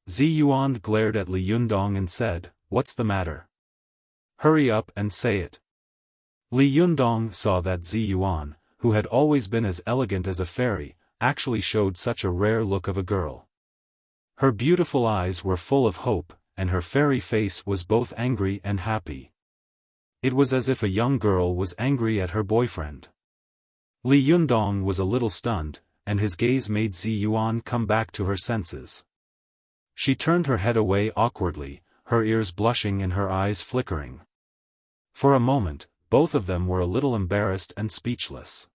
Ziyuan glared at Li Yundong and said, "What's the matter? Hurry up and say it." Li Yundong saw that Zi Yuan, who had always been as elegant as a fairy, actually showed such a rare look of a girl. Her beautiful eyes were full of hope, and her fairy face was both angry and happy. It was as if a young girl was angry at her boyfriend. Li Yundong was a little stunned, and his gaze made Zi Yuan come back to her senses. She turned her head away awkwardly, her ears blushing and her eyes flickering. For a moment, both of them were a little embarrassed and speechless.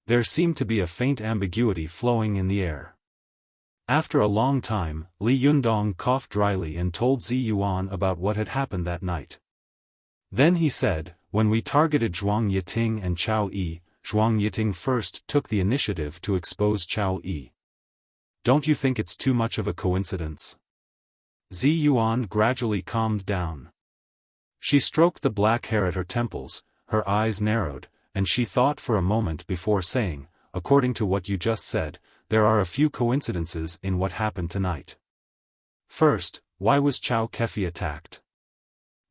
There seemed to be a faint ambiguity flowing in the air. After a long time, Li Yundong coughed dryly and told Zi Yuan about what had happened that night. Then he said, "When we targeted Zhuang Yiting and Chao Yi, Zhuang Yiting first took the initiative to expose Chao Yi. Don't you think it's too much of a coincidence?" Zi Yuan gradually calmed down. She stroked the black hair at her temples, her eyes narrowed, and she thought for a moment before saying, "According to what you just said, there are a few coincidences in what happened tonight. First, why was Chao Kefi attacked?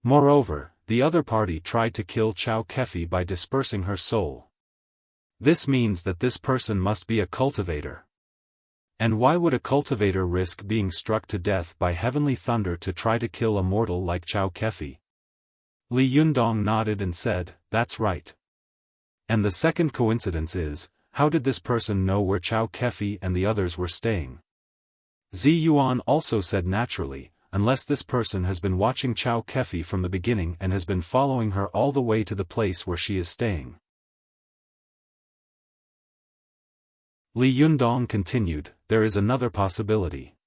Moreover, the other party tried to kill Chao Kefi by dispersing her soul. This means that this person must be a cultivator. And why would a cultivator risk being struck to death by heavenly thunder to try to kill a mortal like Chao Kefi?" Li Yundong nodded and said, "That's right. And the second coincidence is, how did this person know where Chao Kefi and the others were staying?" Zi Yuan also said naturally, "Unless this person has been watching Chao Kefi from the beginning and has been following her all the way to the place where she is staying." Li Yundong continued, "There is another possibility.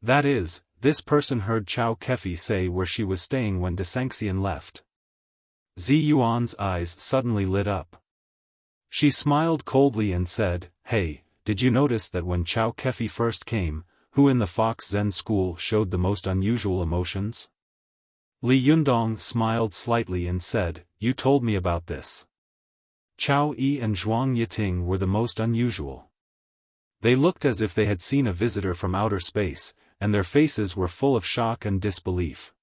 That is, this person heard Chao Kefi say where she was staying when Desangxian left." Zi Yuan's eyes suddenly lit up. She smiled coldly and said, "Hey, did you notice that when Chao Kefi first came, who in the Fox Zen school showed the most unusual emotions?" Li Yundong smiled slightly and said, "You told me about this. Chao Yi and Zhuang Yiting were the most unusual. They looked as if they had seen a visitor from outer space, and their faces were full of shock and disbelief."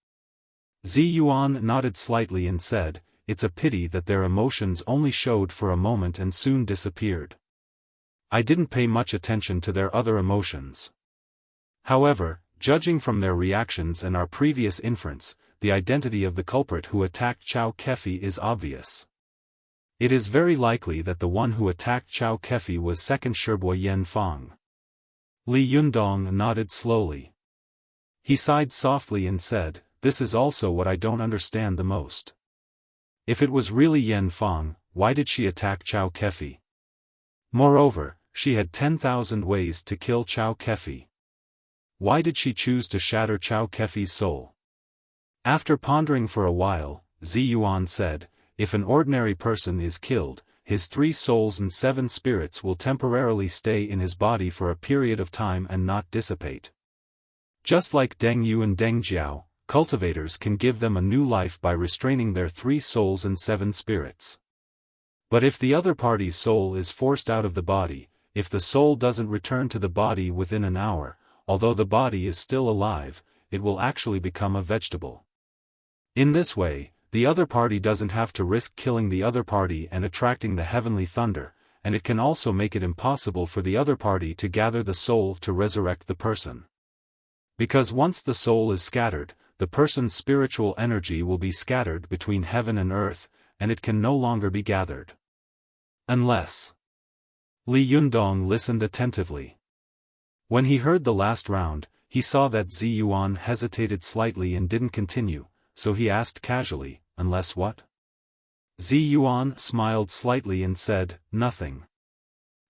Zi Yuan nodded slightly and said, "It's a pity that their emotions only showed for a moment and soon disappeared. I didn't pay much attention to their other emotions. However, judging from their reactions and our previous inference, the identity of the culprit who attacked Chao Kefi is obvious. It is very likely that the one who attacked Chao Kefi was second Shirboi Yen Fang." Li Yundong nodded slowly. He sighed softly and said, "This is also what I don't understand the most. If it was really Yen Fang, why did she attack Chao Kefi? Moreover, she had 10,000 ways to kill Chao Kefi. Why did she choose to shatter Chao Kefi's soul?" After pondering for a while, Zi Yuan said, "If an ordinary person is killed, his 3 souls and 7 spirits will temporarily stay in his body for a period of time and not dissipate. Just like Deng Yu and Deng Jiao, cultivators can give them a new life by restraining their 3 souls and 7 spirits. But if the other party's soul is forced out of the body, if the soul doesn't return to the body within an hour, although the body is still alive, it will actually become a vegetable. In this way, the other party doesn't have to risk killing the other party and attracting the heavenly thunder, and it can also make it impossible for the other party to gather the soul to resurrect the person. Because once the soul is scattered, the person's spiritual energy will be scattered between heaven and earth, and it can no longer be gathered. Unless..." Li Yundong listened attentively. When he heard the last round, he saw that Zi Yuan hesitated slightly and didn't continue, so he asked casually, "Unless what?" Zi Yuan smiled slightly and said, "Nothing.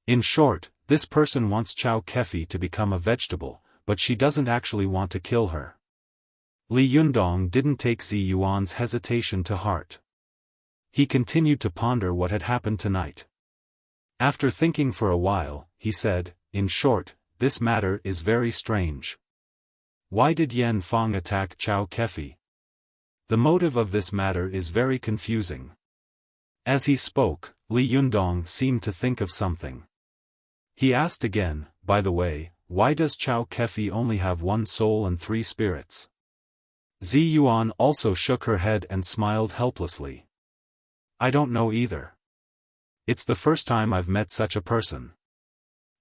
In short, this person wants Chao Kefi to become a vegetable, but she doesn't actually want to kill her." Li Yundong didn't take Zi Yuan's hesitation to heart. He continued to ponder what had happened tonight. After thinking for a while, he said, "In short, this matter is very strange. Why did Yen Fang attack Chao Kefi? The motive of this matter is very confusing." As he spoke, Li Yundong seemed to think of something. He asked again, "By the way, why does Chao Kefi only have 1 soul and 3 spirits?" Zi Yuan also shook her head and smiled helplessly. I don't know either. It's the first time I've met such a person.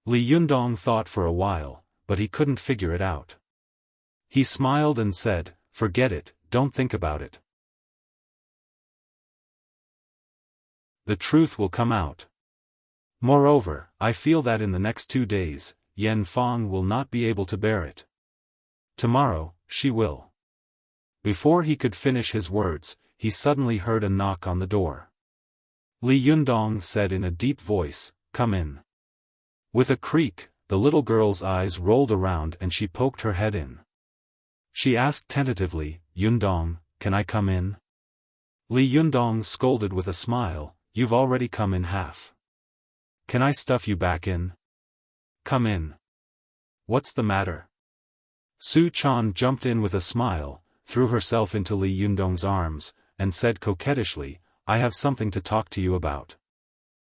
Li Yundong thought for a while, but he couldn't figure it out. He smiled and said, "Forget it, don't think about it. The truth will come out. Moreover, I feel that in the next 2 days, Yan Fang will not be able to bear it. Tomorrow, she will." Before he could finish his words, he suddenly heard a knock on the door. Li Yundong said in a deep voice, "Come in." With a creak, the little girl's eyes rolled around and she poked her head in. She asked tentatively, "Yundong, can I come in?" Li Yundong scolded with a smile, "You've already come in half. Can I stuff you back in? Come in. What's the matter?" Su Chan jumped in with a smile, threw herself into Li Yundong's arms, and said coquettishly, "I have something to talk to you about."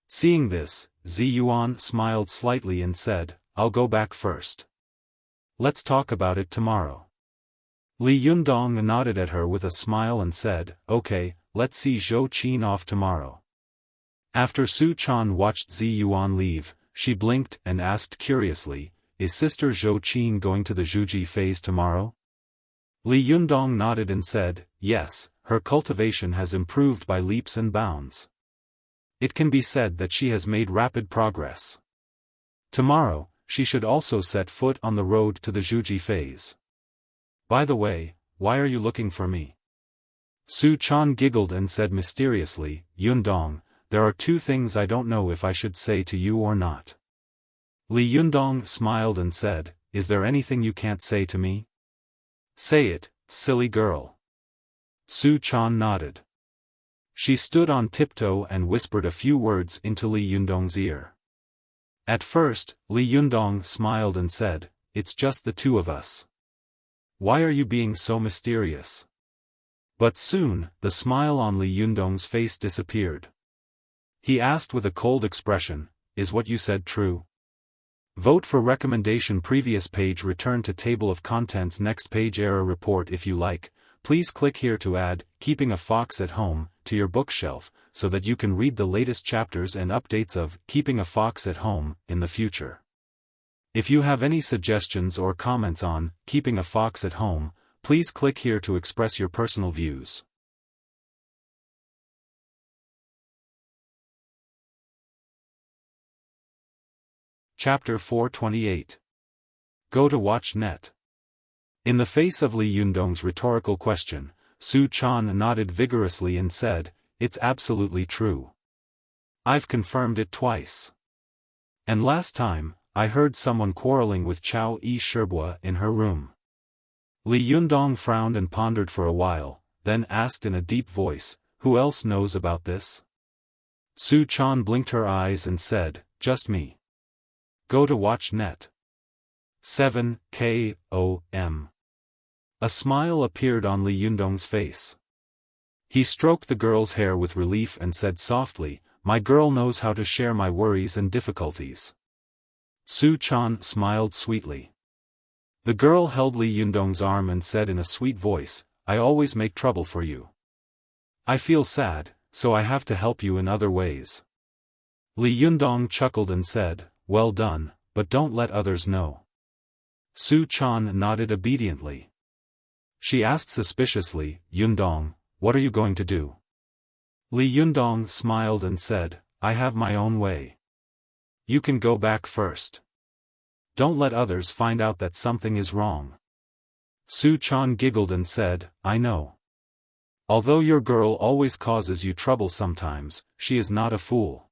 Seeing this, Zi Yuan smiled slightly and said, "I'll go back first. Let's talk about it tomorrow." Li Yundong nodded at her with a smile and said, "Okay, let's see Zhou Qin off tomorrow." After Su Chan watched Zi Yuan leave, she blinked and asked curiously, "Is Sister Zhou Qin going to the Zhuji phase tomorrow?" Li Yundong nodded and said, "Yes, her cultivation has improved by leaps and bounds. It can be said that she has made rapid progress. Tomorrow, she should also set foot on the road to the Zhuji phase. By the way, why are you looking for me?" Su Chan giggled and said mysteriously, "Yundong, there are 2 things I don't know if I should say to you or not." Li Yundong smiled and said, "Is there anything you can't say to me? Say it, silly girl." Su Chan nodded. She stood on tiptoe and whispered a few words into Li Yundong's ear. At first, Li Yundong smiled and said, "It's just the 2 of us. Why are you being so mysterious?" But soon, the smile on Li Yundong's face disappeared. He asked with a cold expression, "Is what you said true?" Vote for recommendation. Previous page. Return to table of contents. Next page. Error report. If you like, please click here to add Keeping a Fox at Home to your bookshelf, so that you can read the latest chapters and updates of Keeping a Fox at Home in the future. If you have any suggestions or comments on Keeping a Fox at Home, please click here to express your personal views. Chapter 428. Go to Watch Net. In the face of Li Yundong's rhetorical question, Su Chan nodded vigorously and said, "It's absolutely true. I've confirmed it twice. And last time, I heard someone quarreling with Chao Yi Shibua in her room." Li Yundong frowned and pondered for a while, then asked in a deep voice, "Who else knows about this?" Su Chan blinked her eyes and said, "Just me. Go to Watch Net. 7 KOM. A smile appeared on Li Yundong's face. He stroked the girl's hair with relief and said softly, "My girl knows how to share my worries and difficulties." Su Chan smiled sweetly. The girl held Li Yundong's arm and said in a sweet voice, "I always make trouble for you. I feel sad, so I have to help you in other ways." Li Yundong chuckled and said, "Well done, but don't let others know." Su Chan nodded obediently. She asked suspiciously, "Yundong, what are you going to do?" Li Yundong smiled and said, "I have my own way. You can go back first. Don't let others find out that something is wrong." Su Chan giggled and said, "I know. Although your girl always causes you trouble sometimes, she is not a fool."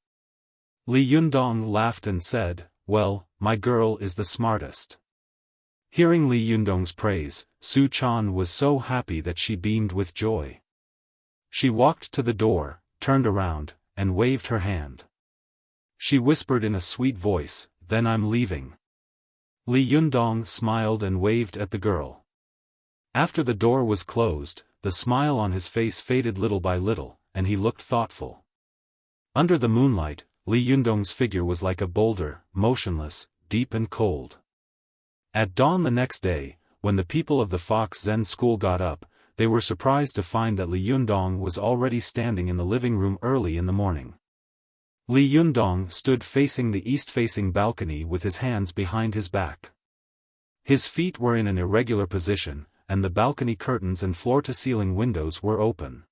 Li Yundong laughed and said, "Well, my girl is the smartest." Hearing Li Yundong's praise, Su Chan was so happy that she beamed with joy. She walked to the door, turned around, and waved her hand. She whispered in a sweet voice, "Then I'm leaving." Li Yundong smiled and waved at the girl. After the door was closed, the smile on his face faded little by little, and he looked thoughtful. Under the moonlight, Li Yundong's figure was like a boulder, motionless, deep and cold. At dawn the next day, when the people of the Fox Zen school got up, they were surprised to find that Li Yundong was already standing in the living room early in the morning. Li Yundong stood facing the east-facing balcony with his hands behind his back. His feet were in an irregular position, and the balcony curtains and floor-to-ceiling windows were open.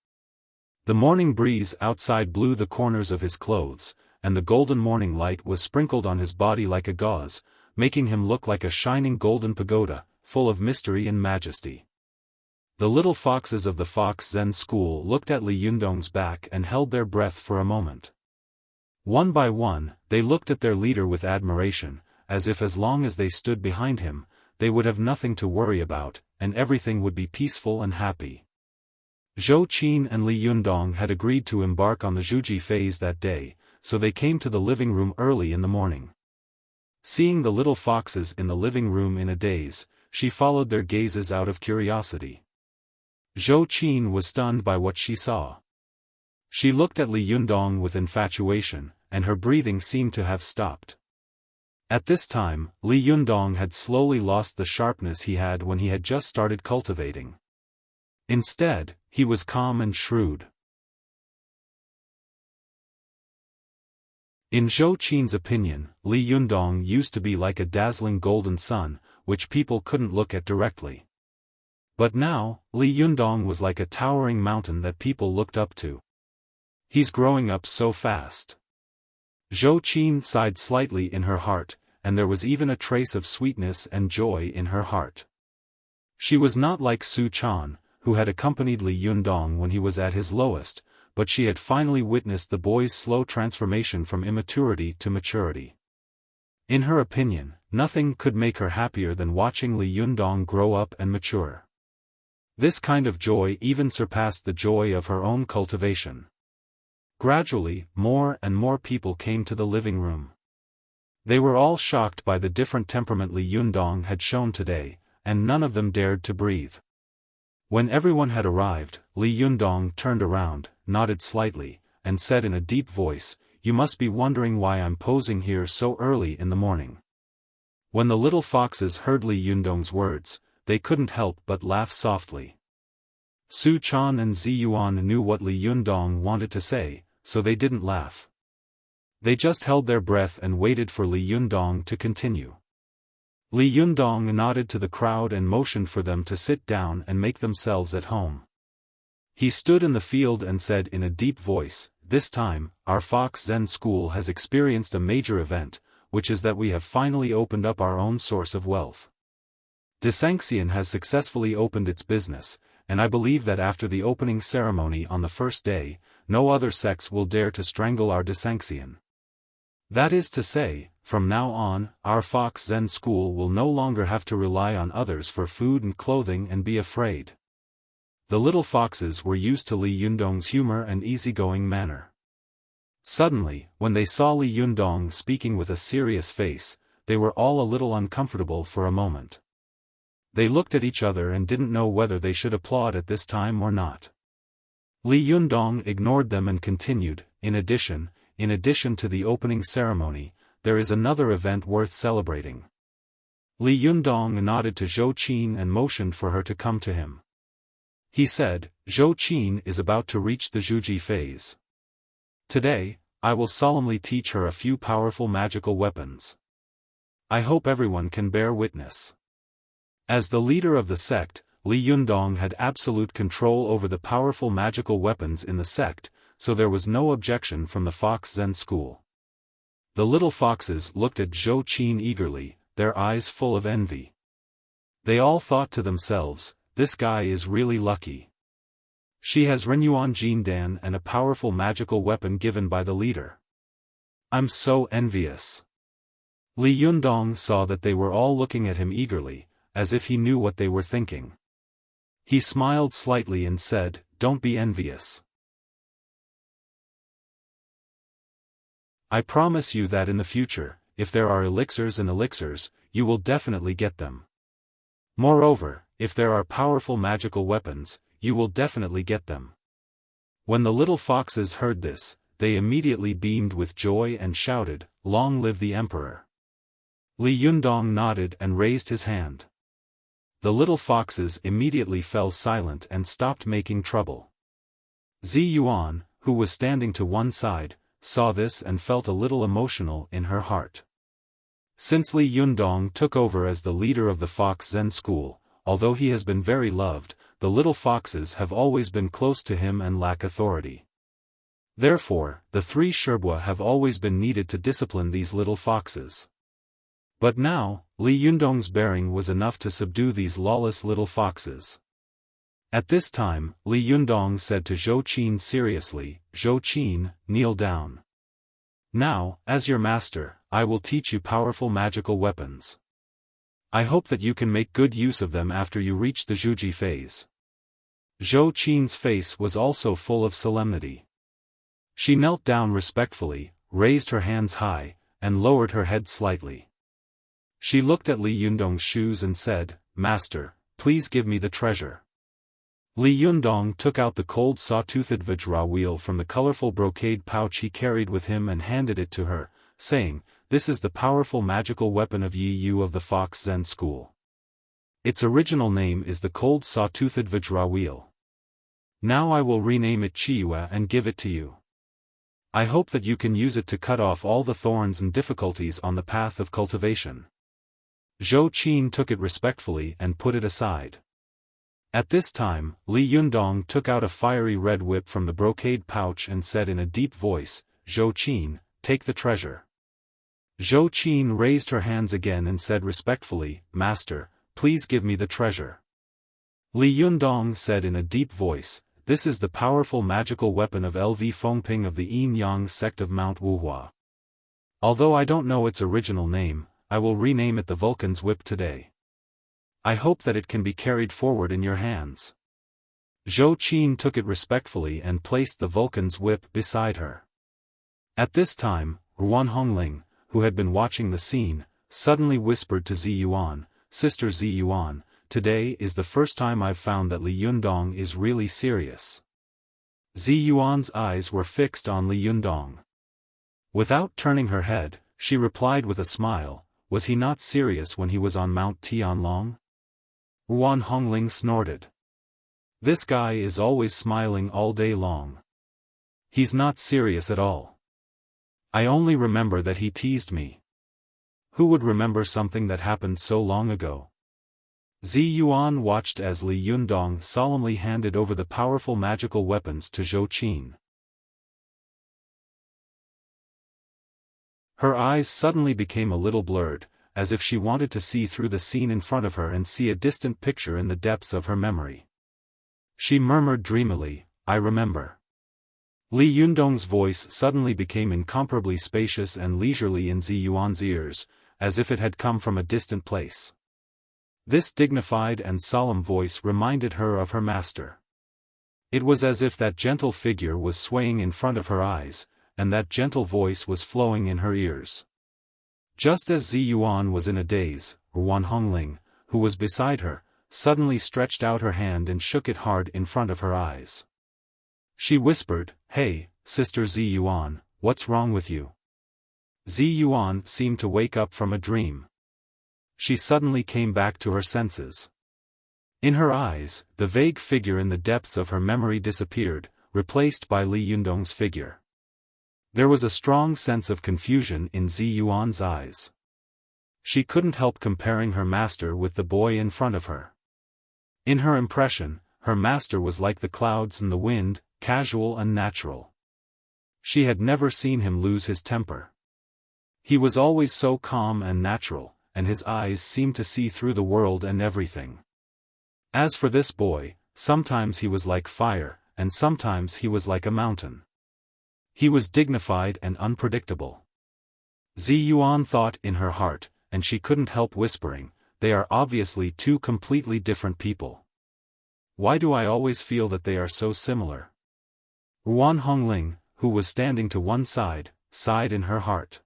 The morning breeze outside blew the corners of his clothes, and the golden morning light was sprinkled on his body like a gauze, making him look like a shining golden pagoda, full of mystery and majesty. The little foxes of the Fox Zen school looked at Li Yundong's back and held their breath for a moment. One by one, they looked at their leader with admiration, as if as long as they stood behind him, they would have nothing to worry about, and everything would be peaceful and happy. Zhou Qin and Li Yundong had agreed to embark on the Zhuji phase that day, so they came to the living room early in the morning. Seeing the little foxes in the living room in a daze, she followed their gazes out of curiosity. Zhou Qin was stunned by what she saw. She looked at Li Yundong with infatuation, and her breathing seemed to have stopped. At this time, Li Yundong had slowly lost the sharpness he had when he had just started cultivating. Instead, he was calm and shrewd. In Zhou Qin's opinion, Li Yundong used to be like a dazzling golden sun, which people couldn't look at directly. But now, Li Yundong was like a towering mountain that people looked up to. He's growing up so fast. Zhou Qin sighed slightly in her heart, and there was even a trace of sweetness and joy in her heart. She was not like Su Chan, who had accompanied Li Yundong when he was at his lowest, but she had finally witnessed the boy's slow transformation from immaturity to maturity. In her opinion, nothing could make her happier than watching Li Yundong grow up and mature. This kind of joy even surpassed the joy of her own cultivation. Gradually, more and more people came to the living room. They were all shocked by the different temperament Li Yundong had shown today, and none of them dared to breathe. When everyone had arrived, Li Yundong turned around, nodded slightly, and said in a deep voice, "You must be wondering why I'm posing here so early in the morning." When the little foxes heard Li Yundong's words, they couldn't help but laugh softly. Su Chan and Zi Yuan knew what Li Yundong wanted to say, so they didn't laugh. They just held their breath and waited for Li Yundong to continue. Li Yundong nodded to the crowd and motioned for them to sit down and make themselves at home. He stood in the field and said in a deep voice, "This time, our Fox Zen school has experienced a major event, which is that we have finally opened up our own source of wealth. Desanxian has successfully opened its business, and I believe that after the opening ceremony on the first day, no other sects will dare to strangle our Desanxian. That is to say, from now on, our Fox Zen school will no longer have to rely on others for food and clothing and be afraid." The little foxes were used to Li Yundong's humor and easygoing manner. Suddenly, when they saw Li Yundong speaking with a serious face, they were all a little uncomfortable for a moment. They looked at each other and didn't know whether they should applaud at this time or not. Li Yundong ignored them and continued, in addition to the opening ceremony, there is another event worth celebrating." Li Yundong nodded to Zhou Qin and motioned for her to come to him. He said, "Zhou Qin is about to reach the Zhuji phase. Today, I will solemnly teach her a few powerful magical weapons. I hope everyone can bear witness." As the leader of the sect, Li Yundong had absolute control over the powerful magical weapons in the sect, so there was no objection from the Fox Zen school. The little foxes looked at Zhou Qin eagerly, their eyes full of envy. They all thought to themselves, "This guy is really lucky. She has Renyuan Jindan and a powerful magical weapon given by the leader. I'm so envious." Li Yundong saw that they were all looking at him eagerly, as if he knew what they were thinking. He smiled slightly and said, "Don't be envious. I promise you that in the future, if there are elixirs and elixirs, you will definitely get them. Moreover, if there are powerful magical weapons, you will definitely get them." When the little foxes heard this, they immediately beamed with joy and shouted, "Long live the emperor!" Li Yundong nodded and raised his hand. the little foxes immediately fell silent and stopped making trouble. Zi Yuan, who was standing to one side, saw this and felt a little emotional in her heart. Since Li Yundong took over as the leader of the Fox Zen school, although he has been very loved, the little foxes have always been close to him and lack authority. Therefore, the three Sherbua have always been needed to discipline these little foxes. But now, Li Yundong's bearing was enough to subdue these lawless little foxes. At this time, Li Yundong said to Zhou Qin seriously, "Zhou Qin, kneel down. Now, as your master, I will teach you powerful magical weapons. I hope that you can make good use of them after you reach the Zhuji phase." Zhou Qin's face was also full of solemnity. She knelt down respectfully, raised her hands high, and lowered her head slightly. She looked at Li Yundong's shoes and said, "Master, please give me the treasure." Li Yundong took out the cold saw-toothed Vajra wheel from the colorful brocade pouch he carried with him and handed it to her, saying, "This is the powerful magical weapon of Yi Yu of the Fox Zen School. Its original name is the cold saw-toothed Vajra wheel. Now I will rename it Chiyue and give it to you. I hope that you can use it to cut off all the thorns and difficulties on the path of cultivation." Zhou Qin took it respectfully and put it aside. At this time, Li Yundong took out a fiery red whip from the brocade pouch and said in a deep voice, "Zhou Qin, take the treasure." Zhou Qin raised her hands again and said respectfully, "Master, please give me the treasure." Li Yundong said in a deep voice, "This is the powerful magical weapon of LV Fengping of the Yin Yang sect of Mount Wuhua. Although I don't know its original name, I will rename it the Vulcan's Whip today. I hope that it can be carried forward in your hands." Zhou Qin took it respectfully and placed the Vulcan's Whip beside her. At this time, Ruan Hongling, who had been watching the scene, suddenly whispered to Zi Yuan, "Sister Zi Yuan, today is the first time I've found that Li Yundong is really serious." Zi Yuan's eyes were fixed on Li Yundong. Without turning her head, she replied with a smile, "Was he not serious when he was on Mount Tianlong?" Ruan Hongling snorted. "This guy is always smiling all day long. He's not serious at all. I only remember that he teased me. Who would remember something that happened so long ago?" Zi Yuan watched as Li Yundong solemnly handed over the powerful magical weapons to Zhou Qin. Her eyes suddenly became a little blurred, as if she wanted to see through the scene in front of her and see a distant picture in the depths of her memory. She murmured dreamily, "I remember." Li Yundong's voice suddenly became incomparably spacious and leisurely in Zi Yuan's ears, as if it had come from a distant place. This dignified and solemn voice reminded her of her master. It was as if that gentle figure was swaying in front of her eyes, and that gentle voice was flowing in her ears. Just as Zi Yuan was in a daze, Ruan Hongling, who was beside her, suddenly stretched out her hand and shook it hard in front of her eyes. She whispered, "Hey, Sister Zi Yuan, what's wrong with you?" Zi Yuan seemed to wake up from a dream. She suddenly came back to her senses. In her eyes, the vague figure in the depths of her memory disappeared, replaced by Li Yundong's figure. There was a strong sense of confusion in Zi Yuan's eyes. She couldn't help comparing her master with the boy in front of her. In her impression, her master was like the clouds and the wind, casual and natural. She had never seen him lose his temper. He was always so calm and natural, and his eyes seemed to see through the world and everything. As for this boy, sometimes he was like fire, and sometimes he was like a mountain. He was dignified and unpredictable. Zi Yuan thought in her heart, and she couldn't help whispering, "They are obviously two completely different people. Why do I always feel that they are so similar?" Ruan Hongling, who was standing to one side, sighed in her heart.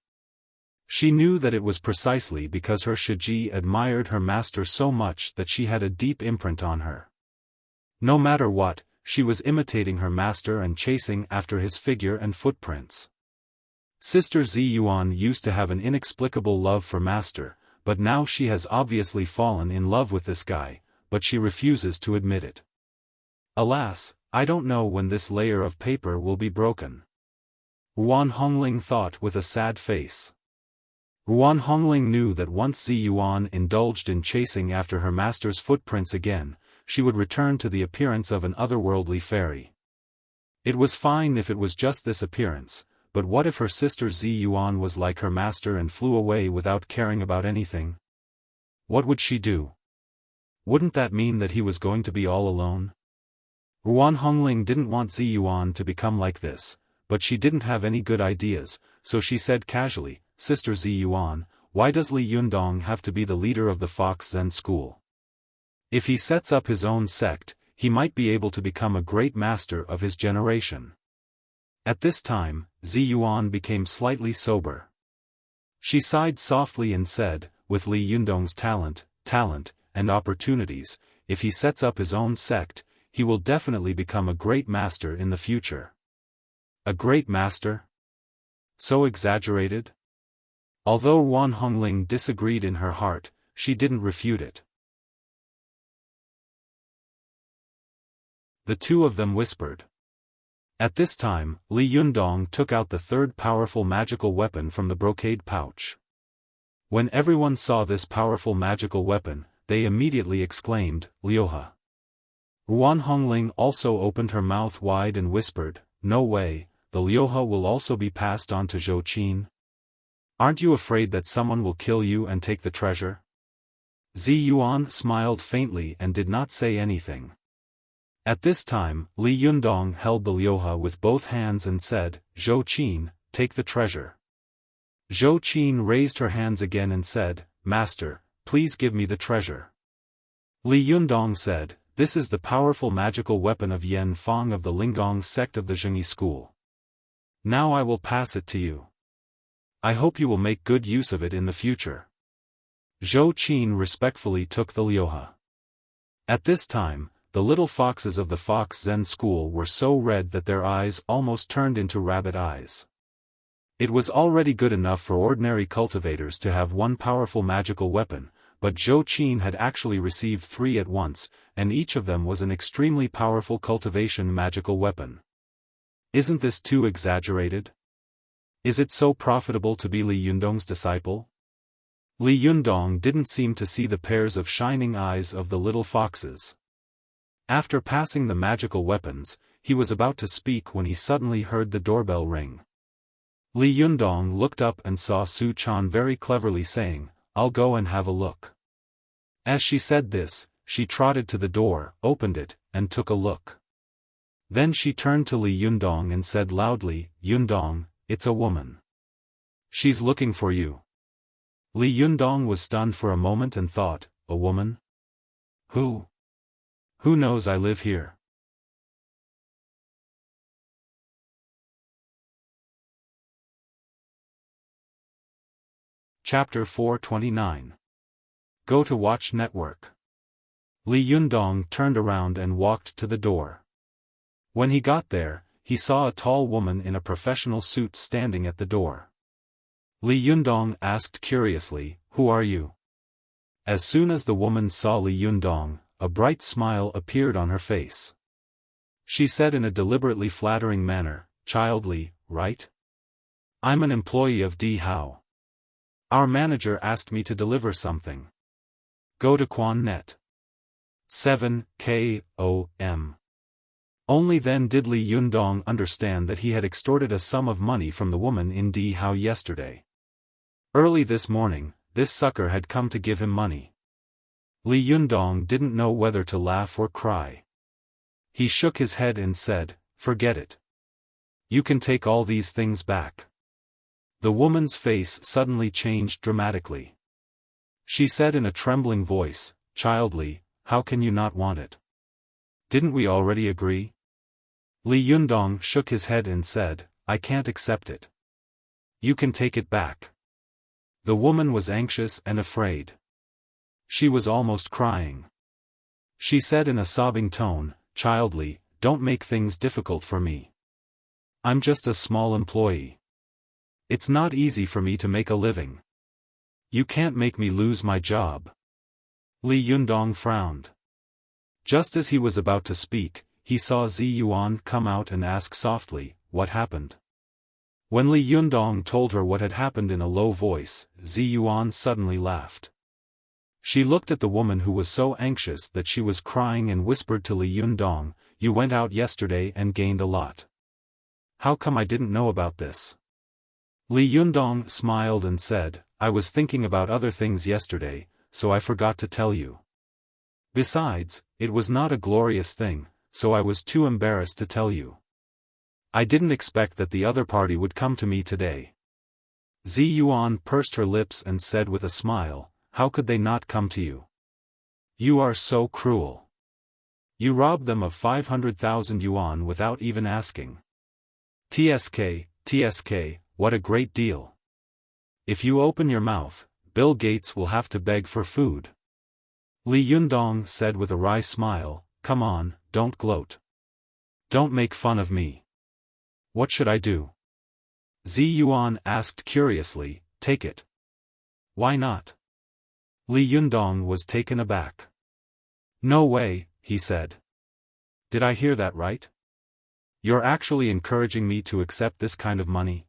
She knew that it was precisely because her Shiji admired her master so much that she had a deep imprint on her. No matter what, she was imitating her master and chasing after his figure and footprints. Sister Zi Yuan used to have an inexplicable love for master, but now she has obviously fallen in love with this guy, but she refuses to admit it. Alas, I don't know when this layer of paper will be broken. Ruan Hongling thought with a sad face. Ruan Hongling knew that once Zi Yuan indulged in chasing after her master's footprints again, she would return to the appearance of an otherworldly fairy. It was fine if it was just this appearance, but what if her sister Zi Yuan was like her master and flew away without caring about anything? What would she do? Wouldn't that mean that he was going to be all alone? Ruan Hongling didn't want Zi Yuan to become like this, but she didn't have any good ideas, so she said casually, "Sister Zi Yuan, why does Li Yundong have to be the leader of the Fox Zen school? If he sets up his own sect, he might be able to become a great master of his generation." At this time, Zi Yuan became slightly sober. She sighed softly and said, "With Li Yundong's talent, and opportunities, if he sets up his own sect, he will definitely become a great master in the future." A great master? So exaggerated? Although Ruan Hongling disagreed in her heart, she didn't refute it. The two of them whispered. At this time, Li Yundong took out the third powerful magical weapon from the brocade pouch. When everyone saw this powerful magical weapon, they immediately exclaimed, "Liuha." Ruan Hongling also opened her mouth wide and whispered, "No way, the Liuha will also be passed on to Zhou Qin? Aren't you afraid that someone will kill you and take the treasure?" Zi Yuan smiled faintly and did not say anything. At this time, Li Yundong held the Liuha with both hands and said, "Zhou Qin, take the treasure." Zhou Qin raised her hands again and said, "Master, please give me the treasure." Li Yundong said, "This is the powerful magical weapon of Yan Fang of the Linggong sect of the Zhengyi school. Now I will pass it to you. I hope you will make good use of it in the future." Zhou Qin respectfully took the Liuha. At this time, the little foxes of the Fox Zen school were so red that their eyes almost turned into rabbit eyes. It was already good enough for ordinary cultivators to have one powerful magical weapon, but Zhou Qin had actually received 3 at once, and each of them was an extremely powerful cultivation magical weapon. Isn't this too exaggerated? Is it so profitable to be Li Yundong's disciple? Li Yundong didn't seem to see the pairs of shining eyes of the little foxes. After passing the magical weapons, he was about to speak when he suddenly heard the doorbell ring. Li Yundong looked up and saw Su Chan very cleverly saying, "I'll go and have a look." As she said this, she trotted to the door, opened it, and took a look. Then she turned to Li Yundong and said loudly, "Yundong, it's a woman. She's looking for you." Li Yundong was stunned for a moment and thought, "A woman? Who? Who knows I live here?" Chapter 429. Go to Watch Network. Li Yundong turned around and walked to the door. When he got there, he saw a tall woman in a professional suit standing at the door. Li Yundong asked curiously, "Who are you?" As soon as the woman saw Li Yundong, a bright smile appeared on her face. She said in a deliberately flattering manner, "Childly, right? I'm an employee of Di Hao. Our manager asked me to deliver something. Go to QuanNet. 7KOM. Only then did Li Yundong understand that he had extorted a sum of money from the woman in Di Hao yesterday. Early this morning, this sucker had come to give him money. Li Yundong didn't know whether to laugh or cry. He shook his head and said, "Forget it. You can take all these things back." The woman's face suddenly changed dramatically. She said in a trembling voice, "Childly, how can you not want it? Didn't we already agree?" Li Yundong shook his head and said, "I can't accept it. You can take it back." The woman was anxious and afraid. She was almost crying. She said in a sobbing tone, "Childly, don't make things difficult for me. I'm just a small employee. It's not easy for me to make a living. You can't make me lose my job. Li Yundong frowned. Just as he was about to speak, he saw Zi Yuan come out and ask softly, "What happened?" When Li Yundong told her what had happened in a low voice, Zi Yuan suddenly laughed. She looked at the woman who was so anxious that she was crying and whispered to Li Yundong, "You went out yesterday and gained a lot. How come I didn't know about this?" Li Yundong smiled and said, "I was thinking about other things yesterday, so I forgot to tell you. Besides, it was not a glorious thing, so I was too embarrassed to tell you. I didn't expect that the other party would come to me today." Zi Yuan pursed her lips and said with a smile, "How could they not come to you? You are so cruel. You robbed them of 500,000 yuan without even asking. TSK, what a great deal. If you open your mouth, Bill Gates will have to beg for food." Li Yundong said with a wry smile, "Come on, don't gloat. Don't make fun of me. What should I do?" Zi Yuan asked curiously, "Take it." "Why not?" Li Yundong was taken aback. "No way," he said. "Did I hear that right? You're actually encouraging me to accept this kind of money?"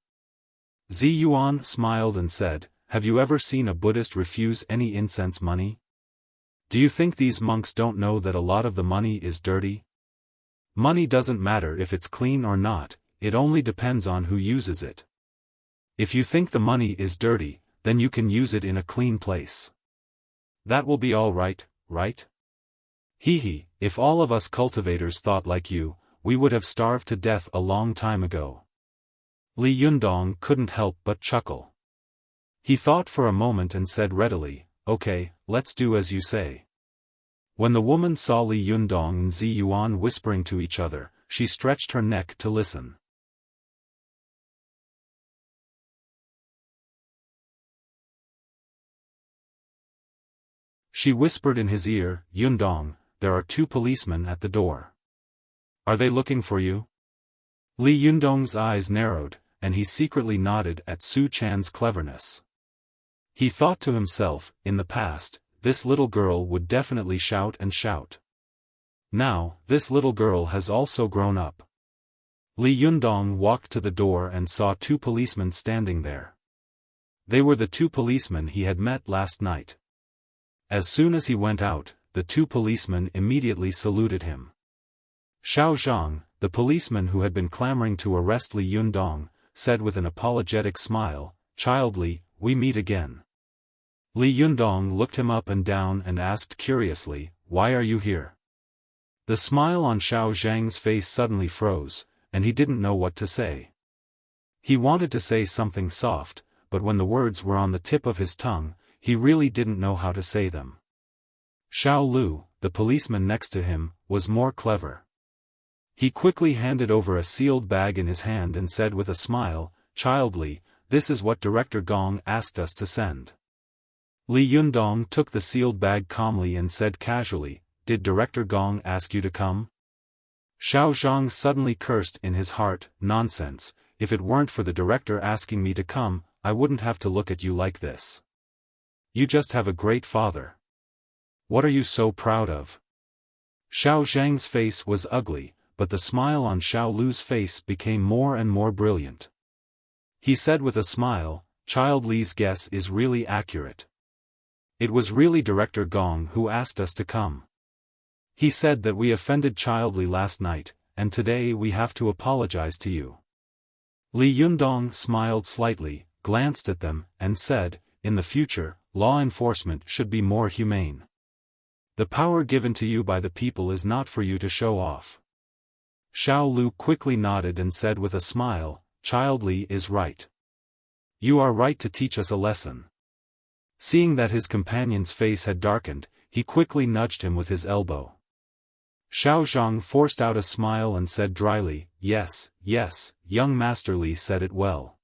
Zi Yuan smiled and said, "Have you ever seen a Buddhist refuse any incense money? Do you think these monks don't know that a lot of the money is dirty? Money doesn't matter if it's clean or not, it only depends on who uses it. If you think the money is dirty, then you can use it in a clean place. That will be all right, right? Hee, if all of us cultivators thought like you, we would have starved to death a long time ago." Li Yundong couldn't help but chuckle. He thought for a moment and said readily, "Okay, let's do as you say." When the woman saw Li Yundong and Zi Yuan whispering to each other, she stretched her neck to listen. She whispered in his ear, "Yundong, there are 2 policemen at the door. Are they looking for you?" Li Yundong's eyes narrowed, and he secretly nodded at Su Chan's cleverness. He thought to himself, in the past, this little girl would definitely shout and shout. Now, this little girl has also grown up. Li Yundong walked to the door and saw 2 policemen standing there. They were the 2 policemen he had met last night. As soon as he went out, the 2 policemen immediately saluted him. Xiao Zhang, the policeman who had been clamoring to arrest Li Yundong, said with an apologetic smile, "Child Li, we meet again." Li Yundong looked him up and down and asked curiously, "Why are you here?" The smile on Xiao Zhang's face suddenly froze, and he didn't know what to say. He wanted to say something soft, but when the words were on the tip of his tongue, he really didn't know how to say them. Xiao Lu, the policeman next to him, was more clever. He quickly handed over a sealed bag in his hand and said with a smile, "Child Li, this is what Director Gong asked us to send." Li Yundong took the sealed bag calmly and said casually, "Did Director Gong ask you to come?" Xiao Zhang suddenly cursed in his heart, "Nonsense, if it weren't for the director asking me to come, I wouldn't have to look at you like this. You just have a great father. What are you so proud of?" Xiao Zhang's face was ugly, but the smile on Xiao Lu's face became more and more brilliant. He said with a smile, "Child Li's guess is really accurate. It was really Director Gong who asked us to come. He said that we offended Child Li last night, and today we have to apologize to you." Li Yundong smiled slightly, glanced at them, and said, "In the future, law enforcement should be more humane. The power given to you by the people is not for you to show off." Xiao Lu quickly nodded and said with a smile, "Child Li is right. You are right to teach us a lesson." Seeing that his companion's face had darkened, he quickly nudged him with his elbow. Xiao Zhang forced out a smile and said dryly, "Yes, young Master Li said it well."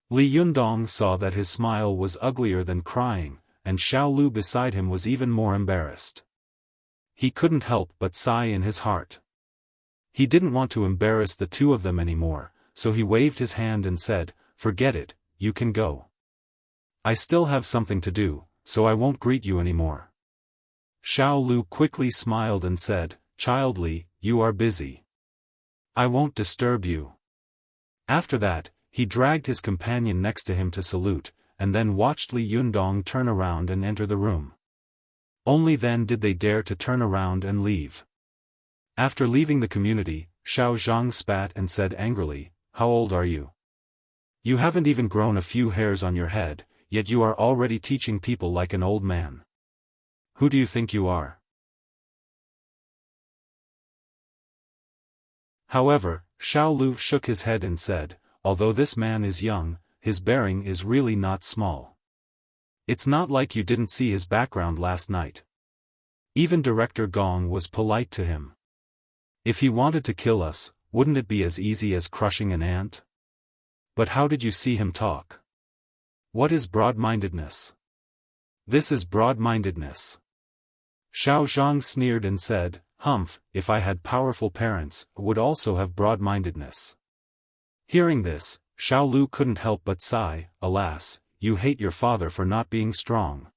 Li Yundong saw that his smile was uglier than crying, and Xiao Lu beside him was even more embarrassed. He couldn't help but sigh in his heart. He didn't want to embarrass the 2 of them anymore, so he waved his hand and said, "Forget it, you can go. I still have something to do, so I won't greet you anymore. Xiao Lu quickly smiled and said, Child Li, you are busy. I won't disturb you. After that, he dragged his companion next to him to salute, and then watched Li Yundong turn around and enter the room. Only then did they dare to turn around and leave. After leaving the community, Xiao Zhang spat and said angrily, How old are you? You haven't even grown a few hairs on your head, yet you are already teaching people like an old man. Who do you think you are? However, Xiao Lu shook his head and said, Although this man is young, his bearing is really not small. It's not like you didn't see his background last night. Even Director Gong was polite to him. If he wanted to kill us, wouldn't it be as easy as crushing an ant? But how did you see him talk? What is broad-mindedness? This is broad-mindedness. Xiao Zhang sneered and said, Humph, if I had powerful parents, I would also have broad-mindedness. Hearing this, Xiao Lu couldn't help but sigh, Alas, you hate your father for not being strong.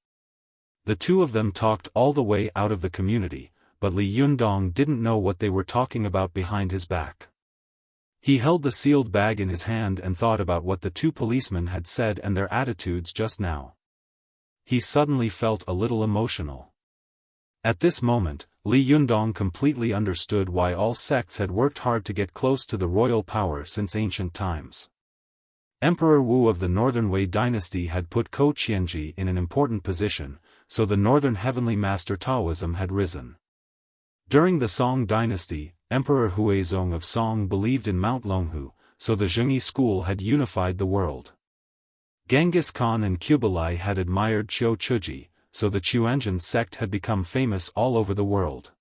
The two of them talked all the way out of the community, but Li Yundong didn't know what they were talking about behind his back. He held the sealed bag in his hand and thought about what the two policemen had said and their attitudes just now. He suddenly felt a little emotional. At this moment, Li Yundong completely understood why all sects had worked hard to get close to the royal power since ancient times. Emperor Wu of the Northern Wei dynasty had put Ko Qianji in an important position, so the Northern Heavenly Master Taoism had risen. During the Song dynasty, Emperor Huizong of Song believed in Mount Longhu, so the Zhengyi school had unified the world. Genghis Khan and Kublai had admired Qiu Chuji, so the Chuanjian sect had become famous all over the world.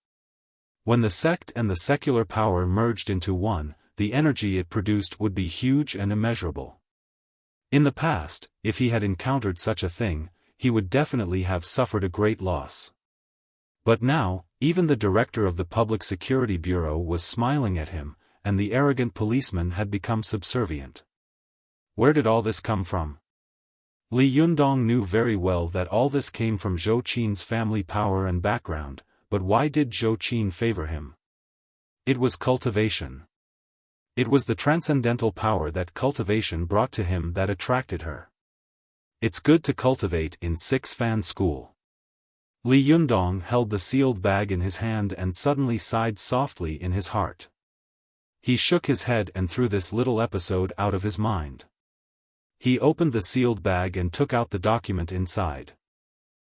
When the sect and the secular power merged into one, the energy it produced would be huge and immeasurable. In the past, if he had encountered such a thing, he would definitely have suffered a great loss. But now, even the director of the Public Security Bureau was smiling at him, and the arrogant policeman had become subservient. Where did all this come from? Li Yundong knew very well that all this came from Zhou Qin's family power and background, but why did Zhou Qin favor him? It was cultivation. It was the transcendental power that cultivation brought to him that attracted her. It's good to cultivate in Six-Fan School. Li Yundong held the sealed bag in his hand and suddenly sighed softly in his heart. He shook his head and threw this little episode out of his mind. He opened the sealed bag and took out the document inside.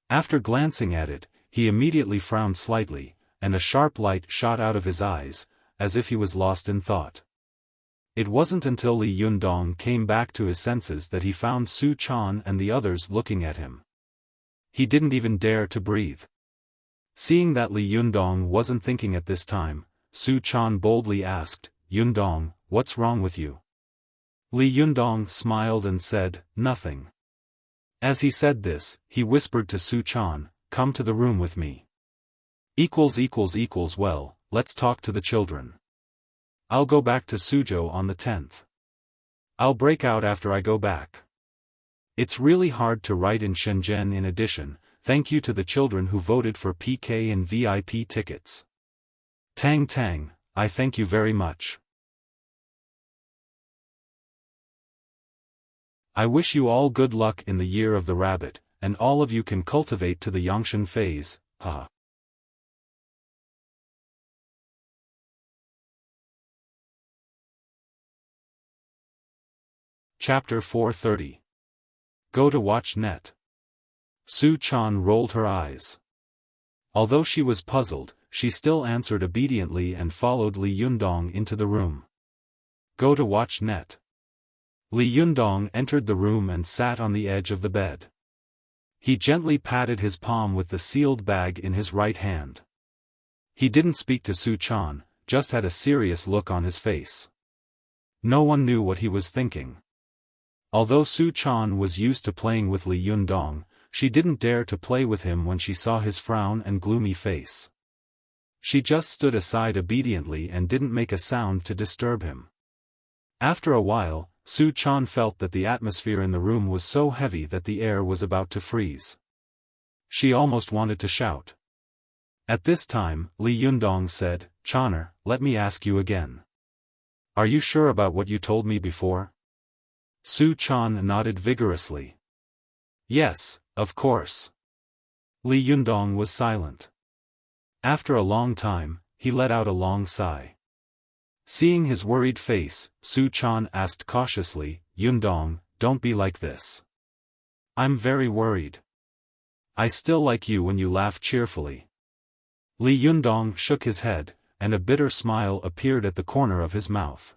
After glancing at it, he immediately frowned slightly, and a sharp light shot out of his eyes, as if he was lost in thought. It wasn't until Li Yundong came back to his senses that he found Su Chan and the others looking at him. He didn't even dare to breathe. Seeing that Li Yundong wasn't thinking at this time, Su Chan boldly asked, Yundong, what's wrong with you? Li Yundong smiled and said, Nothing. As he said this, he whispered to Su Chan, Come to the room with me. Well, let's talk to the children. I'll go back to Suzhou on the 10th. I'll break out after I go back. It's really hard to write in Shenzhen. In addition, thank you to the children who voted for PK and VIP tickets. Tang Tang, I thank you very much. I wish you all good luck in the year of the rabbit, and all of you can cultivate to the Yangshan phase, haha. Chapter 430. Go to watch net. Su Chan rolled her eyes. Although she was puzzled, she still answered obediently and followed Li Yundong into the room. Go to watch net. Li Yundong entered the room and sat on the edge of the bed. He gently patted his palm with the sealed bag in his right hand. He didn't speak to Su Chan, just had a serious look on his face. No one knew what he was thinking. Although Su Chan was used to playing with Li Yundong, she didn't dare to play with him when she saw his frown and gloomy face. She just stood aside obediently and didn't make a sound to disturb him. After a while, Su Chan felt that the atmosphere in the room was so heavy that the air was about to freeze. She almost wanted to shout. At this time, Li Yundong said, "Chaner, let me ask you again. Are you sure about what you told me before?" Su Chan nodded vigorously. "Yes, of course." Li Yundong was silent. After a long time, he let out a long sigh. Seeing his worried face, Su Chan asked cautiously, "Yundong, don't be like this. I'm very worried. I still like you when you laugh cheerfully." Li Yundong shook his head, and a bitter smile appeared at the corner of his mouth.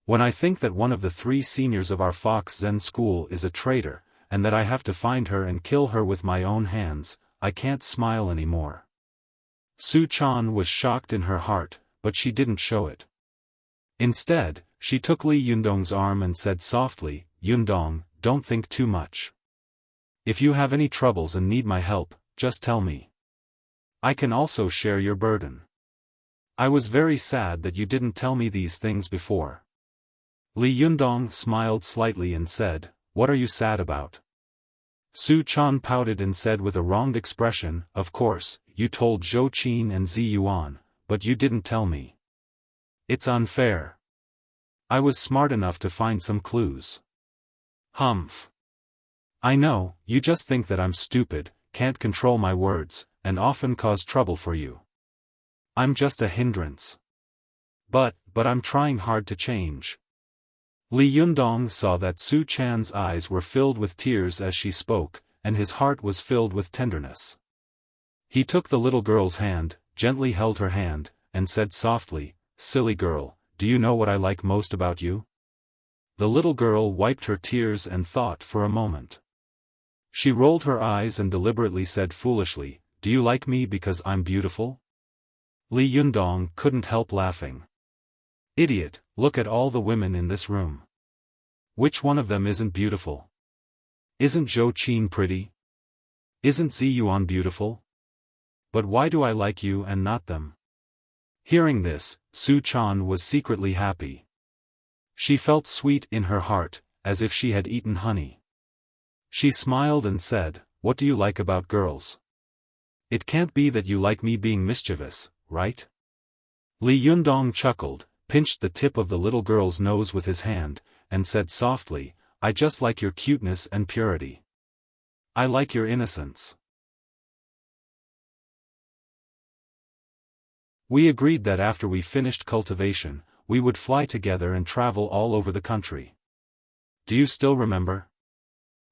"When I think that one of the 3 seniors of our Fox Zen school is a traitor, and that I have to find her and kill her with my own hands, I can't smile anymore." Su Chan was shocked in her heart, but she didn't show it. Instead, she took Li Yundong's arm and said softly, "Yundong, don't think too much. If you have any troubles and need my help, just tell me. I can also share your burden. I was very sad that you didn't tell me these things before." Li Yundong smiled slightly and said, "What are you sad about?" Su Chan pouted and said with a wronged expression, "Of course, you told Zhou Qin and Zi Yuan, but you didn't tell me. It's unfair. I was smart enough to find some clues." "Humph. I know, you just think that I'm stupid, can't control my words, and often cause trouble for you. I'm just a hindrance. But I'm trying hard to change." Li Yundong saw that Su Chan's eyes were filled with tears as she spoke, and his heart was filled with tenderness. He took the little girl's hand, gently held her hand, and said softly, "Silly girl, do you know what I like most about you?" The little girl wiped her tears and thought for a moment. She rolled her eyes and deliberately said foolishly, "Do you like me because I'm beautiful?" Li Yundong couldn't help laughing. "Idiot, look at all the women in this room. Which one of them isn't beautiful? Isn't Zhou Qin pretty? Isn't Zi Yuan beautiful? But why do I like you and not them?" Hearing this, Su Chan was secretly happy. She felt sweet in her heart, as if she had eaten honey. She smiled and said, "What do you like about girls? It can't be that you like me being mischievous, right?" Li Yundong chuckled, pinched the tip of the little girl's nose with his hand, and said softly, "I just like your cuteness and purity. I like your innocence." We agreed that after we finished cultivation, we would fly together and travel all over the country. Do you still remember?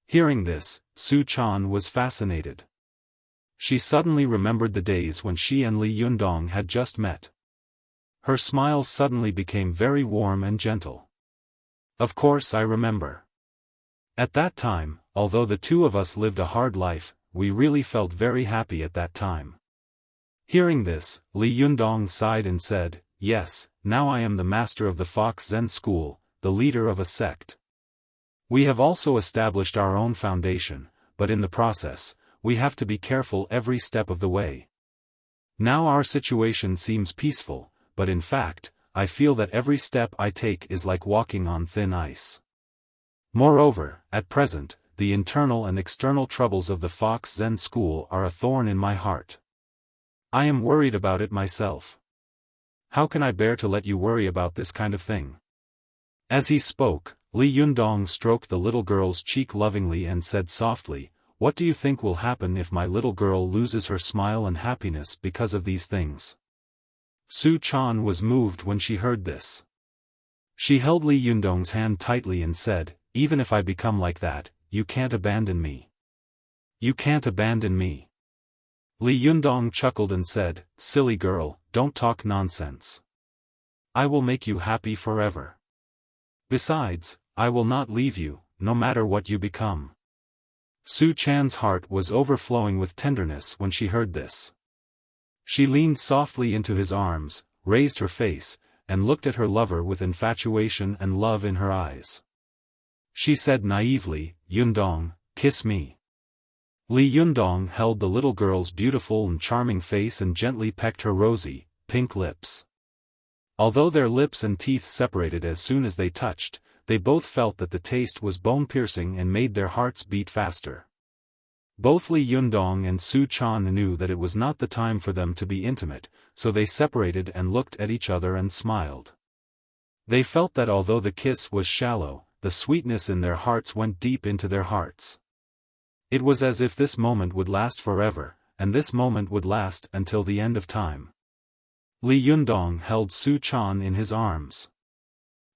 Hearing this, Su Chan was fascinated. She suddenly remembered the days when she and Li Yundong had just met. Her smile suddenly became very warm and gentle. "Of course I remember. At that time, although the 2 of us lived a hard life, we really felt very happy at that time." Hearing this, Li Yundong sighed and said, "Yes, now I am the master of the Fox Zen school, the leader of a sect. We have also established our own foundation, but in the process, we have to be careful every step of the way. Now our situation seems peaceful, but in fact, I feel that every step I take is like walking on thin ice. Moreover, at present, the internal and external troubles of the Fox Zen school are a thorn in my heart. I am worried about it myself. How can I bear to let you worry about this kind of thing?" As he spoke, Li Yundong stroked the little girl's cheek lovingly and said softly, "What do you think will happen if my little girl loses her smile and happiness because of these things?" Su Chan was moved when she heard this. She held Li Yundong's hand tightly and said, "Even if I become like that, you can't abandon me. You can't abandon me." Li Yundong chuckled and said, "Silly girl, don't talk nonsense. I will make you happy forever. Besides, I will not leave you, no matter what you become." Su Chan's heart was overflowing with tenderness when she heard this. She leaned softly into his arms, raised her face, and looked at her lover with infatuation and love in her eyes. She said naively, "Yundong, kiss me." Li Yundong held the little girl's beautiful and charming face and gently pecked her rosy, pink lips. Although their lips and teeth separated as soon as they touched, they both felt that the taste was bone-piercing and made their hearts beat faster. Both Li Yundong and Su Chan knew that it was not the time for them to be intimate, so they separated and looked at each other and smiled. They felt that although the kiss was shallow, the sweetness in their hearts went deep into their hearts. It was as if this moment would last forever, and this moment would last until the end of time. Li Yundong held Su Chan in his arms.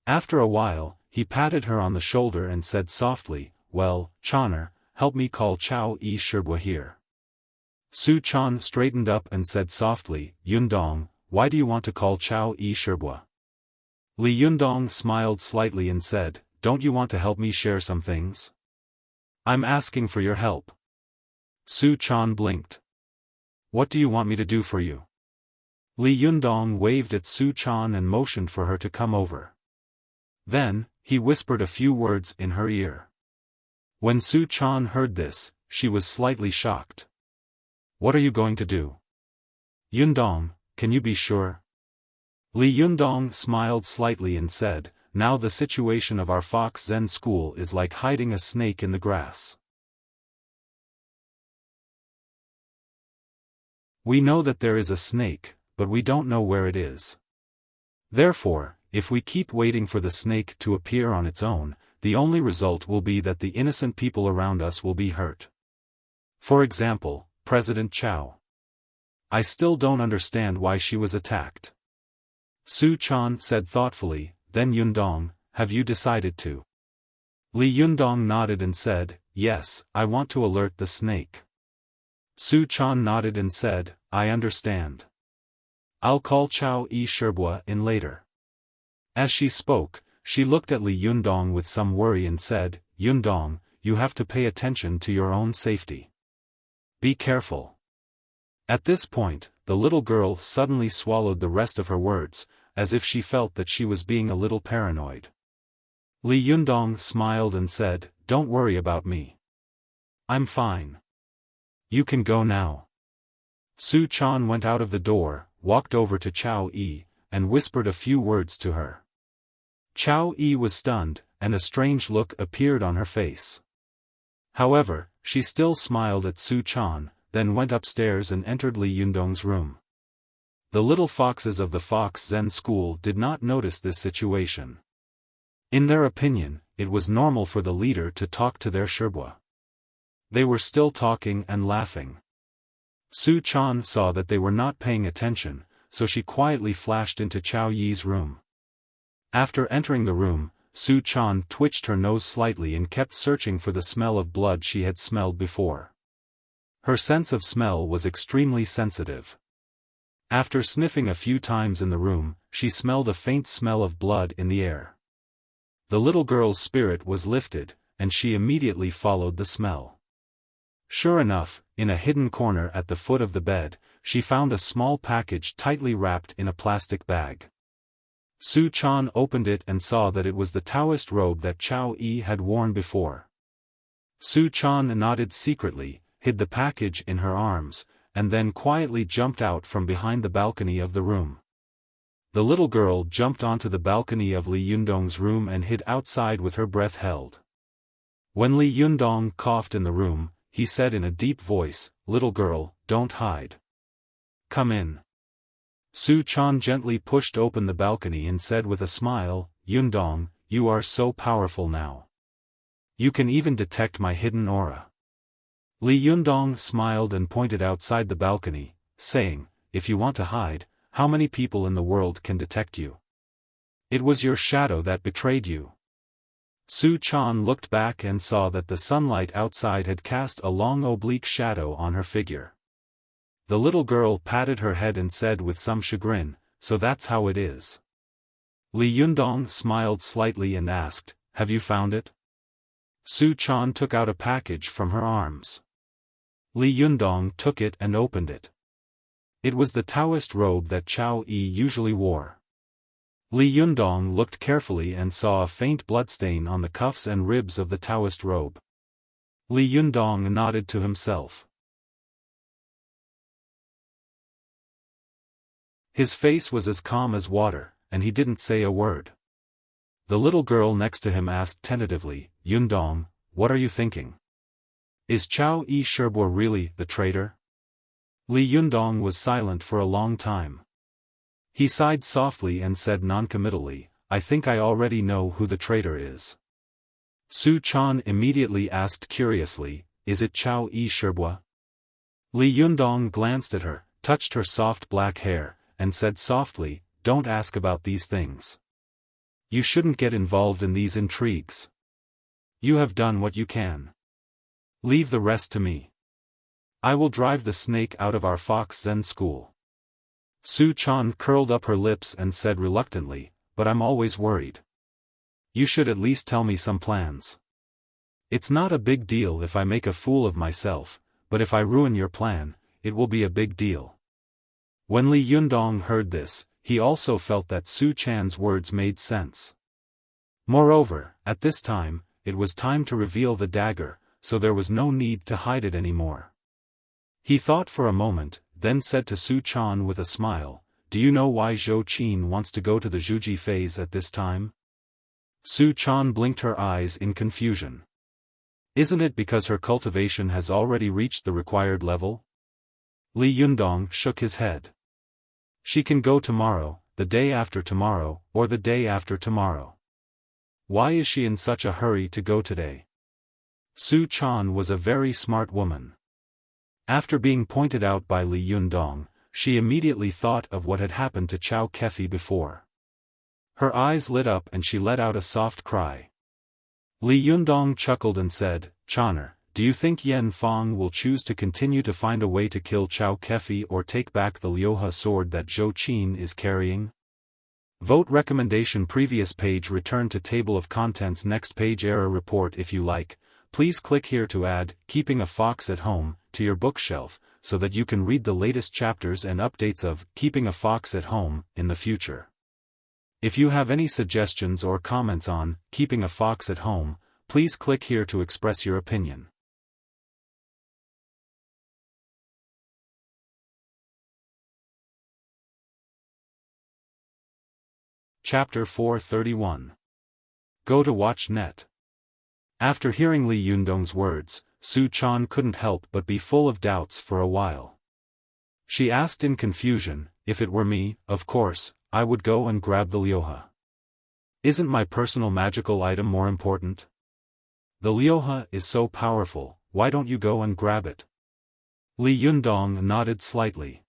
After a while, he patted her on the shoulder and said softly, "Well, Chaner, help me call Chao Yi Shibwa here." Su Chan straightened up and said softly, "Yundong, why do you want to call Chao Yi Shibwa?" Li Yundong smiled slightly and said, "Don't you want to help me share some things? I'm asking for your help." Su Chan blinked. "What do you want me to do for you?" Li Yundong waved at Su Chan and motioned for her to come over. Then, he whispered a few words in her ear. When Su Chan heard this, she was slightly shocked. "What are you going to do?" "Yundong, can you be sure?" Li Yundong smiled slightly and said, "Now the situation of our Fox Zen school is like hiding a snake in the grass. We know that there is a snake, but we don't know where it is. Therefore, if we keep waiting for the snake to appear on its own, the only result will be that the innocent people around us will be hurt. For example, President Chao. I still don't understand why she was attacked." Su Chan said thoughtfully, "Then Yundong, have you decided to?" Li Yundong nodded and said, "Yes, I want to alert the snake." Su Chan nodded and said, "I understand. I'll call Chao Yi Shibwa in later." As she spoke, she looked at Li Yundong with some worry and said, "Yundong, you have to pay attention to your own safety. Be careful." At this point, the little girl suddenly swallowed the rest of her words, as if she felt that she was being a little paranoid. Li Yundong smiled and said, "Don't worry about me. I'm fine. You can go now." Su Chan went out of the door, walked over to Chao Yi, and whispered a few words to her. Chao Yi was stunned, and a strange look appeared on her face. However, she still smiled at Su Chan, then went upstairs and entered Li Yundong's room. The little foxes of the Fox Zen school did not notice this situation. In their opinion, it was normal for the leader to talk to their Shibwa. They were still talking and laughing. Su Chan saw that they were not paying attention, so she quietly flashed into Chao Yi's room. After entering the room, Su Chan twitched her nose slightly and kept searching for the smell of blood she had smelled before. Her sense of smell was extremely sensitive. After sniffing a few times in the room, she smelled a faint smell of blood in the air. The little girl's spirit was lifted, and she immediately followed the smell. Sure enough, in a hidden corner at the foot of the bed, she found a small package tightly wrapped in a plastic bag. Su Chan opened it and saw that it was the Taoist robe that Chao Yi had worn before. Su Chan nodded secretly, hid the package in her arms, and then quietly jumped out from behind the balcony of the room. The little girl jumped onto the balcony of Li Yundong's room and hid outside with her breath held. When Li Yundong coughed in the room, he said in a deep voice, "Little girl, don't hide. Come in." Su Chan gently pushed open the balcony and said with a smile, "Yundong, you are so powerful now. You can even detect my hidden aura." Li Yundong smiled and pointed outside the balcony, saying, "If you want to hide, how many people in the world can detect you? It was your shadow that betrayed you." Su Chan looked back and saw that the sunlight outside had cast a long oblique shadow on her figure. The little girl patted her head and said with some chagrin, "So that's how it is." Li Yundong smiled slightly and asked, "Have you found it?" Su Chan took out a package from her arms. Li Yundong took it and opened it. It was the Taoist robe that Chao Yi usually wore. Li Yundong looked carefully and saw a faint bloodstain on the cuffs and ribs of the Taoist robe. Li Yundong nodded to himself. His face was as calm as water, and he didn't say a word. The little girl next to him asked tentatively, Yundong, what are you thinking? Is Chao Yi Shibua really the traitor? Li Yundong was silent for a long time. He sighed softly and said noncommittally, I think I already know who the traitor is. Su Chan immediately asked curiously, is it Chao Yi Shibua? Li Yundong glanced at her, touched her soft black hair, and said softly, don't ask about these things. You shouldn't get involved in these intrigues. You have done what you can. Leave the rest to me. I will drive the snake out of our Fox Zen school. Su Chan curled up her lips and said reluctantly, but I'm always worried. You should at least tell me some plans. It's not a big deal if I make a fool of myself, but if I ruin your plan, it will be a big deal. When Li Yundong heard this, he also felt that Su Chan's words made sense. Moreover, at this time, it was time to reveal the dagger, so there was no need to hide it anymore. He thought for a moment, then said to Su Chan with a smile, do you know why Zhou Qin wants to go to the Zhuji phase at this time? Su Chan blinked her eyes in confusion. Isn't it because her cultivation has already reached the required level? Li Yundong shook his head. She can go tomorrow, the day after tomorrow, or the day after tomorrow. Why is she in such a hurry to go today? Su Chan was a very smart woman. After being pointed out by Li Yundong, she immediately thought of what had happened to Chao Kefi before. Her eyes lit up and she let out a soft cry. Li Yundong chuckled and said, Chaner, do you think Yen Fong will choose to continue to find a way to kill Chao Kefi or take back the Liuhe sword that Zhou Qin is carrying? Vote recommendation. Previous page. Return to table of contents. Next page. Error report. If you like, please click here to add Keeping a Fox at Home to your bookshelf, so that you can read the latest chapters and updates of Keeping a Fox at Home in the future. If you have any suggestions or comments on Keeping a Fox at Home, please click here to express your opinion. Chapter 431. Go to Watch Net. After hearing Li Yundong's words, Su Chan couldn't help but be full of doubts for a while. She asked in confusion, if it were me, of course, I would go and grab the Liuhe. Isn't my personal magical item more important? The Liuhe is so powerful, why don't you go and grab it? Li Yundong nodded slightly.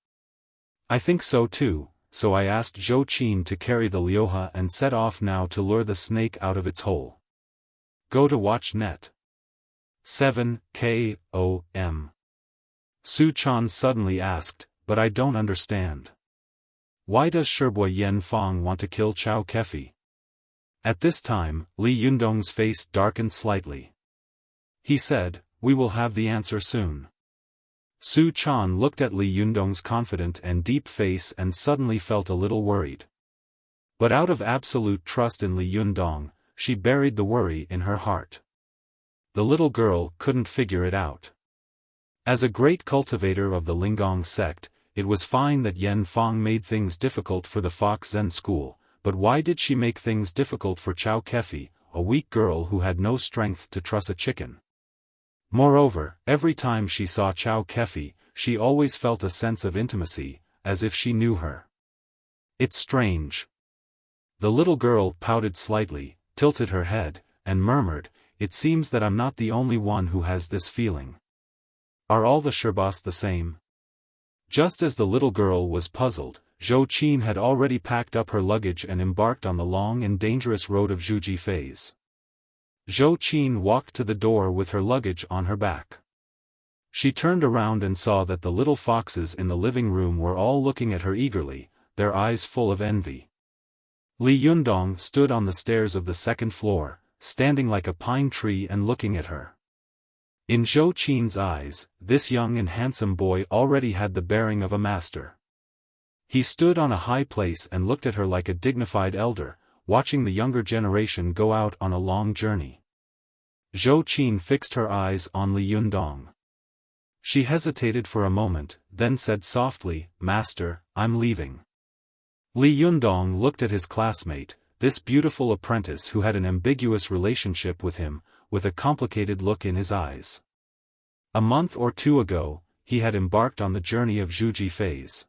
I think so too, so I asked Zhou Qin to carry the Liuhe and set off now to lure the snake out of its hole. Go to Watch Net. 7 KOM. Su Chan suddenly asked, but I don't understand. Why does Shibua Yen Fong want to kill Chao Kefi? At this time, Li Yundong's face darkened slightly. He said, we will have the answer soon. Su Chan looked at Li Yundong's confident and deep face and suddenly felt a little worried. But out of absolute trust in Li Yundong, she buried the worry in her heart. The little girl couldn't figure it out. As a great cultivator of the Linggong sect, it was fine that Yen Fong made things difficult for the Fox Zen school, but why did she make things difficult for Chao Kefi, a weak girl who had no strength to truss a chicken? Moreover, every time she saw Chao Kefi, she always felt a sense of intimacy, as if she knew her. It's strange. The little girl pouted slightly, tilted her head, and murmured, it seems that I'm not the only one who has this feeling. Are all the Shibas the same? Just as the little girl was puzzled, Zhou Qin had already packed up her luggage and embarked on the long and dangerous road of Zhuji phase. Zhou Qin walked to the door with her luggage on her back. She turned around and saw that the little foxes in the living room were all looking at her eagerly, their eyes full of envy. Li Yundong stood on the stairs of the second floor, standing like a pine tree and looking at her. In Zhou Qin's eyes, this young and handsome boy already had the bearing of a master. He stood on a high place and looked at her like a dignified elder, watching the younger generation go out on a long journey. Zhou Qin fixed her eyes on Li Yundong. She hesitated for a moment, then said softly, Master, I'm leaving. Li Yundong looked at his classmate, this beautiful apprentice who had an ambiguous relationship with him, with a complicated look in his eyes. A month or two ago, he had embarked on the journey of Zhuji phase.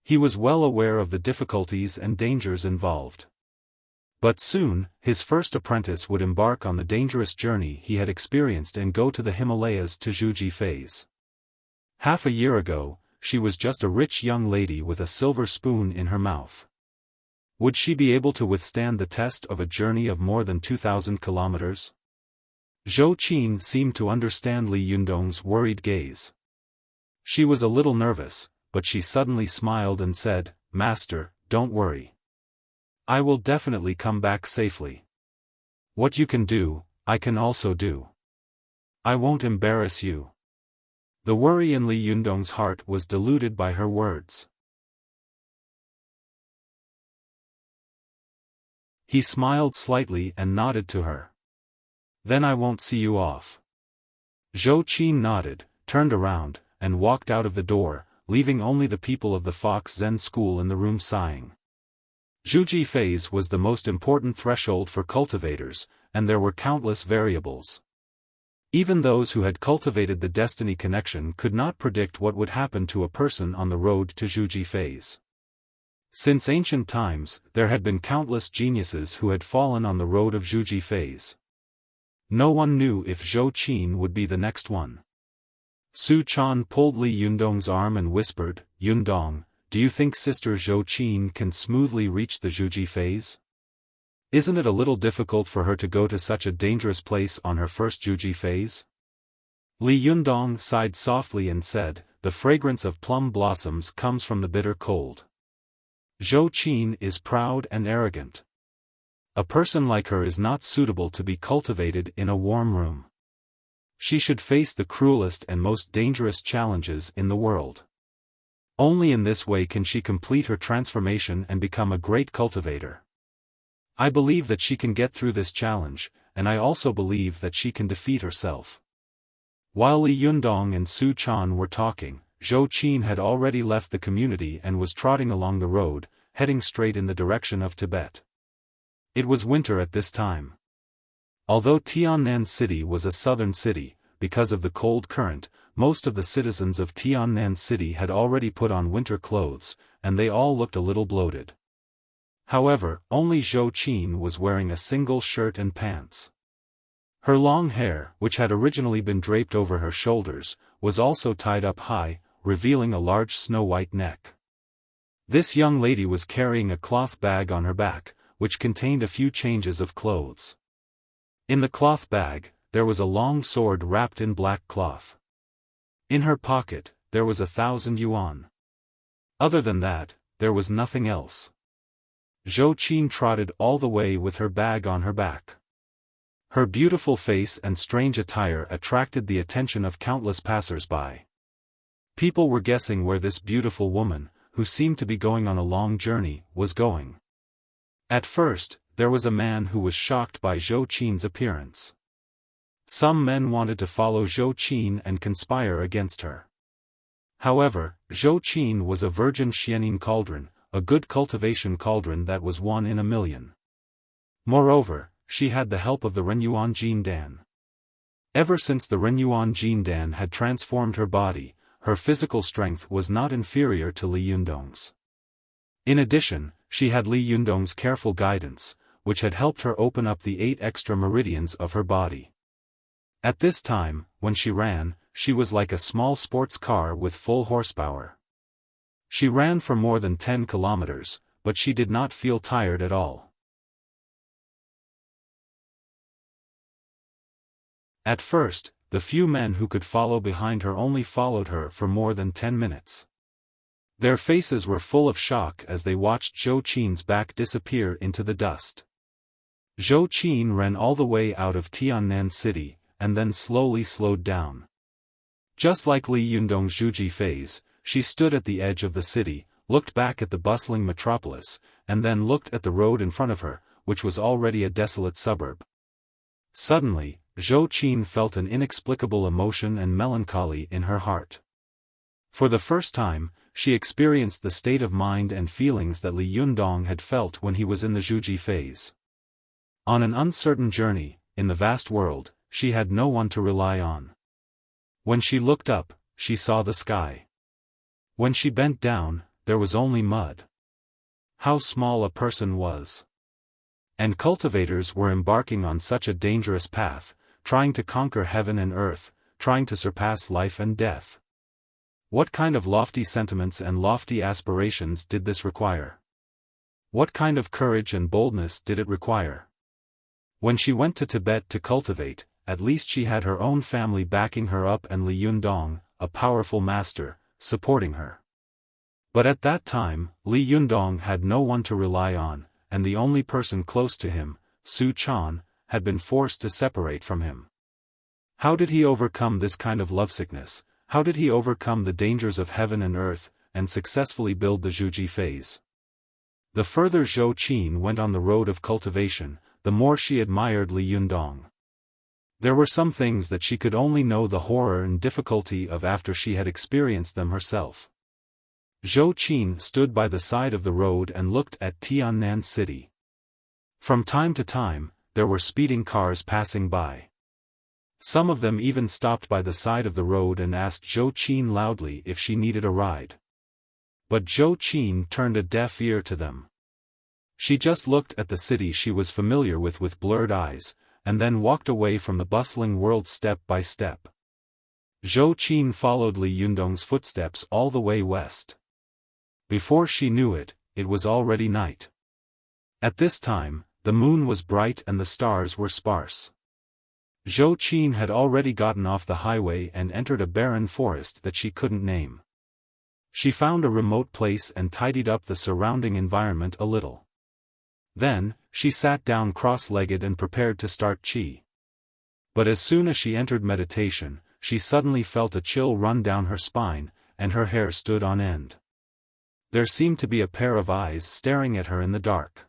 He was well aware of the difficulties and dangers involved. But soon, his first apprentice would embark on the dangerous journey he had experienced and go to the Himalayas to Zhuji phase. Half a year ago, she was just a rich young lady with a silver spoon in her mouth. Would she be able to withstand the test of a journey of more than 2,000 kilometers? Zhou Qin seemed to understand Li Yundong's worried gaze. She was a little nervous, but she suddenly smiled and said, "Master, don't worry. I will definitely come back safely. What you can do, I can also do. I won't embarrass you." The worry in Li Yundong's heart was diluted by her words. He smiled slightly and nodded to her. "Then I won't see you off." Zhou Qin nodded, turned around, and walked out of the door, leaving only the people of the Fox Zen school in the room sighing. Zhuji phase was the most important threshold for cultivators, and there were countless variables. Even those who had cultivated the destiny connection could not predict what would happen to a person on the road to Zhuji phase. Since ancient times, there had been countless geniuses who had fallen on the road of Zhuji phase. No one knew if Zhou Qin would be the next one. Su Chan pulled Li Yundong's arm and whispered, "Yundong, do you think Sister Zhou Qin can smoothly reach the Zhuji phase? Isn't it a little difficult for her to go to such a dangerous place on her first Zhuji phase?" Li Yundong sighed softly and said, "The fragrance of plum blossoms comes from the bitter cold. Zhou Qin is proud and arrogant. A person like her is not suitable to be cultivated in a warm room. She should face the cruelest and most dangerous challenges in the world. Only in this way can she complete her transformation and become a great cultivator. I believe that she can get through this challenge, and I also believe that she can defeat herself." While Li Yundong and Su Chan were talking, Zhou Qin had already left the community and was trotting along the road, heading straight in the direction of Tibet. It was winter at this time. Although Tiannan City was a southern city, because of the cold current, most of the citizens of Tiannan City had already put on winter clothes, and they all looked a little bloated. However, only Zhou Qin was wearing a single shirt and pants. Her long hair, which had originally been draped over her shoulders, was also tied up high, revealing a large snow-white neck. This young lady was carrying a cloth bag on her back, which contained a few changes of clothes. In the cloth bag, there was a long sword wrapped in black cloth. In her pocket, there was 1,000 yuan. Other than that, there was nothing else. Zhou Qin trotted all the way with her bag on her back. Her beautiful face and strange attire attracted the attention of countless passers-by. People were guessing where this beautiful woman, who seemed to be going on a long journey, was going. At first, there was a man who was shocked by Zhou Qin's appearance. Some men wanted to follow Zhou Qin and conspire against her. However, Zhou Qin was a virgin Xianin cauldron, a good cultivation cauldron that was 1 in a million. Moreover, she had the help of the Renyuan Jindan. Ever since the Renyuan Jindan had transformed her body, her physical strength was not inferior to Li Yundong's. In addition, she had Li Yundong's careful guidance, which had helped her open up the 8 extra meridians of her body. At this time, when she ran, she was like a small sports car with full horsepower. She ran for more than 10 kilometers, but she did not feel tired at all. At first, the few men who could follow behind her only followed her for more than 10 minutes. Their faces were full of shock as they watched Zhou Qin's back disappear into the dust. Zhou Qin ran all the way out of Tiannan City, and then slowly slowed down. Just like Li Yundong's Zhuji phase, she stood at the edge of the city, looked back at the bustling metropolis, and then looked at the road in front of her, which was already a desolate suburb. Suddenly, Zhou Qin felt an inexplicable emotion and melancholy in her heart. For the first time, she experienced the state of mind and feelings that Li Yundong had felt when he was in the Zhuji phase. On an uncertain journey, in the vast world, she had no one to rely on. When she looked up, she saw the sky. When she bent down, there was only mud. How small a person was. And cultivators were embarking on such a dangerous path, trying to conquer heaven and earth, trying to surpass life and death. What kind of lofty sentiments and lofty aspirations did this require? What kind of courage and boldness did it require? When she went to Tibet to cultivate, at least she had her own family backing her up and Li Yundong, a powerful master, supporting her. But at that time, Li Yundong had no one to rely on, and the only person close to him, Su Chan, had been forced to separate from him. How did he overcome this kind of lovesickness? How did he overcome the dangers of heaven and earth, and successfully build the Zhuji phase? The further Zhou Qin went on the road of cultivation, the more she admired Li Yundong. There were some things that she could only know the horror and difficulty of after she had experienced them herself. Zhou Qin stood by the side of the road and looked at Tiannan city. From time to time, there were speeding cars passing by. Some of them even stopped by the side of the road and asked Zhou Qin loudly if she needed a ride. But Zhou Qin turned a deaf ear to them. She just looked at the city she was familiar with blurred eyes, and then walked away from the bustling world step by step. Zhou Qin followed Li Yundong's footsteps all the way west. Before she knew it, it was already night. At this time, the moon was bright and the stars were sparse. Zhou Qin had already gotten off the highway and entered a barren forest that she couldn't name. She found a remote place and tidied up the surrounding environment a little. Then, she sat down cross-legged and prepared to start qi. But as soon as she entered meditation, she suddenly felt a chill run down her spine, and her hair stood on end. There seemed to be a pair of eyes staring at her in the dark.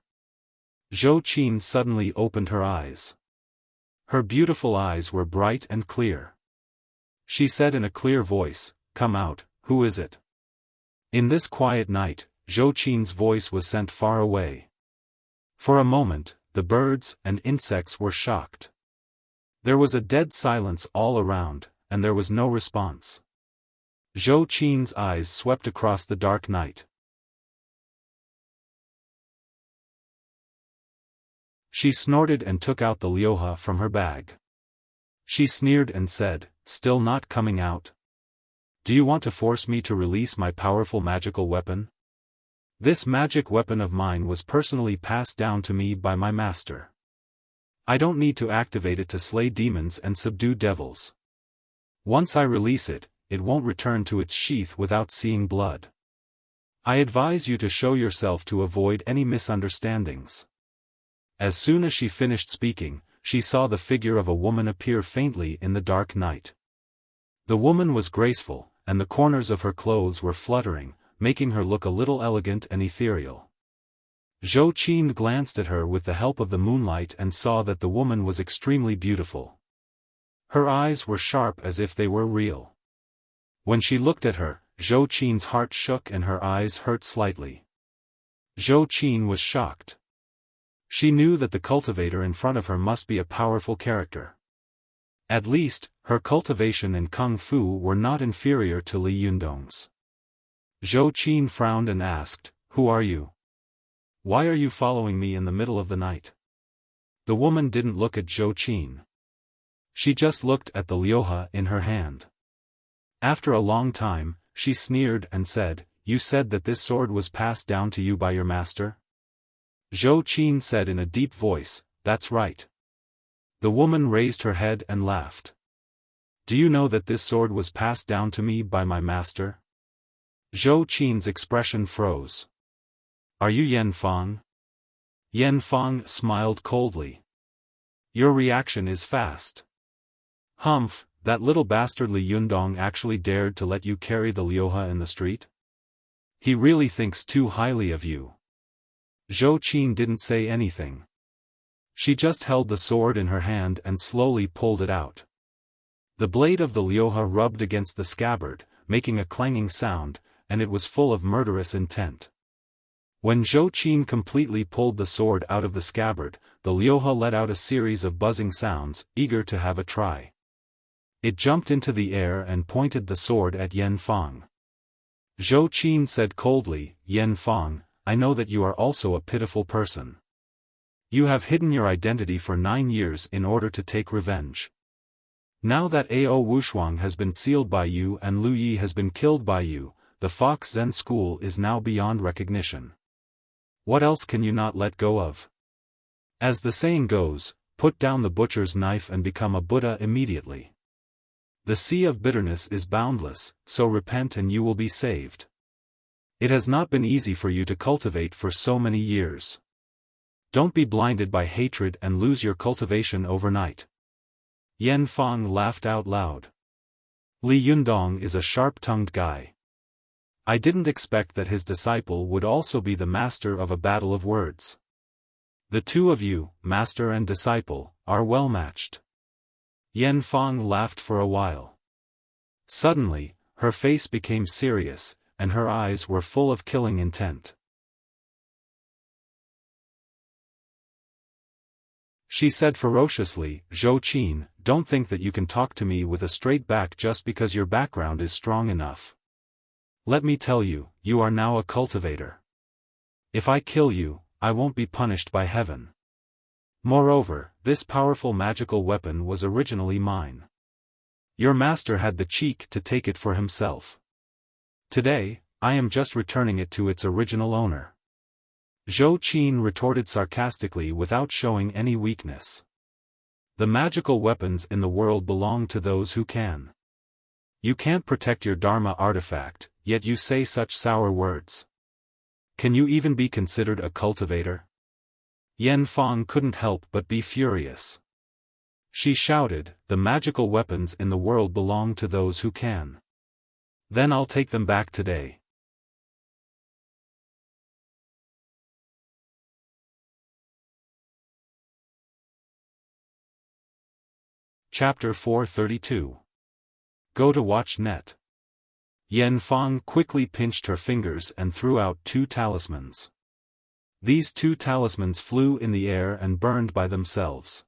Zhou Qin suddenly opened her eyes. Her beautiful eyes were bright and clear. She said in a clear voice, "Come out, who is it?" In this quiet night, Zhou Qin's voice was sent far away. For a moment, the birds and insects were shocked. There was a dead silence all around, and there was no response. Zhou Qin's eyes swept across the dark night. She snorted and took out the liuha from her bag. She sneered and said, "Still not coming out? Do you want to force me to release my powerful magical weapon? This magic weapon of mine was personally passed down to me by my master. I don't need to activate it to slay demons and subdue devils. Once I release it, it won't return to its sheath without seeing blood. I advise you to show yourself to avoid any misunderstandings." As soon as she finished speaking, she saw the figure of a woman appear faintly in the dark night. The woman was graceful, and the corners of her clothes were fluttering, making her look a little elegant and ethereal. Zhou Qin glanced at her with the help of the moonlight and saw that the woman was extremely beautiful. Her eyes were sharp as if they were real. When she looked at her, Zhou Qin's heart shook and her eyes hurt slightly. Zhou Qin was shocked. She knew that the cultivator in front of her must be a powerful character. At least, her cultivation and kung fu were not inferior to Li Yundong's. Zhou Qin frowned and asked, "Who are you? Why are you following me in the middle of the night?" The woman didn't look at Zhou Qin. She just looked at the liuha in her hand. After a long time, she sneered and said, "You said that this sword was passed down to you by your master?" Zhou Qin said in a deep voice, "That's right." The woman raised her head and laughed. "Do you know that this sword was passed down to me by my master?" Zhou Qin's expression froze. "Are you Yan Fang?" Yan Fang smiled coldly. "Your reaction is fast. Humph, that little bastard Li Yundong actually dared to let you carry the liuha in the street? He really thinks too highly of you." Zhou Qin didn't say anything. She just held the sword in her hand and slowly pulled it out. The blade of the liuha rubbed against the scabbard, making a clanging sound, and it was full of murderous intent. When Zhou Qin completely pulled the sword out of the scabbard, the Liuhe let out a series of buzzing sounds, eager to have a try. It jumped into the air and pointed the sword at Yan Fang. Zhou Qin said coldly, "Yan Fang, I know that you are also a pitiful person. You have hidden your identity for 9 years in order to take revenge. Now that Ao Wushuang has been sealed by you and Lu Yi has been killed by you, the Fox Zen school is now beyond recognition. What else can you not let go of? As the saying goes, put down the butcher's knife and become a Buddha immediately. The sea of bitterness is boundless, so repent and you will be saved. It has not been easy for you to cultivate for so many years. Don't be blinded by hatred and lose your cultivation overnight." Yan Fang laughed out loud. Li Yundong is a sharp-tongued guy. I didn't expect that his disciple would also be the master of a battle of words. The two of you, master and disciple, are well matched. Yan Fang laughed for a while. Suddenly, her face became serious, and her eyes were full of killing intent. She said ferociously, "Zhou Qin, don't think that you can talk to me with a straight back just because your background is strong enough. Let me tell you, you are now a cultivator. If I kill you, I won't be punished by heaven. Moreover, this powerful magical weapon was originally mine. Your master had the cheek to take it for himself. Today, I am just returning it to its original owner." Zhou Qin retorted sarcastically without showing any weakness. The magical weapons in the world belong to those who can. You can't protect your Dharma artifact, yet you say such sour words. Can you even be considered a cultivator? Yan Fang couldn't help but be furious. She shouted, "The magical weapons in the world belong to those who can. Then I'll take them back today." Chapter 432. Go to watch net. Yan Fang quickly pinched her fingers and threw out 2 talismans. These 2 talismans flew in the air and burned by themselves.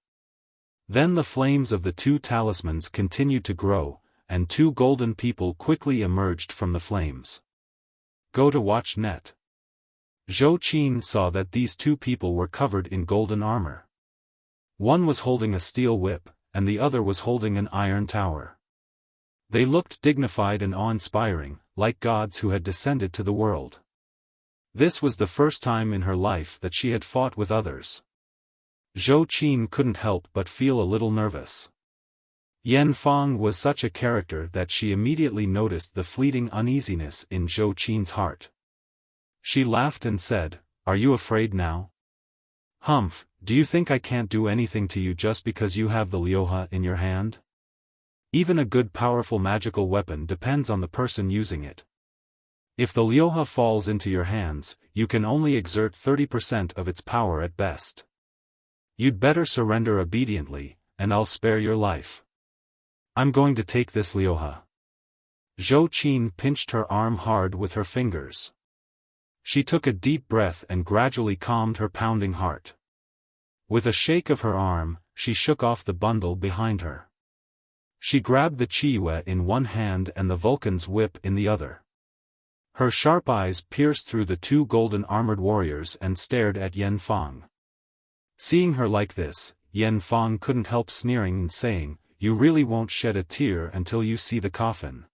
Then the flames of the 2 talismans continued to grow, and 2 golden people quickly emerged from the flames. Go to watch net. Zhou Qin saw that these 2 people were covered in golden armor. One was holding a steel whip, and the other was holding an iron tower. They looked dignified and awe-inspiring, like gods who had descended to the world. This was the first time in her life that she had fought with others. Zhou Qin couldn't help but feel a little nervous. Yan Fang was such a character that she immediately noticed the fleeting uneasiness in Zhou Qin's heart. She laughed and said, "Are you afraid now? Humph, do you think I can't do anything to you just because you have the Liuhe in your hand? Even a good powerful magical weapon depends on the person using it. If the Liuhe falls into your hands, you can only exert 30% of its power at best. You'd better surrender obediently, and I'll spare your life. I'm going to take this Liuhe." Zhou Qin pinched her arm hard with her fingers. She took a deep breath and gradually calmed her pounding heart. With a shake of her arm, she shook off the bundle behind her. She grabbed the Qiyue in one hand and the Vulcan's whip in the other. Her sharp eyes pierced through the 2 golden armored warriors and stared at Yan Fang. Seeing her like this, Yan Fang couldn't help sneering and saying, "You really won't shed a tear until you see the coffin.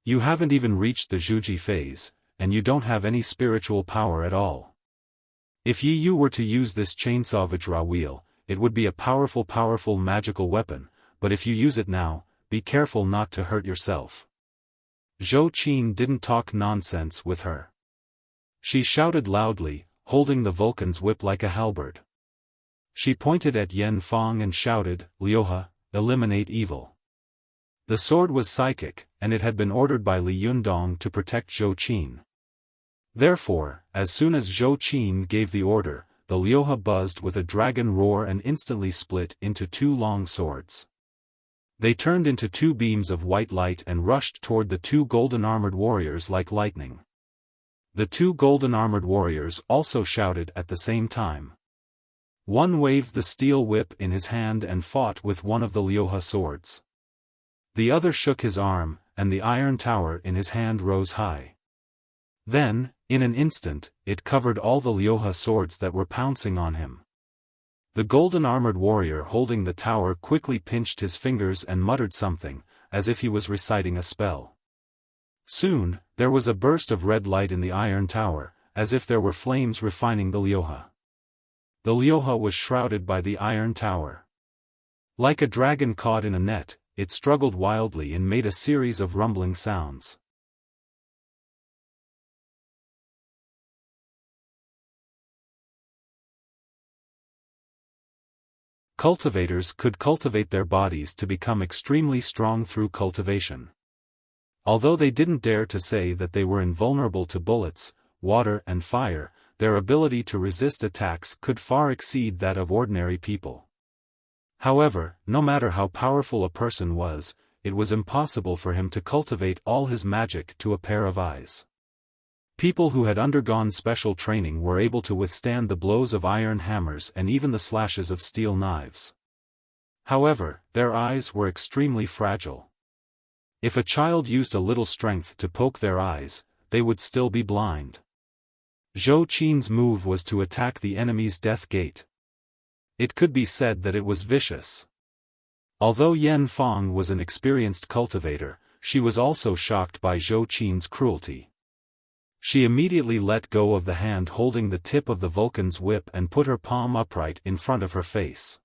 You haven't even reached the Zhuji phase, and you don't have any spiritual power at all. If you were to use this chainsaw Vajra wheel, it would be a powerful magical weapon, but if you use it now, be careful not to hurt yourself." Zhou Qin didn't talk nonsense with her. She shouted loudly, holding the Vulcan's whip like a halberd. She pointed at Yan Fang and shouted, "Liuhe, eliminate evil." The sword was psychic, and it had been ordered by Li Yundong to protect Zhou Qin. Therefore, as soon as Zhou Qin gave the order, the Liuhe buzzed with a dragon roar and instantly split into 2 long swords. They turned into two beams of white light and rushed toward the two golden-armored warriors like lightning. The two golden-armored warriors also shouted at the same time. One waved the steel whip in his hand and fought with one of the Liuhe swords. The other shook his arm, and the iron tower in his hand rose high. Then, in an instant, it covered all the Liuhe swords that were pouncing on him. The golden-armored warrior holding the tower quickly pinched his fingers and muttered something, as if he was reciting a spell. Soon, there was a burst of red light in the iron tower, as if there were flames refining the Liuhe. The Liuhe was shrouded by the iron tower. Like a dragon caught in a net, it struggled wildly and made a series of rumbling sounds. Cultivators could cultivate their bodies to become extremely strong through cultivation. Although they didn't dare to say that they were invulnerable to bullets, water and fire, their ability to resist attacks could far exceed that of ordinary people. However, no matter how powerful a person was, it was impossible for him to cultivate all his magic to a pair of eyes. People who had undergone special training were able to withstand the blows of iron hammers and even the slashes of steel knives. However, their eyes were extremely fragile. If a child used a little strength to poke their eyes, they would still be blind. Zhou Qin's move was to attack the enemy's death gate. It could be said that it was vicious. Although Yan Fang was an experienced cultivator, she was also shocked by Zhou Qin's cruelty. She immediately let go of the hand holding the tip of the Vulcan's whip and put her palm upright in front of her face.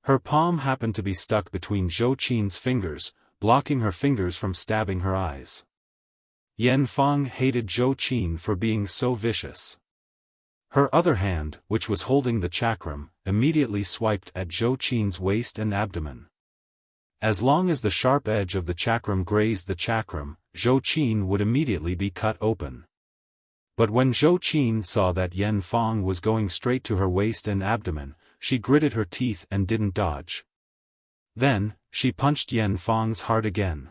Her palm happened to be stuck between Zhou Qin's fingers, blocking her fingers from stabbing her eyes. Yan Fang hated Zhou Qin for being so vicious. Her other hand, which was holding the chakram, immediately swiped at Zhou Qin's waist and abdomen. As long as the sharp edge of the chakram grazed the chakram, Zhou Qin would immediately be cut open. But when Zhou Qin saw that Yan Fang was going straight to her waist and abdomen, she gritted her teeth and didn't dodge. Then, she punched Yan Fang's heart again.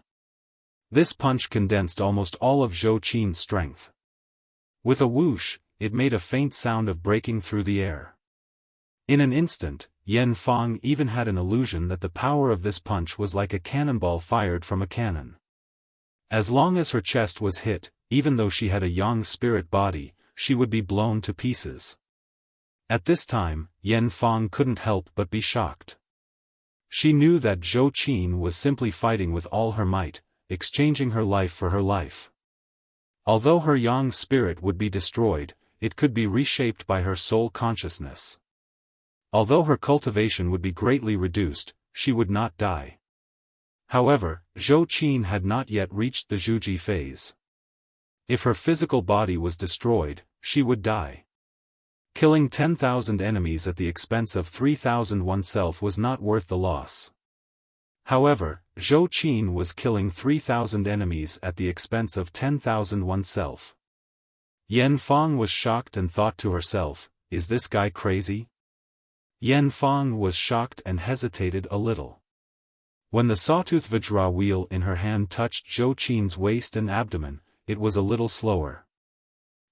This punch condensed almost all of Zhou Qin's strength. With a whoosh, it made a faint sound of breaking through the air. In an instant, Yan Fang even had an illusion that the power of this punch was like a cannonball fired from a cannon. As long as her chest was hit, even though she had a young spirit body, she would be blown to pieces. At this time, Yan Fang couldn't help but be shocked. She knew that Zhou Qin was simply fighting with all her might, exchanging her life for her life. Although her young spirit would be destroyed, it could be reshaped by her soul consciousness. Although her cultivation would be greatly reduced, she would not die. However, Zhou Qin had not yet reached the Zhuji phase. If her physical body was destroyed, she would die. Killing 10,000 enemies at the expense of 3,000 oneself was not worth the loss. However, Zhou Qin was killing 3,000 enemies at the expense of 10,000 oneself. Yan Fang was shocked and thought to herself, "Is this guy crazy?" Yan Fang was shocked and hesitated a little. When the sawtooth Vajra wheel in her hand touched Zhou Qin's waist and abdomen, it was a little slower.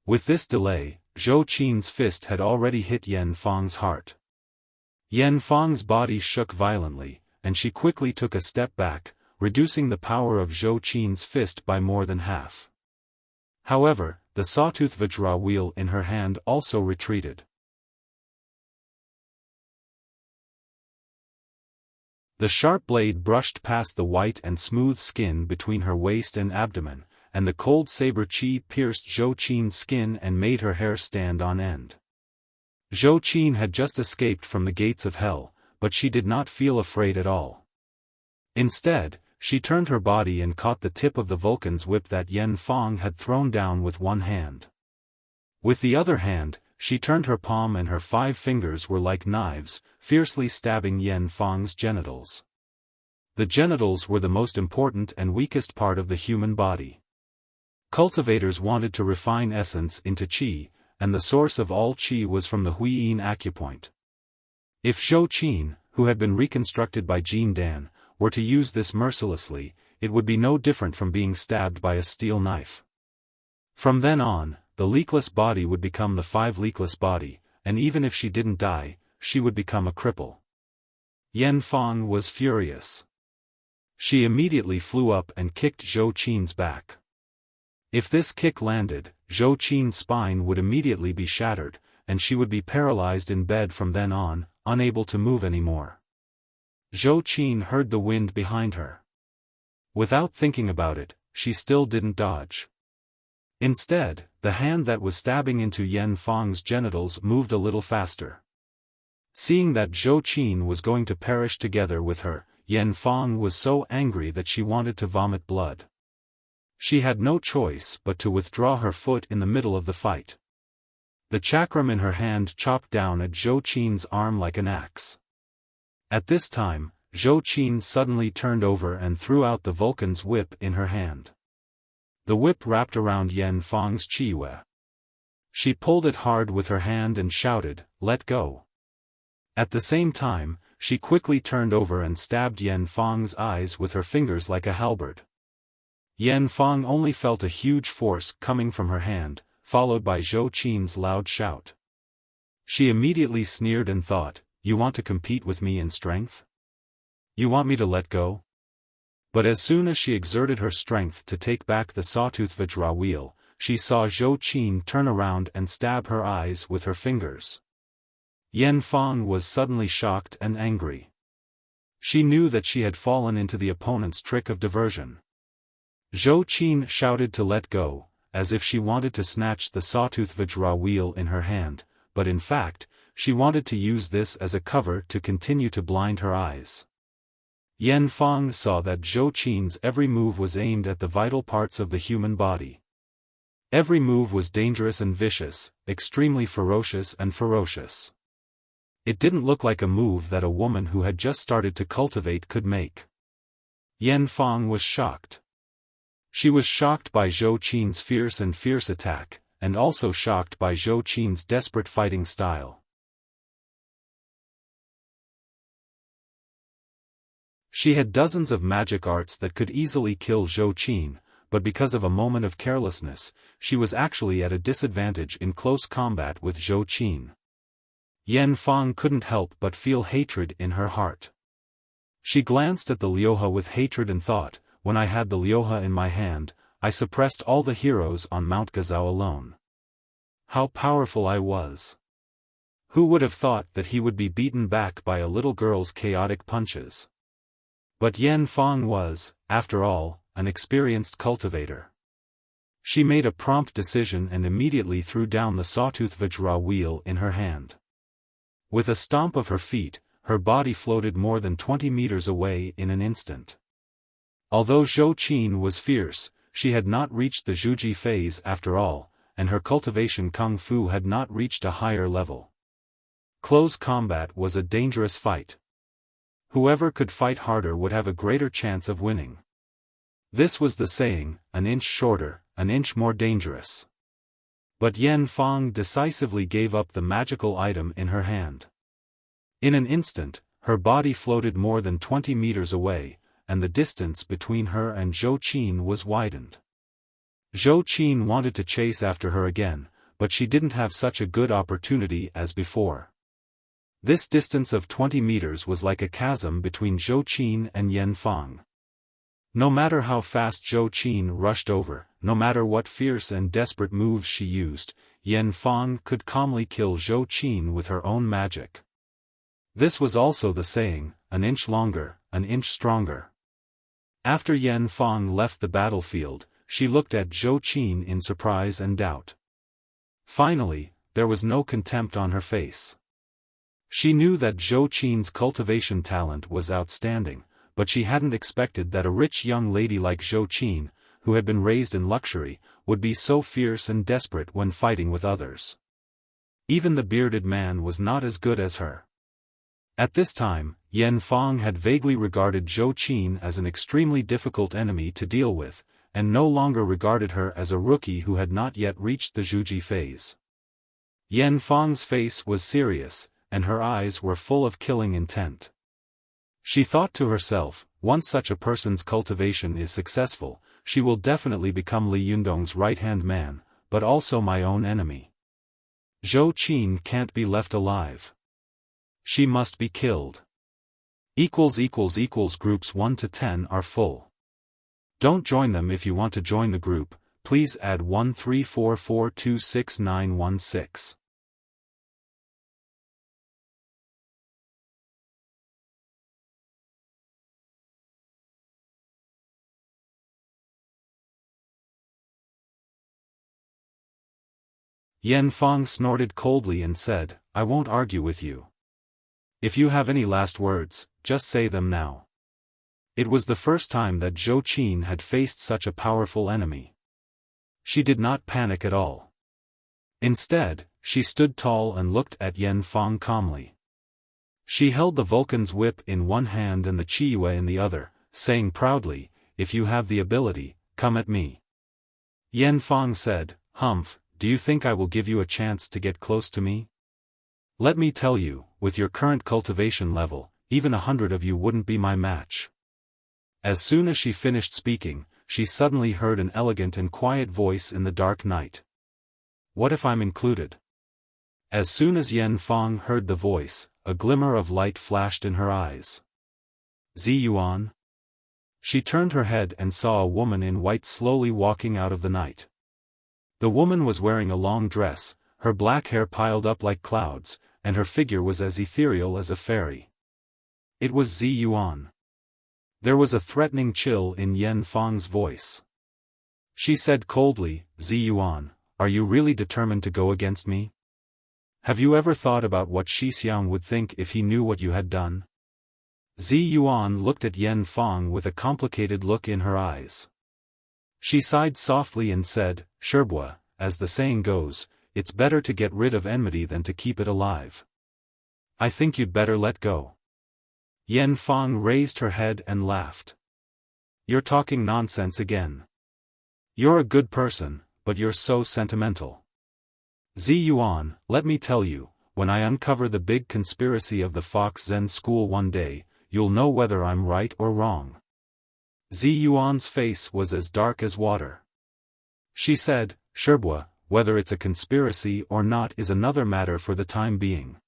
With this delay, Zhou Qin's fist had already hit Yan Fang's heart. Yan Fang's body shook violently, and she quickly took a step back, reducing the power of Zhou Qin's fist by more than half. However, the sawtooth Vajra wheel in her hand also retreated. The sharp blade brushed past the white and smooth skin between her waist and abdomen, and the cold saber chi pierced Zhou Qin's skin and made her hair stand on end. Zhou Qin had just escaped from the gates of hell, but she did not feel afraid at all. Instead, she turned her body and caught the tip of the Vulcan's whip that Yan Fang had thrown down with one hand. With the other hand, she turned her palm and her 5 fingers were like knives, fiercely stabbing Yan Fang's genitals. The genitals were the most important and weakest part of the human body. Cultivators wanted to refine essence into qi, and the source of all qi was from the Huiyin acupoint. If Zhou Qin, who had been reconstructed by Jin Dan, were to use this mercilessly, it would be no different from being stabbed by a steel knife. From then on, the leakless body would become the 5-leakless body, and even if she didn't die, she would become a cripple. Yan Fang was furious. She immediately flew up and kicked Zhou Qin's back. If this kick landed, Zhou Qin's spine would immediately be shattered, and she would be paralyzed in bed from then on, unable to move anymore. Zhou Qin heard the wind behind her. Without thinking about it, she still didn't dodge. Instead, the hand that was stabbing into Yan Fang's genitals moved a little faster. Seeing that Zhou Qin was going to perish together with her, Yan Fang was so angry that she wanted to vomit blood. She had no choice but to withdraw her foot in the middle of the fight. The chakram in her hand chopped down at Zhou Qin's arm like an axe. At this time, Zhou Qin suddenly turned over and threw out the Vulcan's whip in her hand. The whip wrapped around Yan Fang's chiwe. She pulled it hard with her hand and shouted, "Let go." At the same time, she quickly turned over and stabbed Yan Fang's eyes with her fingers like a halberd. Yan Fang only felt a huge force coming from her hand, followed by Zhou Qin's loud shout. She immediately sneered and thought, "You want to compete with me in strength? You want me to let go?" But as soon as she exerted her strength to take back the sawtooth Vajra wheel, she saw Zhou Qin turn around and stab her eyes with her fingers. Yan Fang was suddenly shocked and angry. She knew that she had fallen into the opponent's trick of diversion. Zhou Qin shouted to let go, as if she wanted to snatch the sawtooth Vajra wheel in her hand, but in fact, she wanted to use this as a cover to continue to blind her eyes. Yan Fang saw that Zhou Qin's every move was aimed at the vital parts of the human body. Every move was dangerous and vicious, extremely ferocious and ferocious. It didn't look like a move that a woman who had just started to cultivate could make. Yan Fang was shocked. She was shocked by Zhou Qin's fierce attack, and also shocked by Zhou Qin's desperate fighting style. She had dozens of magic arts that could easily kill Zhou Qin, but because of a moment of carelessness, she was actually at a disadvantage in close combat with Zhou Qin. Yan Fang couldn't help but feel hatred in her heart. She glanced at the Liuhe with hatred and thought, when I had the Liuhe in my hand, I suppressed all the heroes on Mount Gazao alone. How powerful I was! Who would have thought that he would be beaten back by a little girl's chaotic punches? But Yan Fang was, after all, an experienced cultivator. She made a prompt decision and immediately threw down the sawtooth Vajra wheel in her hand. With a stomp of her feet, her body floated more than 20 meters away in an instant. Although Zhou Qin was fierce, she had not reached the Zhuji phase after all, and her cultivation kung fu had not reached a higher level. Close combat was a dangerous fight. Whoever could fight harder would have a greater chance of winning. This was the saying, an inch shorter, an inch more dangerous. But Yan Fang decisively gave up the magical item in her hand. In an instant, her body floated more than 20 meters away, and the distance between her and Zhou Qin was widened. Zhou Qin wanted to chase after her again, but she didn't have such a good opportunity as before. This distance of 20 meters was like a chasm between Zhou Qin and Yan Fang. No matter how fast Zhou Qin rushed over, no matter what fierce and desperate moves she used, Yan Fang could calmly kill Zhou Qin with her own magic. This was also the saying, an inch longer, an inch stronger. After Yan Fang left the battlefield, she looked at Zhou Qin in surprise and doubt. Finally, there was no contempt on her face. She knew that Zhou Qin's cultivation talent was outstanding, but she hadn't expected that a rich young lady like Zhou Qin, who had been raised in luxury, would be so fierce and desperate when fighting with others. Even the bearded man was not as good as her. At this time, Yan Fang had vaguely regarded Zhou Qin as an extremely difficult enemy to deal with, and no longer regarded her as a rookie who had not yet reached the Zhuji phase. Yan Fang's face was serious, and her eyes were full of killing intent. She thought to herself, once such a person's cultivation is successful, she will definitely become Li Yundong's right-hand man, but also my own enemy. Zhou Qin can't be left alive. She must be killed. Groups 1 to 10 are full. Don't join them if you want to join the group, please add 134426916. Yan Fang snorted coldly and said, I won't argue with you. If you have any last words, just say them now. It was the first time that Zhou Qin had faced such a powerful enemy. She did not panic at all. Instead, she stood tall and looked at Yan Fang calmly. She held the Vulcan's whip in one hand and the Qiyue in the other, saying proudly, if you have the ability, come at me. Yan Fang said, Humph, do you think I will give you a chance to get close to me? Let me tell you, with your current cultivation level, even 100 of you wouldn't be my match. As soon as she finished speaking, she suddenly heard an elegant and quiet voice in the dark night. What if I'm included? As soon as Yan Fang heard the voice, a glimmer of light flashed in her eyes. Ziyuan? She turned her head and saw a woman in white slowly walking out of the night. The woman was wearing a long dress, her black hair piled up like clouds, and her figure was as ethereal as a fairy. It was Ziyuan. There was a threatening chill in Yan Fang's voice. She said coldly, Ziyuan, are you really determined to go against me? Have you ever thought about what Shixiang would think if he knew what you had done? Ziyuan looked at Yan Fang with a complicated look in her eyes. She sighed softly and said, Sherbua, as the saying goes, it's better to get rid of enmity than to keep it alive. I think you'd better let go. Yan Fang raised her head and laughed. You're talking nonsense again. You're a good person, but you're so sentimental. Ziyuan, let me tell you, when I uncover the big conspiracy of the Fox Zen school one day, you'll know whether I'm right or wrong. Ziyuan's face was as dark as water. She said, Sherbua, whether it's a conspiracy or not is another matter for the time being.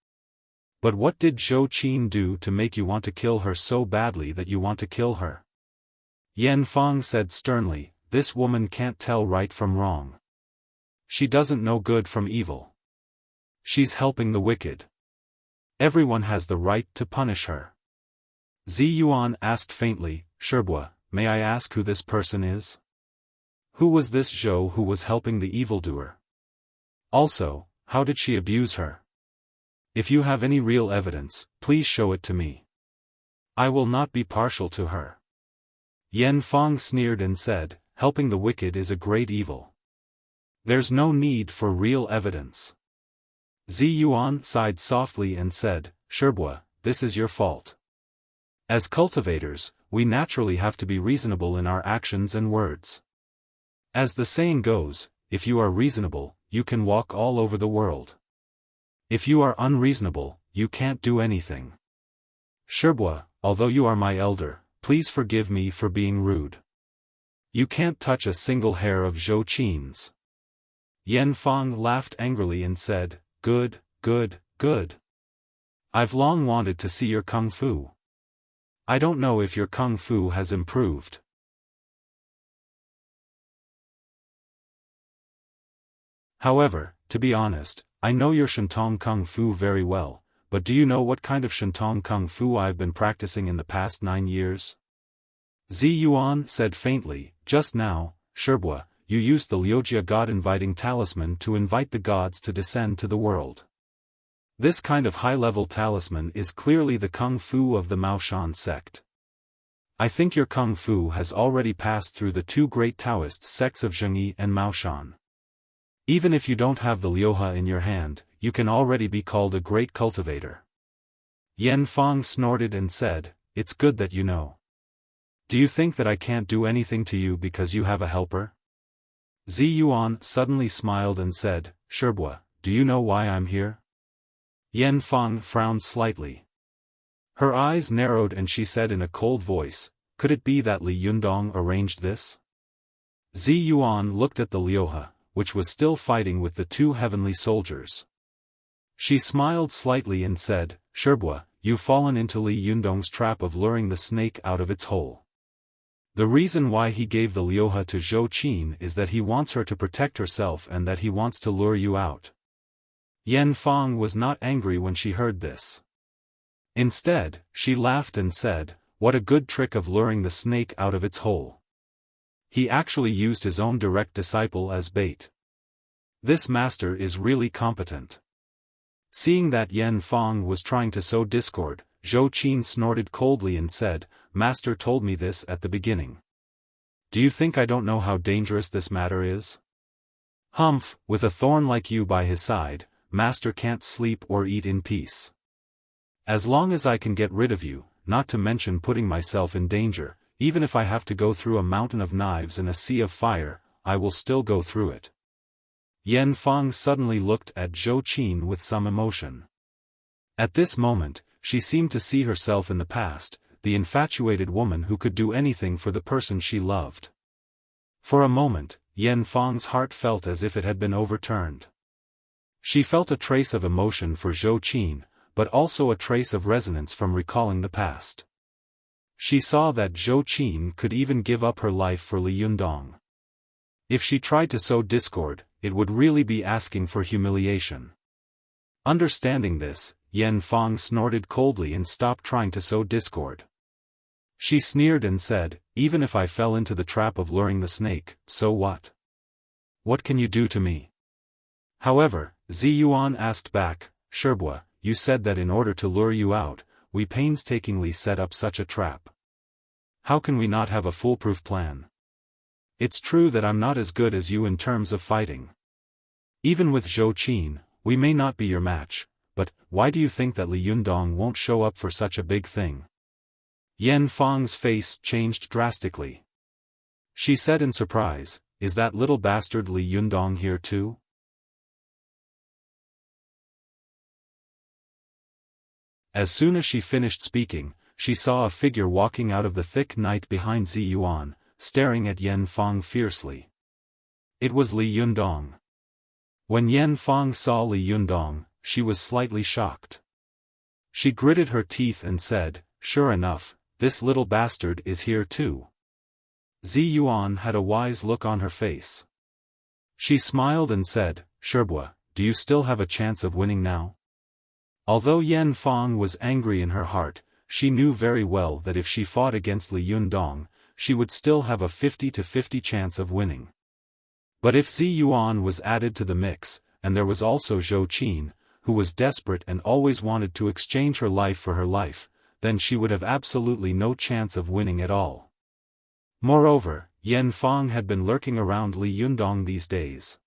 But what did Zhou Qin do to make you want to kill her so badly that you want to kill her? Yan Fang said sternly, this woman can't tell right from wrong. She doesn't know good from evil. She's helping the wicked. Everyone has the right to punish her. Ziyuan asked faintly, Sherbua, may I ask who this person is? Who was this Zhou who was helping the evildoer? Also, how did she abuse her? If you have any real evidence, please show it to me. I will not be partial to her. Yan Fang sneered and said, helping the wicked is a great evil. There's no need for real evidence. Ziyuan sighed softly and said, Sherbua, this is your fault. As cultivators, we naturally have to be reasonable in our actions and words. As the saying goes, if you are reasonable, you can walk all over the world. If you are unreasonable, you can't do anything. Sherbua, although you are my elder, please forgive me for being rude. You can't touch a single hair of Zhou Qin's. Yan Fang laughed angrily and said, good, good, good. I've long wanted to see your kung fu. I don't know if your kung fu has improved. However, to be honest, I know your Shentong kung fu very well, but do you know what kind of Shentong kung fu I've been practicing in the past 9 years? Ziyuan said faintly, just now, Sherbua, you used the Liujia God-inviting talisman to invite the gods to descend to the world. This kind of high-level talisman is clearly the kung fu of the Maoshan sect. I think your kung fu has already passed through the two great Taoist sects of Zhengyi and Maoshan. Even if you don't have the Liuha in your hand, you can already be called a great cultivator. Yan Fang snorted and said, it's good that you know. Do you think that I can't do anything to you because you have a helper? Ziyuan suddenly smiled and said, Sherbua, do you know why I'm here? Yan Fang frowned slightly. Her eyes narrowed and she said in a cold voice, could it be that Li Yundong arranged this? Zi Yuan looked at the Liuhe, which was still fighting with the two heavenly soldiers. She smiled slightly and said, "Sherbua, you've fallen into Li Yundong's trap of luring the snake out of its hole. The reason why he gave the Liuhe to Zhou Qin is that he wants her to protect herself and that he wants to lure you out." Yan Fang was not angry when she heard this. Instead, she laughed and said, "What a good trick of luring the snake out of its hole. He actually used his own direct disciple as bait. This master is really competent." Seeing that Yan Fang was trying to sow discord, Zhou Qin snorted coldly and said, "Master told me this at the beginning. Do you think I don't know how dangerous this matter is? Humph, with a thorn like you by his side, Master can't sleep or eat in peace. As long as I can get rid of you, not to mention putting myself in danger, even if I have to go through a mountain of knives and a sea of fire, I will still go through it." Yan Fang suddenly looked at Zhou Qin with some emotion. At this moment, she seemed to see herself in the past, the infatuated woman who could do anything for the person she loved. For a moment, Yan Fang's heart felt as if it had been overturned. She felt a trace of emotion for Zhou Qin, but also a trace of resonance from recalling the past. She saw that Zhou Qin could even give up her life for Li Yundong. If she tried to sow discord, it would really be asking for humiliation. Understanding this, Yan Fang snorted coldly and stopped trying to sow discord. She sneered and said, "Even if I fell into the trap of luring the snake, so what? What can you do to me?" However, Zi Yuan asked back, "Sherbua, you said that in order to lure you out, we painstakingly set up such a trap. How can we not have a foolproof plan? It's true that I'm not as good as you in terms of fighting. Even with Zhou Qin, we may not be your match, but why do you think that Li Yundong won't show up for such a big thing?" Yan Fang's face changed drastically. She said in surprise, "Is that little bastard Li Yundong here too?" As soon as she finished speaking, she saw a figure walking out of the thick night behind Zi Yuan, staring at Yan Fang fiercely. It was Li Yundong. When Yan Fang saw Li Yundong, she was slightly shocked. She gritted her teeth and said, "Sure enough, this little bastard is here too." Zi Yuan had a wise look on her face. She smiled and said, "Sherbua, do you still have a chance of winning now?" Although Yan Fang was angry in her heart, she knew very well that if she fought against Li Yundong, she would still have a 50-50 chance of winning. But if Zi Yuan was added to the mix, and there was also Zhou Qin, who was desperate and always wanted to exchange her life for her life, then she would have absolutely no chance of winning at all. Moreover, Yan Fang had been lurking around Li Yundong these days.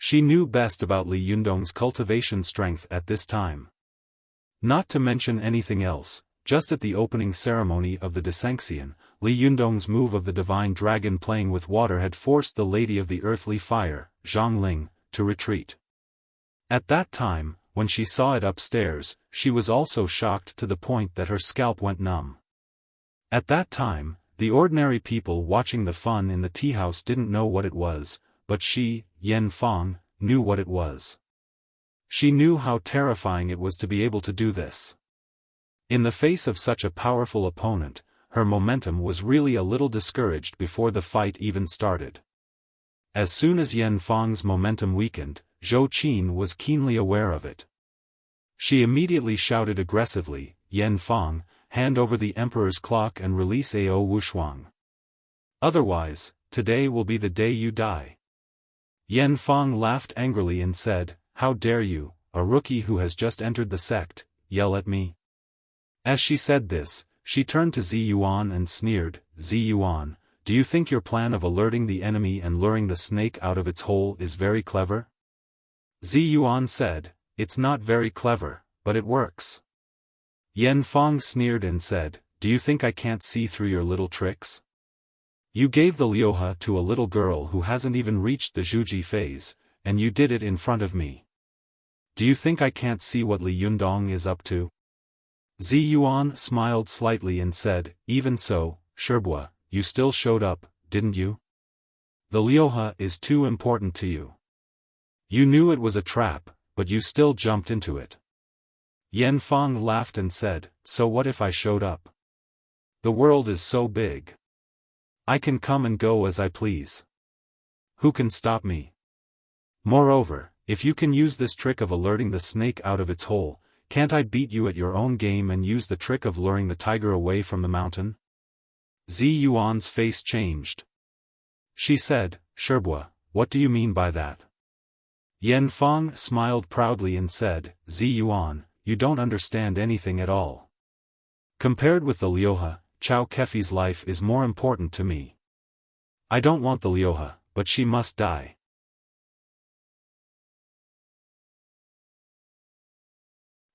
She knew best about Li Yundong's cultivation strength at this time. Not to mention anything else, just at the opening ceremony of the Desanxian, Li Yundong's move of the divine dragon playing with water had forced the Lady of the Earthly Fire, Zhang Ling, to retreat. At that time, when she saw it upstairs, she was also shocked to the point that her scalp went numb. At that time, the ordinary people watching the fun in the tea house didn't know what it was, but she, Yan Fang, knew what it was. She knew how terrifying it was to be able to do this. In the face of such a powerful opponent, her momentum was really a little discouraged before the fight even started. As soon as Yan Fang's momentum weakened, Zhou Qin was keenly aware of it. She immediately shouted aggressively, "Yan Fang, hand over the Emperor's clock and release Ao Wushuang. Otherwise, today will be the day you die." Yan Fang laughed angrily and said, "How dare you, a rookie who has just entered the sect, yell at me?" As she said this, she turned to Zi Yuan and sneered, "Zi Yuan, do you think your plan of alerting the enemy and luring the snake out of its hole is very clever?" Zi Yuan said, "It's not very clever, but it works." Yan Fang sneered and said, "Do you think I can't see through your little tricks? You gave the Liuhe to a little girl who hasn't even reached the Zhuji phase, and you did it in front of me. Do you think I can't see what Li Yundong is up to?" Zi Yuan smiled slightly and said, "Even so, Shirbua, you still showed up, didn't you? The Liuha is too important to you. You knew it was a trap, but you still jumped into it. Yanfang laughed and said, so what if I showed up? The world is so big. I can come and go as I please. Who can stop me? Moreover, if you can use this trick of alerting the snake out of its hole, can't I beat you at your own game and use the trick of luring the tiger away from the mountain? Zi Yuan's face changed. She said, Shirbua, what do you mean by that? Yanfang smiled proudly and said, Zi Yuan, you don't understand anything at all. Compared with the Liuha, Chao Kefi's life is more important to me. I don't want the Liuha, but she must die.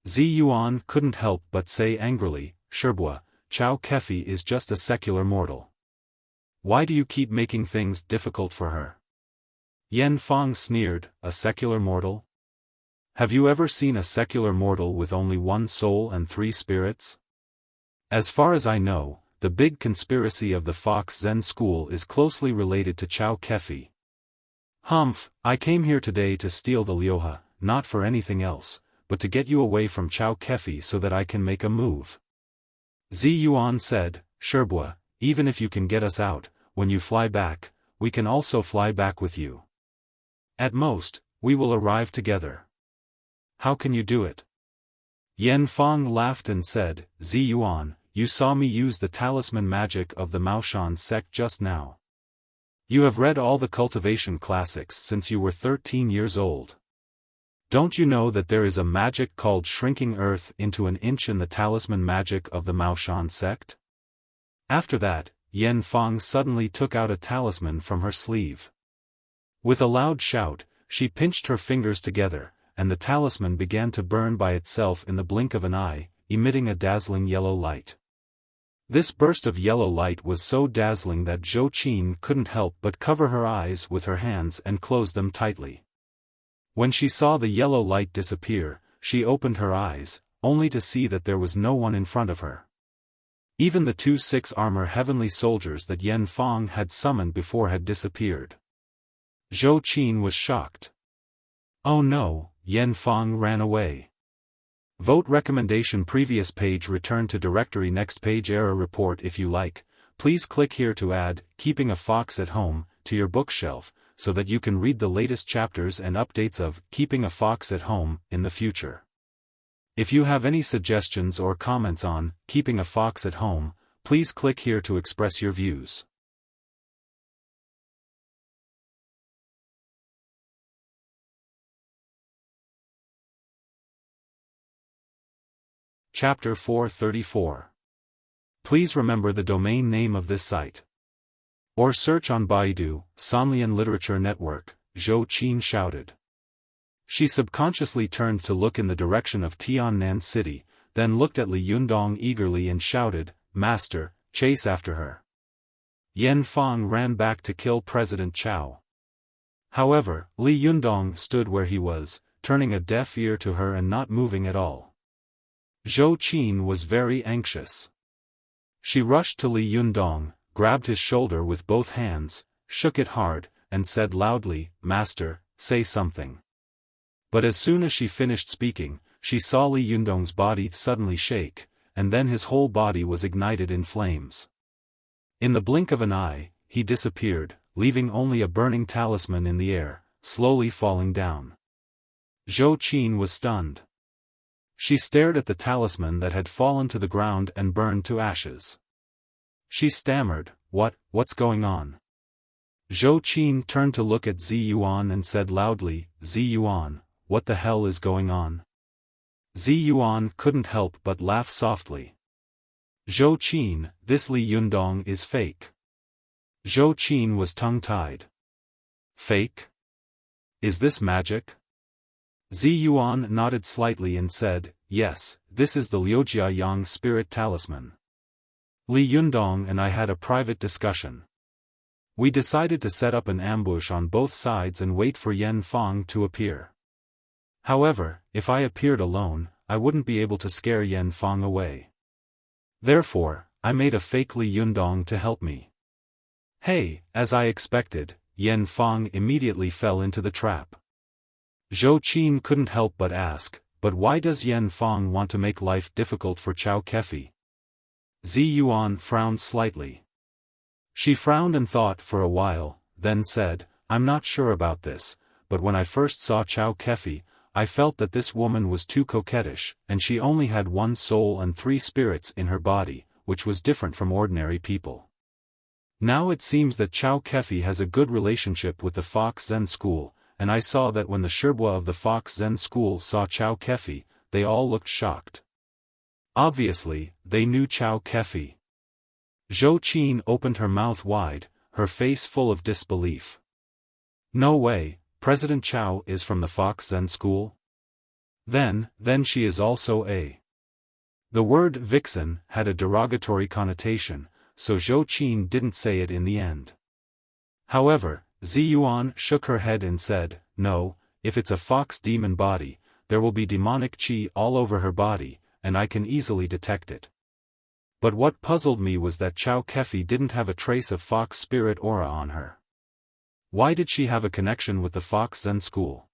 Zi Yuan couldn't help but say angrily, Shirbua, Chao Kefi is just a secular mortal. Why do you keep making things difficult for her? Yanfang sneered, a secular mortal? Have you ever seen a secular mortal with only one soul and 3 spirits? As far as I know, the big conspiracy of the Fox Zen school is closely related to Chao Kefi. Humph, I came here today to steal the Liuha, not for anything else, but to get you away from Chao Kefi so that I can make a move. Zi Yuan said, Shirbua, even if you can get us out, when you fly back, we can also fly back with you. At most, we will arrive together. How can you do it? Yanfang laughed and said, Zi Yuan, you saw me use the talisman magic of the Maoshan sect just now. You have read all the cultivation classics since you were 13 years old. Don't you know that there is a magic called shrinking earth into an inch in the talisman magic of the Maoshan sect? After that, Yanfang suddenly took out a talisman from her sleeve. With a loud shout, she pinched her fingers together, and the talisman began to burn by itself in the blink of an eye, emitting a dazzling yellow light. This burst of yellow light was so dazzling that Zhou Qin couldn't help but cover her eyes with her hands and close them tightly. When she saw the yellow light disappear, she opened her eyes, only to see that there was no one in front of her. Even the 2 6-armor heavenly soldiers that Yanfang had summoned before had disappeared. Zhou Qin was shocked. Oh no, Yanfang ran away. Vote recommendation previous page return to directory next page error report if you like. Please click here to add Keeping a Fox at Home to your bookshelf, so that you can read the latest chapters and updates of Keeping a Fox at Home in the future. If you have any suggestions or comments on Keeping a Fox at Home, please click here to express your views. Chapter 434. Please remember the domain name of this site. Or search on Baidu, Sanlian Literature Network, Zhou Qin shouted. She subconsciously turned to look in the direction of Tiannan City, then looked at Li Yundong eagerly and shouted, Master, chase after her. Yanfang ran back to kill President Chao. However, Li Yundong stood where he was, turning a deaf ear to her and not moving at all. Zhou Qin was very anxious. She rushed to Li Yundong, grabbed his shoulder with both hands, shook it hard, and said loudly, Master, say something. But as soon as she finished speaking, she saw Li Yundong's body suddenly shake, and then his whole body was ignited in flames. In the blink of an eye, he disappeared, leaving only a burning talisman in the air, slowly falling down. Zhou Qin was stunned. She stared at the talisman that had fallen to the ground and burned to ashes. She stammered, What's going on? Zhou Qin turned to look at Zi Yuan and said loudly, Zi Yuan, what the hell is going on? Zi Yuan couldn't help but laugh softly. Zhou Qin, this Li Yundong is fake. Zhou Qin was tongue-tied. Fake? Is this magic? Zi Yuan nodded slightly and said, Yes, this is the Liujia Yang spirit talisman. Li Yundong and I had a private discussion. We decided to set up an ambush on both sides and wait for Yanfang to appear. However, if I appeared alone, I wouldn't be able to scare Yanfang away. Therefore, I made a fake Li Yundong to help me. Hey, as I expected, Yan Fang immediately fell into the trap. Zhou Qin couldn't help but ask, but why does Yan Fang want to make life difficult for Chao Kefi? Zi Yuan frowned slightly. She frowned and thought for a while, then said, I'm not sure about this, but when I first saw Chao Kefi, I felt that this woman was too coquettish, and she only had one soul and 3 spirits in her body, which was different from ordinary people. Now it seems that Chao Kefi has a good relationship with the Fox Zen school, and I saw that when the Shibwa of the Fox Zen school saw Chao Kefi, they all looked shocked. Obviously, they knew Chao Kefi. Zhou Qin opened her mouth wide, her face full of disbelief. No way, President Chao is from the Fox Zen school? Then she is also a... The word vixen had a derogatory connotation, so Zhou Qin didn't say it in the end. However, Zi Yuan shook her head and said, no, if it's a fox demon body, there will be demonic qi all over her body, and I can easily detect it. But what puzzled me was that Chao Kefi didn't have a trace of fox spirit aura on her. Why did she have a connection with the Fox Zen school?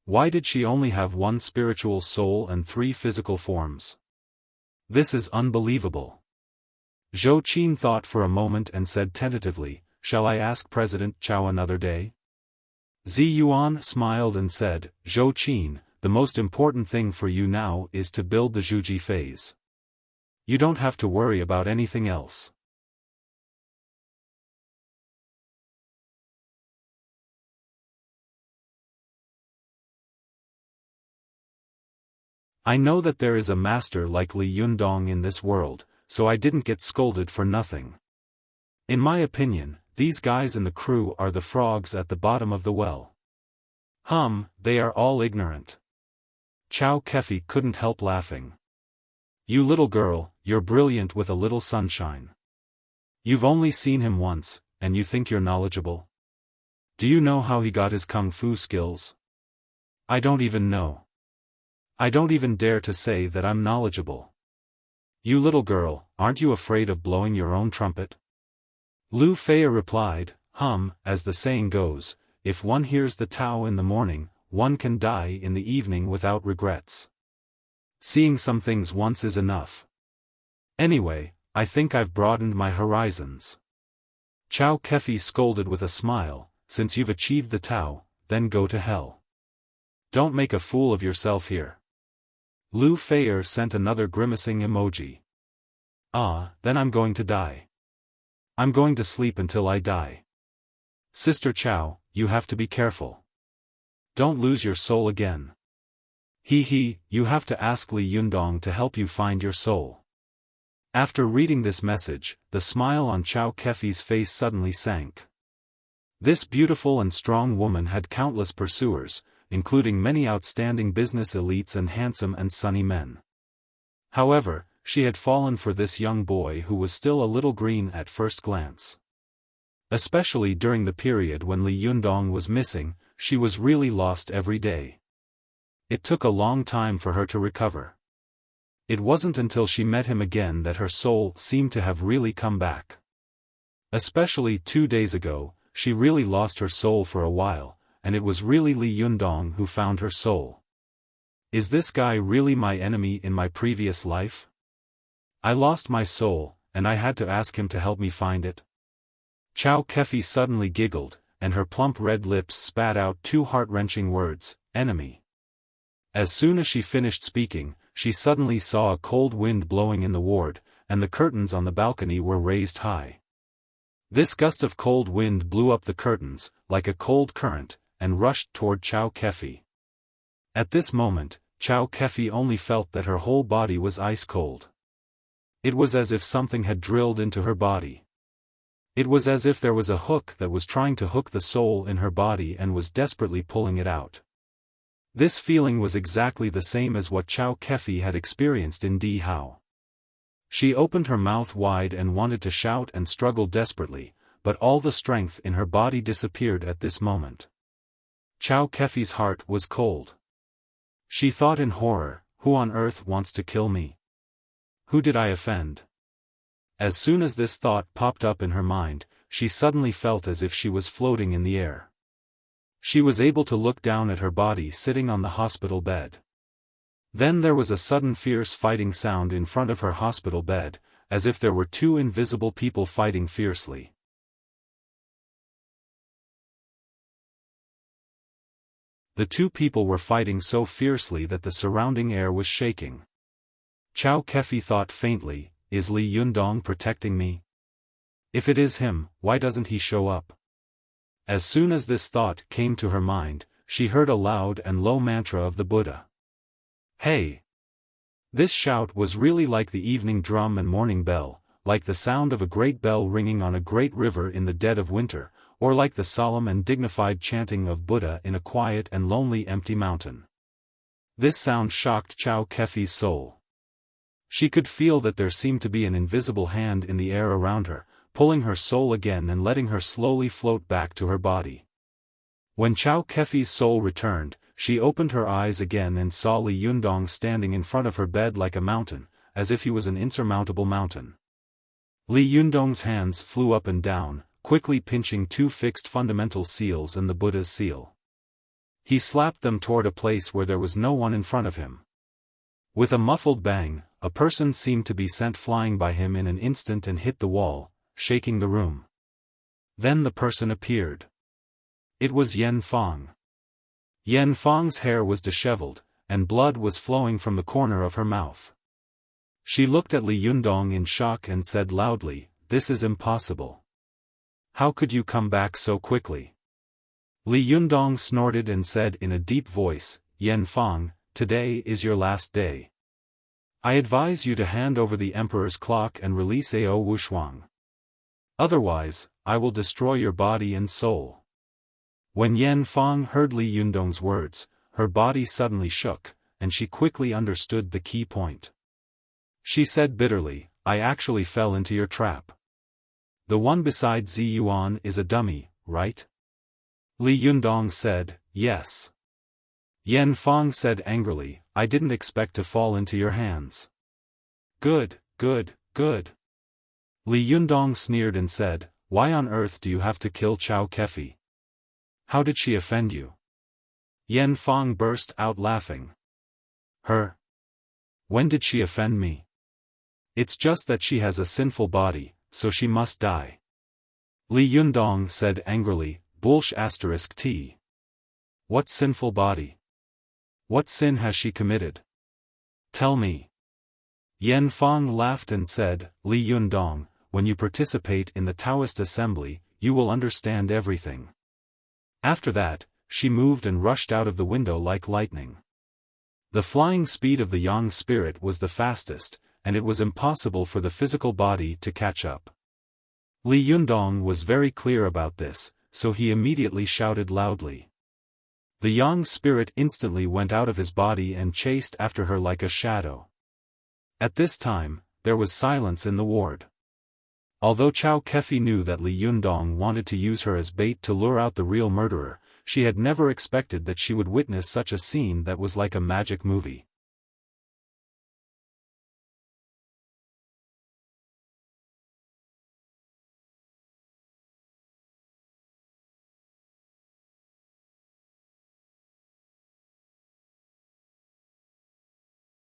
Why did she only have 1 spiritual soul and 3 physical forms? This is unbelievable. Zhou Qin thought for a moment and said tentatively, shall I ask President Chao another day? Zi Yuan smiled and said, Zhou Qin, the most important thing for you now is to build the Zhuji phase. You don't have to worry about anything else. I know that there is a master like Li Yundong in this world, so I didn't get scolded for nothing. In my opinion, these guys in the crew are the frogs at the bottom of the well. They are all ignorant. Chao Kefi couldn't help laughing. You little girl, you're brilliant with a little sunshine. You've only seen him once, and you think you're knowledgeable? Do you know how he got his kung fu skills? I don't even know. I don't even dare to say that I'm knowledgeable. You little girl, aren't you afraid of blowing your own trumpet? Lu Fei replied, as the saying goes, if one hears the Tao in the morning, one can die in the evening without regrets. Seeing some things once is enough. Anyway, I think I've broadened my horizons. Chao Kefi scolded with a smile, since you've achieved the Tao, then go to hell. Don't make a fool of yourself here. Lu Fei sent another grimacing emoji. Then I'm going to die. I'm going to sleep until I die. Sister Chao, you have to be careful. Don't lose your soul again. You have to ask Li Yundong to help you find your soul. After reading this message, the smile on Chao Kefi's face suddenly sank. This beautiful and strong woman had countless pursuers, including many outstanding business elites and handsome and sunny men. However, she had fallen for this young boy who was still a little green at first glance. Especially during the period when Li Yundong was missing, she was really lost every day. It took a long time for her to recover. It wasn't until she met him again that her soul seemed to have really come back. Especially 2 days ago, she really lost her soul for a while, and it was really Li Yundong who found her soul. Is this guy really my enemy in my previous life? I lost my soul, and I had to ask him to help me find it. Chao Kefi suddenly giggled, and her plump red lips spat out 2 heart-wrenching words, enemy. As soon as she finished speaking, she suddenly saw a cold wind blowing in the ward, and the curtains on the balcony were raised high. This gust of cold wind blew up the curtains, like a cold current, and rushed toward Chao Kefi. At this moment, Chao Kefi only felt that her whole body was ice cold. It was as if something had drilled into her body. It was as if there was a hook that was trying to hook the soul in her body and was desperately pulling it out. This feeling was exactly the same as what Chao Kefi had experienced in Di Hao. She opened her mouth wide and wanted to shout and struggle desperately, but all the strength in her body disappeared at this moment. Chao Kefi's heart was cold. She thought in horror, who on earth wants to kill me? Who did I offend? As soon as this thought popped up in her mind, she suddenly felt as if she was floating in the air. She was able to look down at her body sitting on the hospital bed. Then there was a sudden fierce fighting sound in front of her hospital bed, as if there were two invisible people fighting fiercely. The two people were fighting so fiercely that the surrounding air was shaking. Chao Kefi thought faintly, is Li Yundong protecting me? If it is him, why doesn't he show up? As soon as this thought came to her mind, she heard a loud and low mantra of the Buddha. Hey! This shout was really like the evening drum and morning bell, like the sound of a great bell ringing on a great river in the dead of winter, or like the solemn and dignified chanting of Buddha in a quiet and lonely empty mountain. This sound shocked Chao Kefi's soul. She could feel that there seemed to be an invisible hand in the air around her, pulling her soul again and letting her slowly float back to her body. When Chao Kefi's soul returned, she opened her eyes again and saw Li Yundong standing in front of her bed like a mountain, as if he was an insurmountable mountain. Li Yundong's hands flew up and down, quickly pinching two fixed fundamental seals and the Buddha's seal. He slapped them toward a place where there was no one in front of him. With a muffled bang, a person seemed to be sent flying by him in an instant and hit the wall, shaking the room. Then the person appeared. It was Yen Fang. Yen Fang's hair was disheveled, and blood was flowing from the corner of her mouth. She looked at Li Yundong in shock and said loudly, "This is impossible. How could you come back so quickly?" Li Yundong snorted and said in a deep voice, "Yen Fang, today is your last day. I advise you to hand over the Emperor's clock and release Ao Wushuang. Otherwise, I will destroy your body and soul." When Yen Fang heard Li Yundong's words, her body suddenly shook, and she quickly understood the key point. She said bitterly, "I actually fell into your trap. The one beside Zi Yuan is a dummy, right?" Li Yundong said, "Yes." Yen Fang said angrily, "I didn't expect to fall into your hands." "Good, good, good." Li Yundong sneered and said, "Why on earth do you have to kill Chao Kefi? How did she offend you?" Yen Fang burst out laughing. "Her? When did she offend me? It's just that she has a sinful body, so she must die." Li Yundong said angrily, "T. What sinful body? What sin has she committed? Tell me." Yen Fang laughed and said, "Li Yundong, when you participate in the Taoist assembly, you will understand everything." After that, she moved and rushed out of the window like lightning. The flying speed of the Yang spirit was the fastest, and it was impossible for the physical body to catch up. Li Yundong was very clear about this, so he immediately shouted loudly. The Yang spirit instantly went out of his body and chased after her like a shadow. At this time, there was silence in the ward. Although Chao Kefi knew that Li Yundong wanted to use her as bait to lure out the real murderer, she had never expected that she would witness such a scene that was like a magic movie.